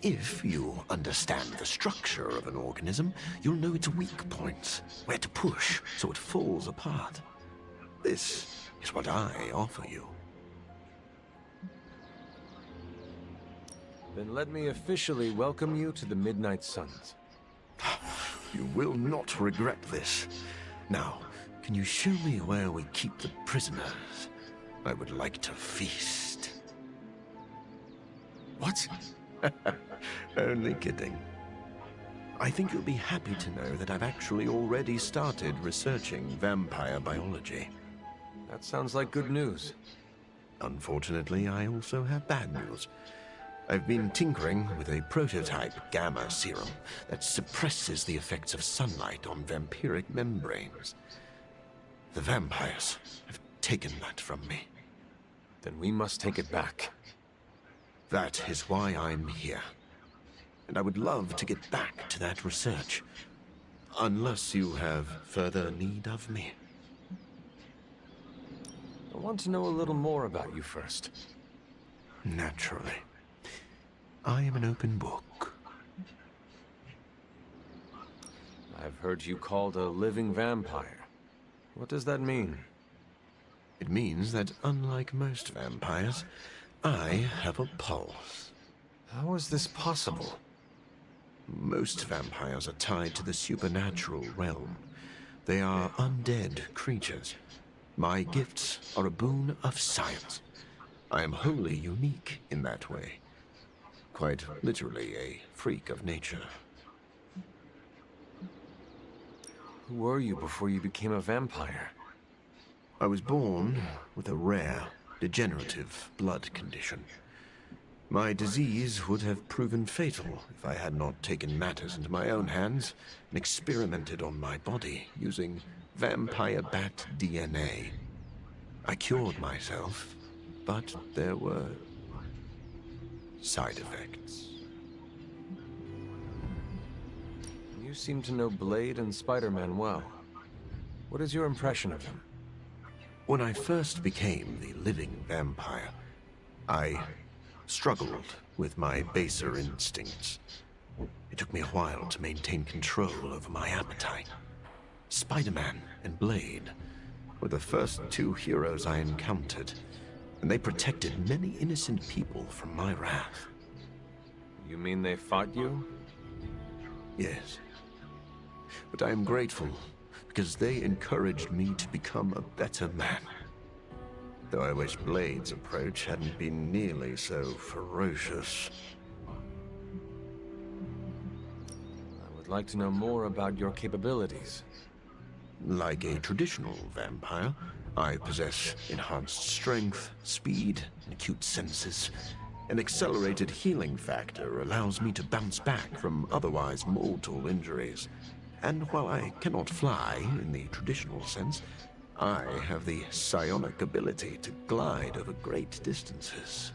If you understand the structure of an organism, you'll know its weak points, where to push so it falls apart. This is what I offer you. Then let me officially welcome you to the Midnight Suns. You will not regret this. Now, can you show me where we keep the prisoners? I would like to feast. What? Only kidding. I think you'll be happy to know that I've actually already started researching vampire biology. That sounds like good news. Unfortunately, I also have bad news. I've been tinkering with a prototype gamma serum that suppresses the effects of sunlight on vampiric membranes. The vampires have taken that from me. Then we must take it back. That is why I'm here. And I would love to get back to that research. Unless you have further need of me. I want to know a little more about you first. Naturally. I am an open book. I've heard you called a living vampire. What does that mean? It means that unlike most vampires, I have a pulse. How is this possible? Most vampires are tied to the supernatural realm. They are undead creatures. My gifts are a boon of science. I am wholly unique in that way. Quite literally a freak of nature. Who were you before you became a vampire? I was born with a rare, degenerative blood condition. My disease would have proven fatal if I had not taken matters into my own hands and experimented on my body using vampire bat DNA. I cured myself, but there were side effects. You seem to know Blade and Spider-Man well. What is your impression of them? When I first became the living vampire, I struggled with my baser instincts. It took me a while to maintain control over my appetite. Spider-Man and Blade were the first two heroes I encountered, and they protected many innocent people from my wrath. You mean they fought you? Yes. But I am grateful, because they encouraged me to become a better man. Though I wish Blade's approach hadn't been nearly so ferocious. I would like to know more about your capabilities. Like a traditional vampire, I possess enhanced strength, speed, and acute senses. An accelerated healing factor allows me to bounce back from otherwise mortal injuries. And while I cannot fly in the traditional sense, I have the psionic ability to glide over great distances.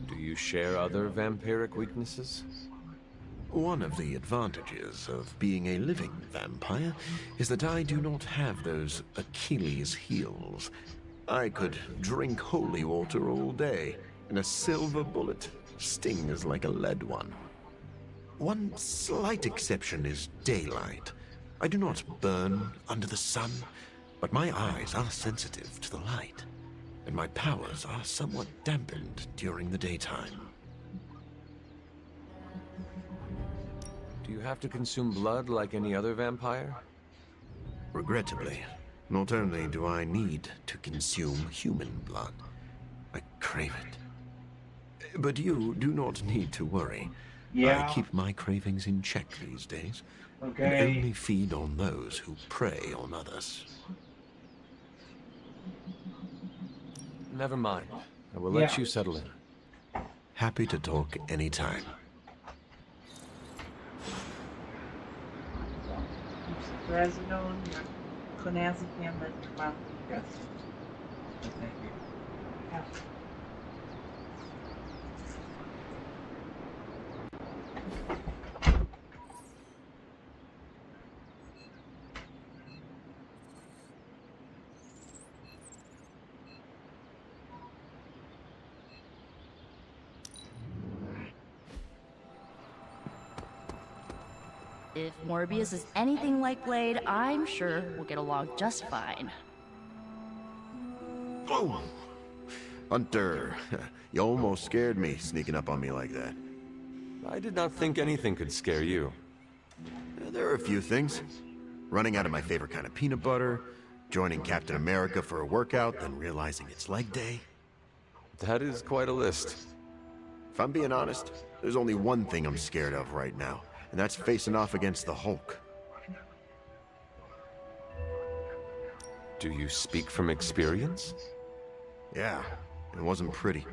Do you share other vampiric weaknesses? One of the advantages of being a living vampire is that I do not have those Achilles heels. I could drink holy water all day, and a silver bullet stings like a lead one. One slight exception is daylight. I do not burn under the sun, but my eyes are sensitive to the light, and my powers are somewhat dampened during the daytime. Do you have to consume blood like any other vampire? Regrettably, not only do I need to consume human blood, I crave it. But you do not need to worry. Yeah. I keep my cravings in check these days. Okay. And only feed on those who prey on others. Never mind. I will let you settle in. Happy to talk anytime. Resident, conhece quem anda de quatro peças. If Morbius is anything like Blade, I'm sure we'll get along just fine. Oh! Hunter, you almost scared me sneaking up on me like that. I did not think anything could scare you. There are a few things. Running out of my favorite kind of peanut butter, joining Captain America for a workout, then realizing it's leg day. That is quite a list. If I'm being honest, there's only one thing I'm scared of right now, and that's facing off against the Hulk. Do you speak from experience? Yeah, it wasn't pretty.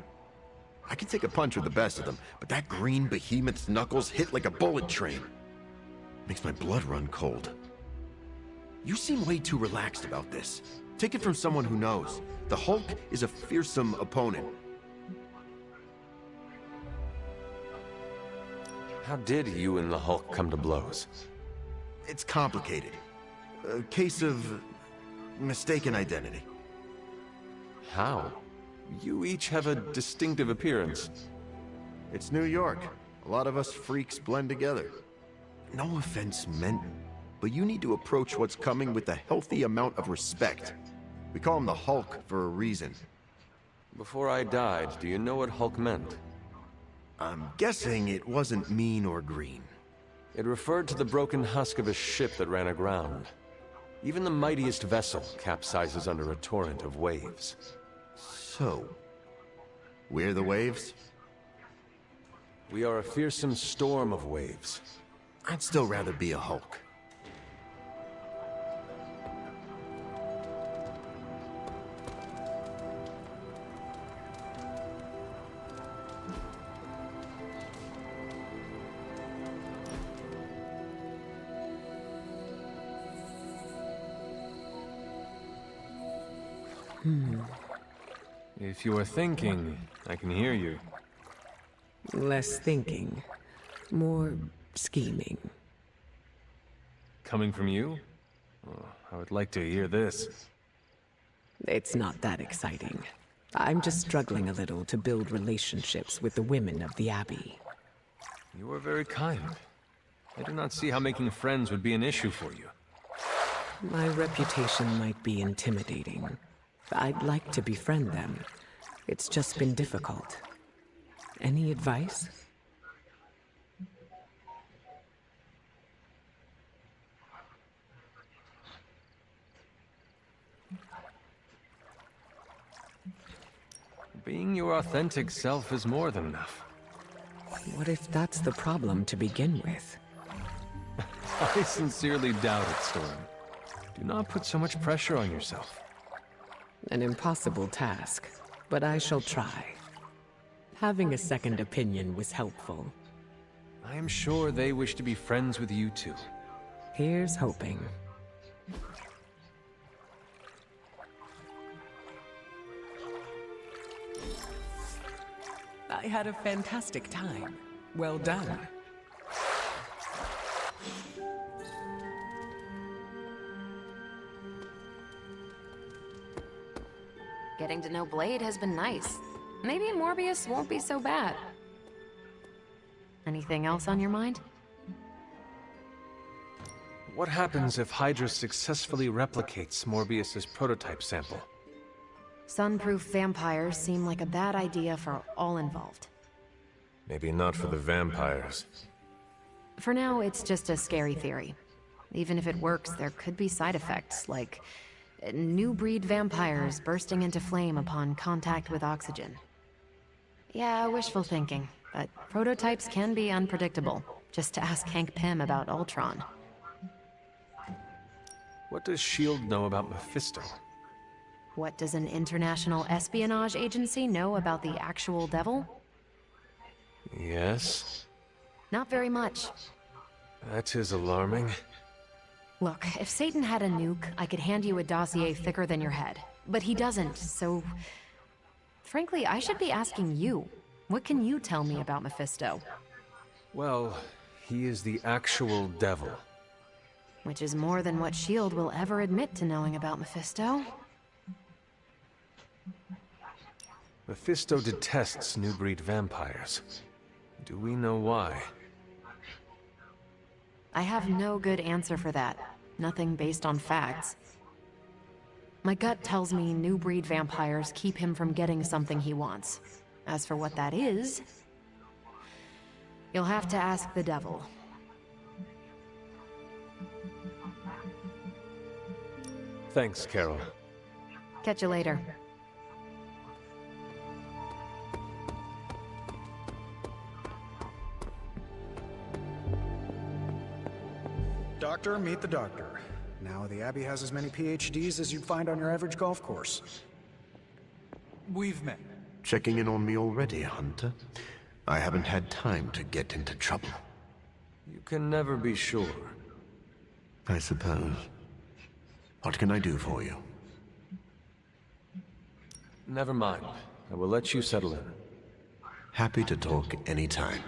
I can take a punch with the best of them, but that green behemoth's knuckles hit like a bullet train. Makes my blood run cold. You seem way too relaxed about this. Take it from someone who knows. The Hulk is a fearsome opponent. How did you and the Hulk come to blows? It's complicated. A case of mistaken identity. How? You each have a distinctive appearance. It's New York. A lot of us freaks blend together. No offense meant, but you need to approach what's coming with a healthy amount of respect. We call him the Hulk for a reason. Before I died, do you know what Hulk meant? I'm guessing it wasn't mean or green. It referred to the broken husk of a ship that ran aground. Even the mightiest vessel capsizes under a torrent of waves. So, we're the waves? We are a fearsome storm of waves. I'd still rather be a Hulk. If you are thinking, I can hear you. Less thinking, more scheming. Coming from you? Oh, I would like to hear this. It's not that exciting. I'm just struggling a little to build relationships with the women of the Abbey. You are very kind. I do not see how making friends would be an issue for you. My reputation might be intimidating. I'd like to befriend them. It's just been difficult. Any advice? Being your authentic self is more than enough. What if that's the problem to begin with? I sincerely doubt it, Storm. Do not put so much pressure on yourself. An impossible task, but I shall try. Having a second opinion was helpful. I am sure they wish to be friends with you too. Here's hoping. I had a fantastic time. Well done. Getting to know Blade has been nice. Maybe Morbius won't be so bad. Anything else on your mind? What happens if Hydra successfully replicates Morbius's prototype sample? Sunproof vampires seem like a bad idea for all involved. Maybe not for the vampires. For now, it's just a scary theory. Even if it works, there could be side effects, like new breed vampires bursting into flame upon contact with oxygen. Yeah, wishful thinking, but prototypes can be unpredictable. Just to ask Hank Pym about Ultron. What does S.H.I.E.L.D. know about Mephisto? What does an international espionage agency know about the actual devil? Yes? Not very much. That is alarming. Look, if Satan had a nuke, I could hand you a dossier thicker than your head. But he doesn't, so... Frankly, I should be asking you. What can you tell me about Mephisto? Well, he is the actual devil. Which is more than what S.H.I.E.L.D. will ever admit to knowing about Mephisto. Mephisto detests new breed vampires. Do we know why? I have no good answer for that. Nothing based on facts. My gut tells me new breed vampires keep him from getting something he wants. As for what that is, you'll have to ask the devil. Thanks, Carol. Catch you later. Doctor, meet the doctor. Now the Abbey has as many PhDs as you'd find on your average golf course. We've met. Checking in on me already, Hunter? I haven't had time to get into trouble. You can never be sure. I suppose. What can I do for you? Never mind. I will let you settle in. Happy to talk anytime.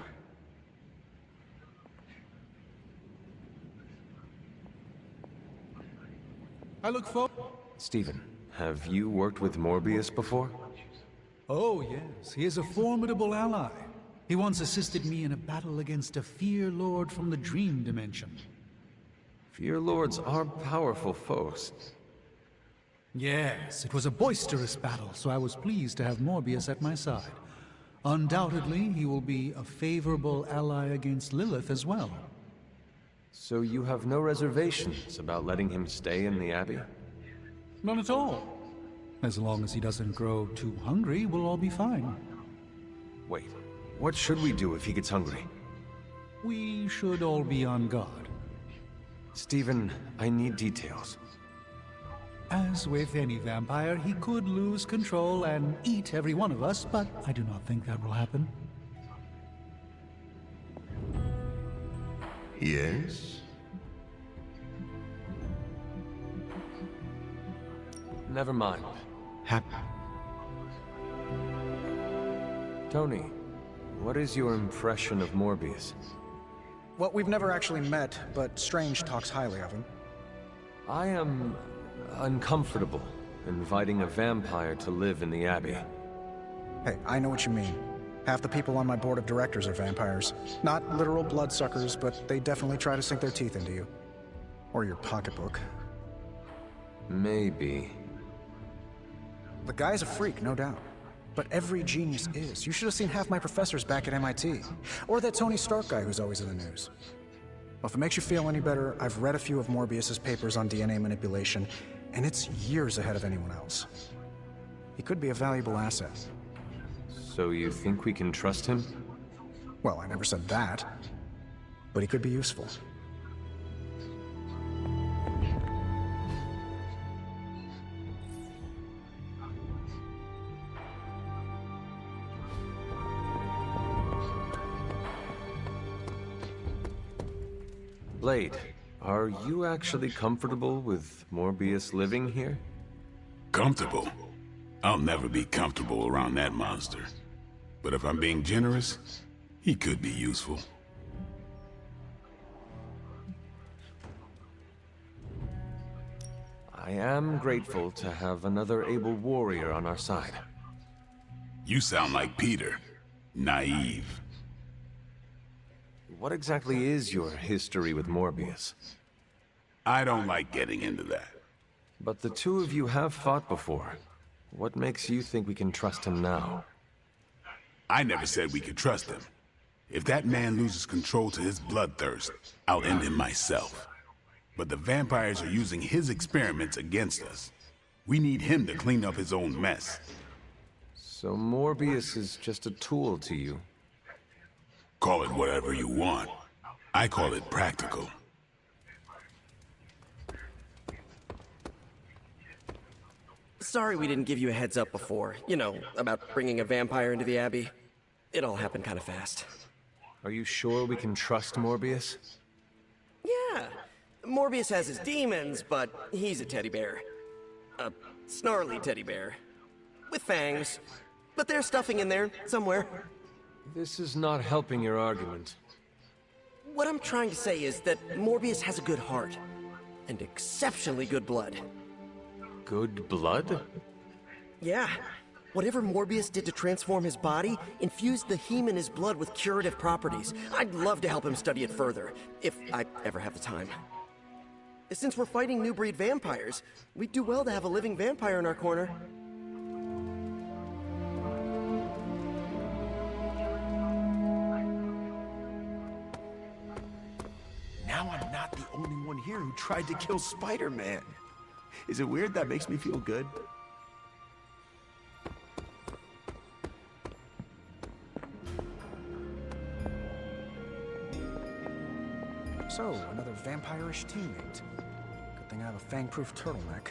I look for... Stephen, have you worked with Morbius before? Oh, yes. He is a formidable ally. He once assisted me in a battle against a Fear Lord from the Dream Dimension. Fear Lords are powerful foes. Yes, it was a boisterous battle, so I was pleased to have Morbius at my side. Undoubtedly, he will be a favorable ally against Lilith as well. So you have no reservations about letting him stay in the Abbey? None at all. As long as he doesn't grow too hungry, we'll all be fine. Wait, what should we do if he gets hungry? We should all be on guard. Stephen, I need details. As with any vampire, he could lose control and eat every one of us, but I do not think that will happen. Yes? Never mind. Tony, what is your impression of Morbius? Well, we've never actually met, but Strange talks highly of him. I am uncomfortable inviting a vampire to live in the Abbey. Hey, I know what you mean. Half the people on my board of directors are vampires. Not literal bloodsuckers, but they definitely try to sink their teeth into you. Or your pocketbook. Maybe. The guy's a freak, no doubt. But every genius is. You should have seen half my professors back at MIT. Or that Tony Stark guy who's always in the news. Well, if it makes you feel any better, I've read a few of Morbius's papers on DNA manipulation, and it's years ahead of anyone else. He could be a valuable asset. So you think we can trust him? Well, I never said that. But he could be useful. Blade, are you actually comfortable with Morbius living here? Comfortable? I'll never be comfortable around that monster. But if I'm being generous, he could be useful. I am grateful to have another able warrior on our side. You sound like Peter. Naive. What exactly is your history with Morbius? I don't like getting into that. But the two of you have fought before. What makes you think we can trust him now? I never said we could trust him. If that man loses control to his bloodthirst, I'll end him myself. But the vampires are using his experiments against us. We need him to clean up his own mess. So Morbius is just a tool to you? Call it whatever you want. I call it practical. Sorry we didn't give you a heads up before. You know, about bringing a vampire into the Abbey. It all happened kind of fast. Are you sure we can trust Morbius? Yeah. Morbius has his demons, but he's a teddy bear. A snarly teddy bear. With fangs. But there's stuffing in there, somewhere. This is not helping your argument. What I'm trying to say is that Morbius has a good heart. And exceptionally good blood. Good blood? Yeah. Whatever Morbius did to transform his body infused the heme in his blood with curative properties. I'd love to help him study it further, if I ever have the time. Since we're fighting new breed vampires, we'd do well to have a living vampire in our corner. Now I'm not the only one here who tried to kill Spider-Man. Is it weird that makes me feel good? So, another vampire-ish teammate. Good thing I have a fang-proof turtleneck.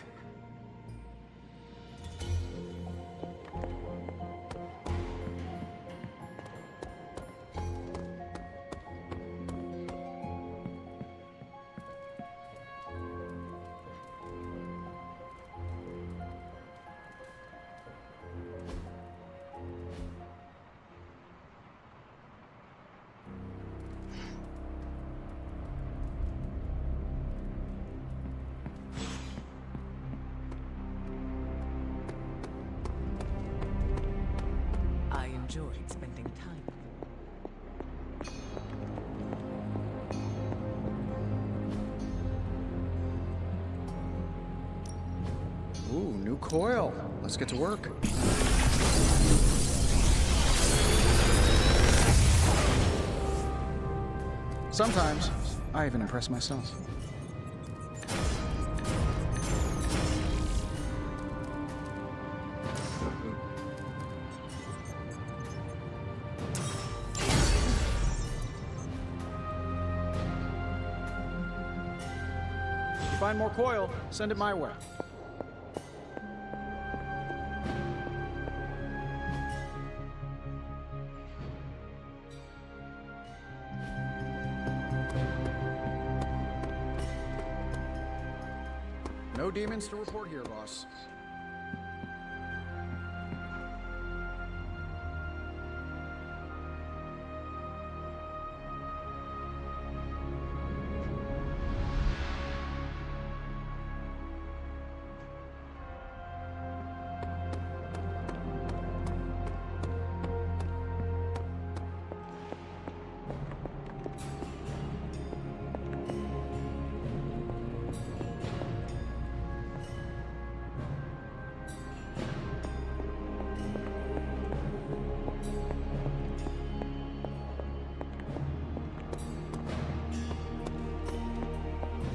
I enjoyed spending time. Ooh, new coil. Let's get to work. Sometimes, I even impress myself. If you find more coil, send it my way. No demons to report here, boss.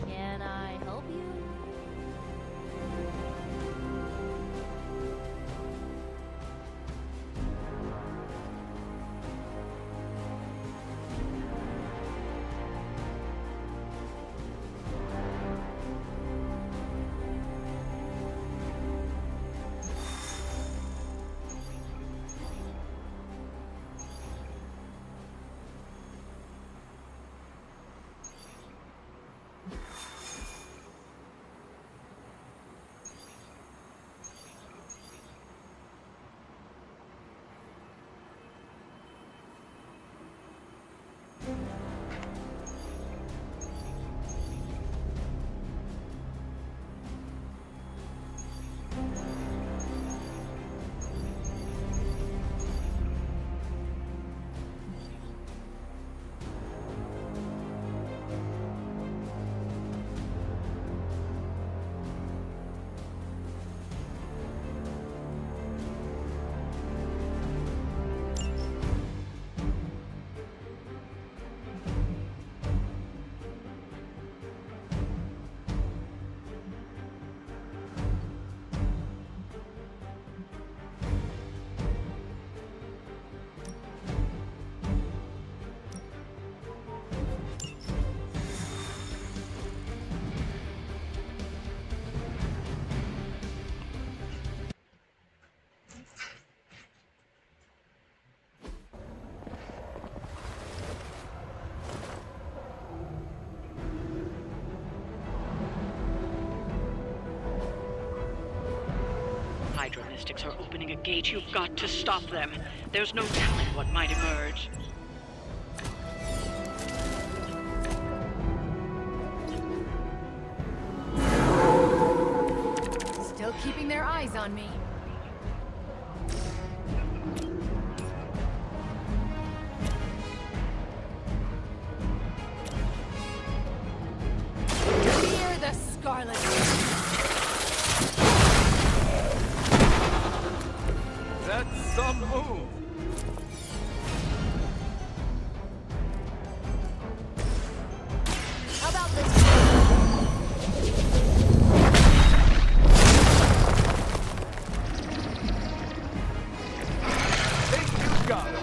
Can I help you? Hydra mystics are opening a gate. You've got to stop them. There's no telling what might emerge. Still keeping their eyes on me. move! How about this? You got it!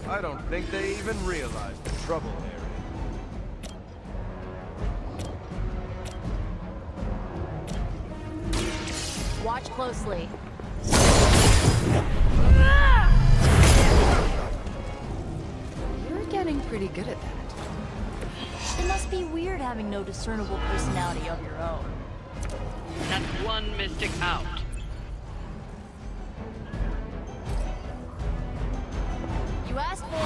I don't think they even realize the trouble they're in. Watch closely. You're getting pretty good at that. It must be weird having no discernible personality of your own. That's one mystic out. You asked for it.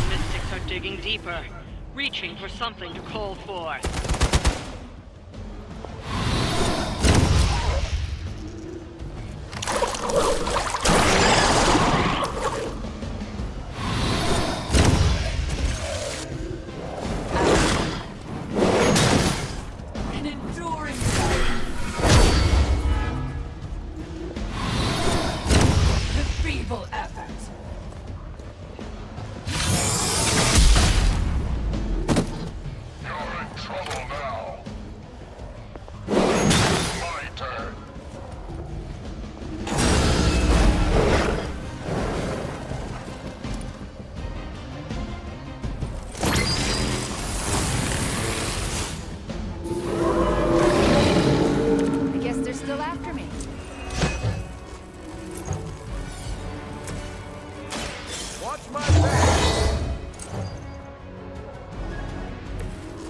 Mystics are digging deeper, reaching for something to call for. An enduring the feeble effort. You're in trouble now. My turn. I guess they're still after me. Watch my back!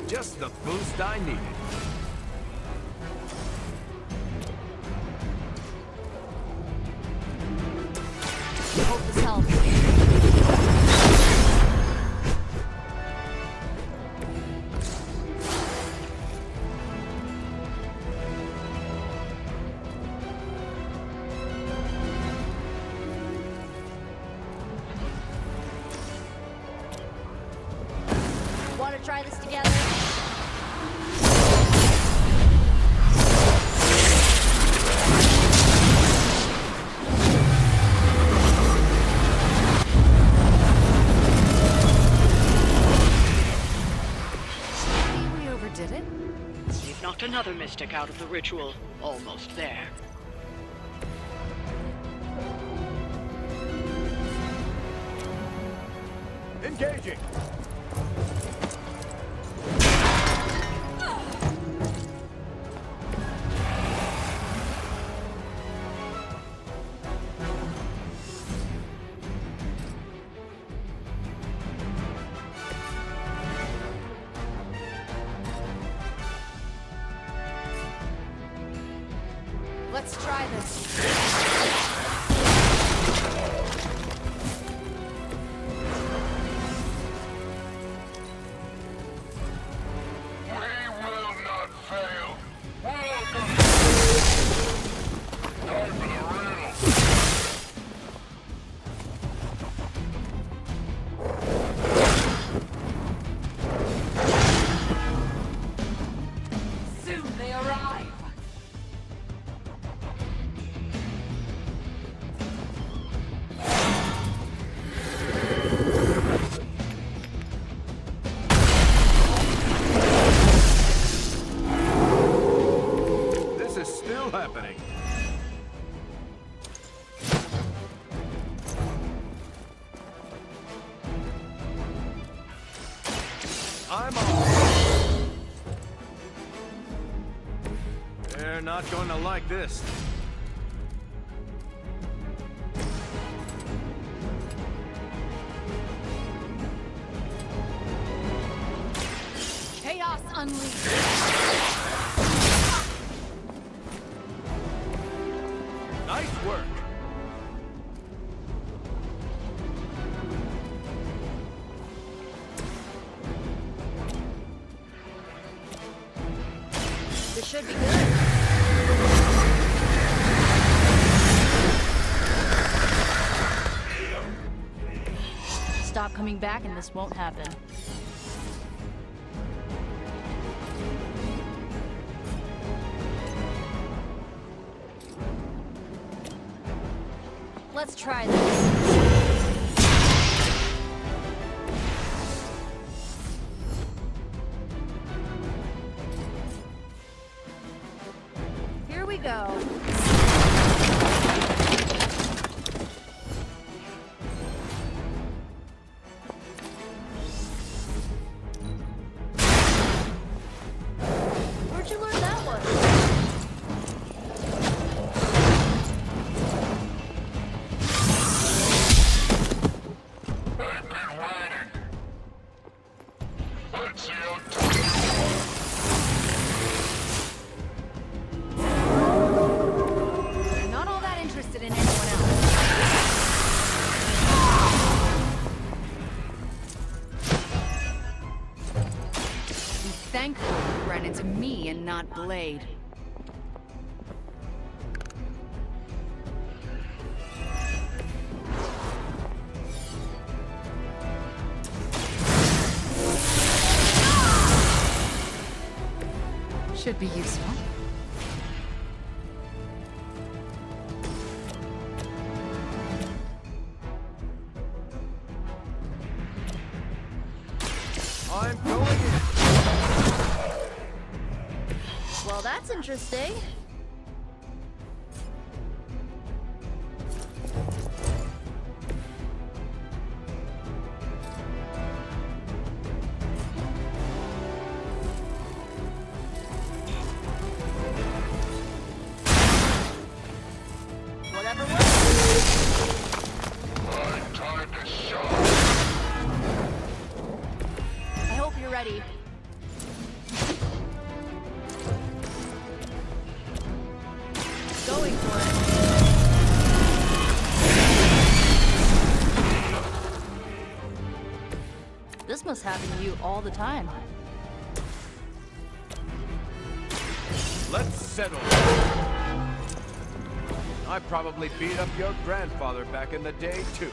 Just the boost I needed. Hope this helps. Want to try this together? Maybe we overdid it. We've knocked another mystic out of the ritual. Almost there. Engaging! Let's try this. We will not fail. Welcome. Time for the riddle. Soon they arrive. This is still happening. I'm on. They're not going to like this. Chaos unleashed. Nice work. This should be good. Stop coming back and this won't happen. Let's try this. Here we go. Where'd you learn that one? They're not all that interested in anyone else. Be thankful you ran into me and not Blade. Should be useful. I'm going in. Well, that's interesting. Whatever I hope you're ready. Going for it. This must happen to you all the time. Let's settle. I probably beat up your grandfather back in the day, too.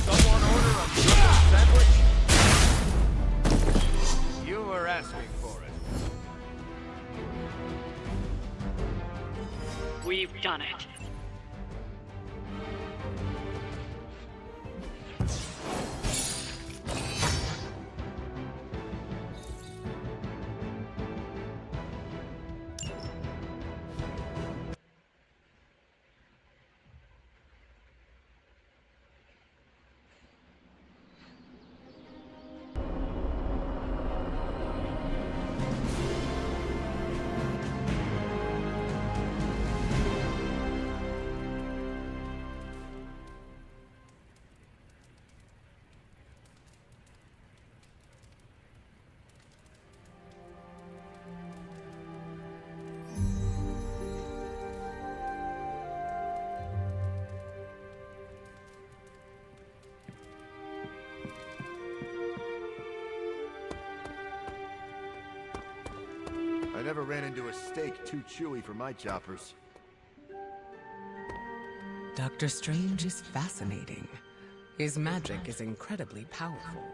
Someone order a chicken sandwich? You were asking for it. We've done it. I never ran into a steak too chewy for my choppers. Doctor Strange is fascinating. His magic is incredibly powerful.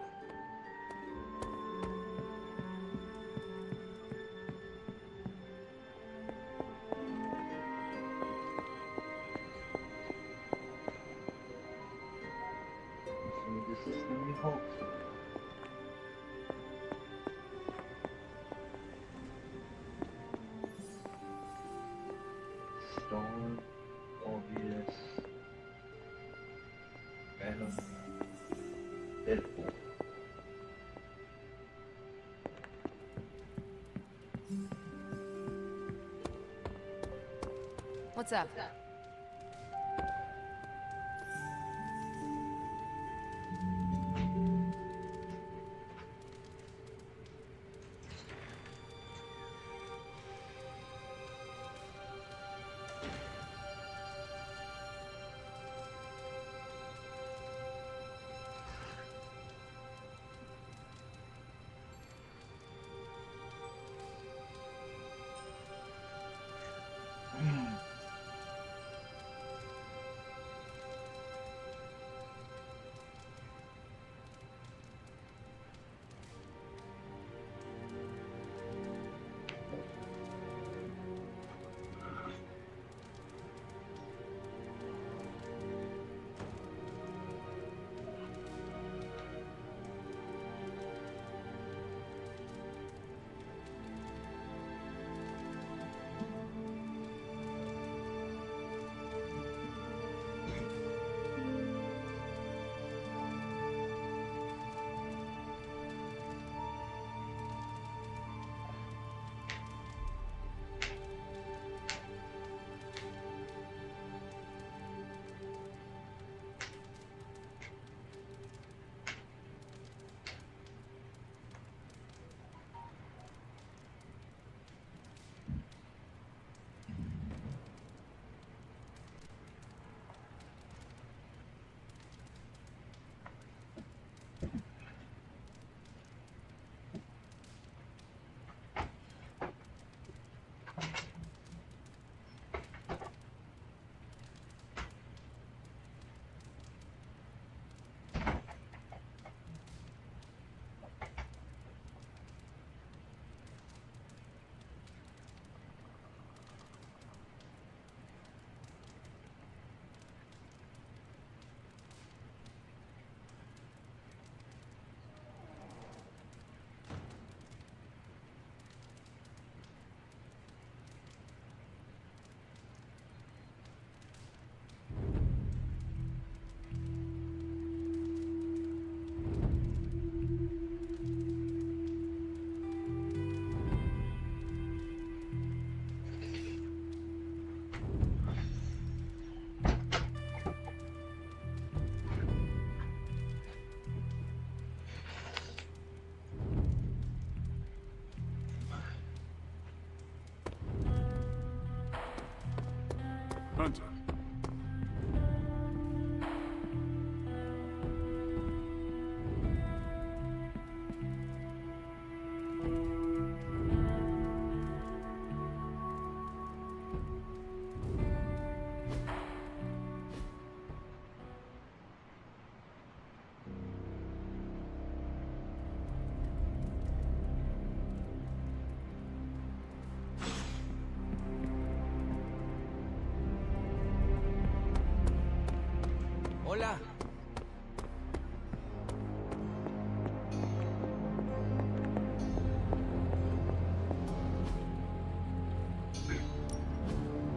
This is New Hope. Storm, Obvious, Venom, Deadpool. What's up?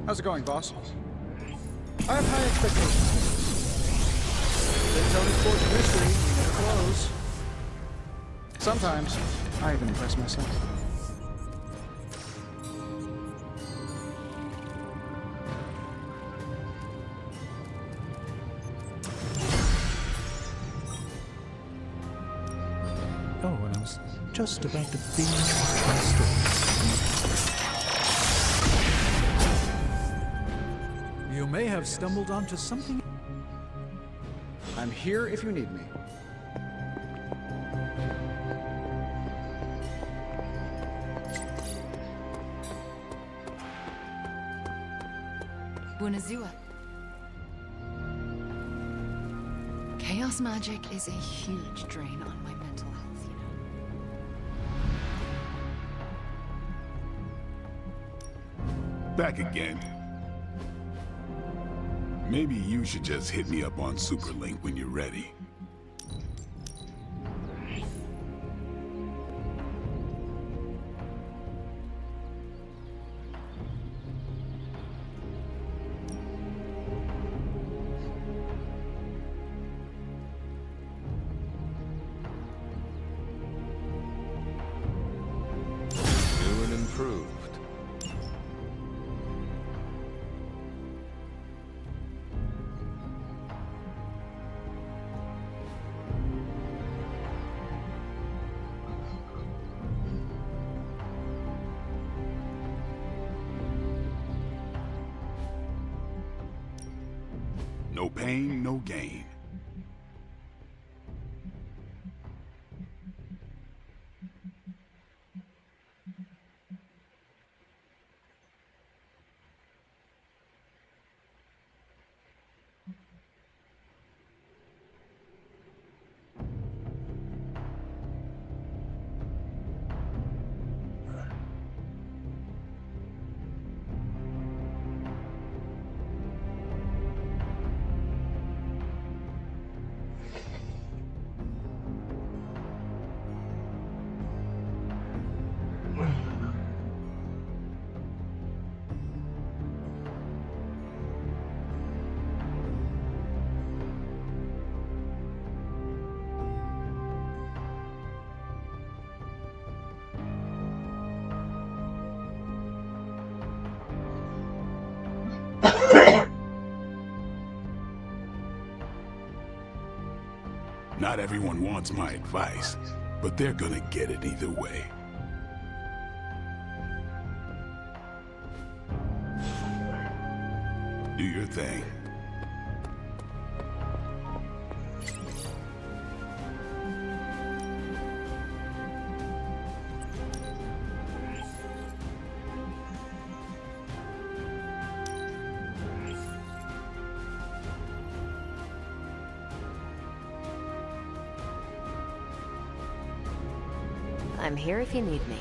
How's it going, boss? I have high expectations. Say Tony's Fortune Mystery, we never close. Sometimes, I even impress myself. Oh, and I was just about to finish my story. You may have stumbled onto something. I'm here if you need me. Bunazua. Chaos magic is a huge drain on my mental health, you know. Back again. Maybe you should just hit me up on Superlink when you're ready. New and improved. No pain, no gain. Not everyone wants my advice, but they're gonna get it either way. Do your thing. I'm here if you need me.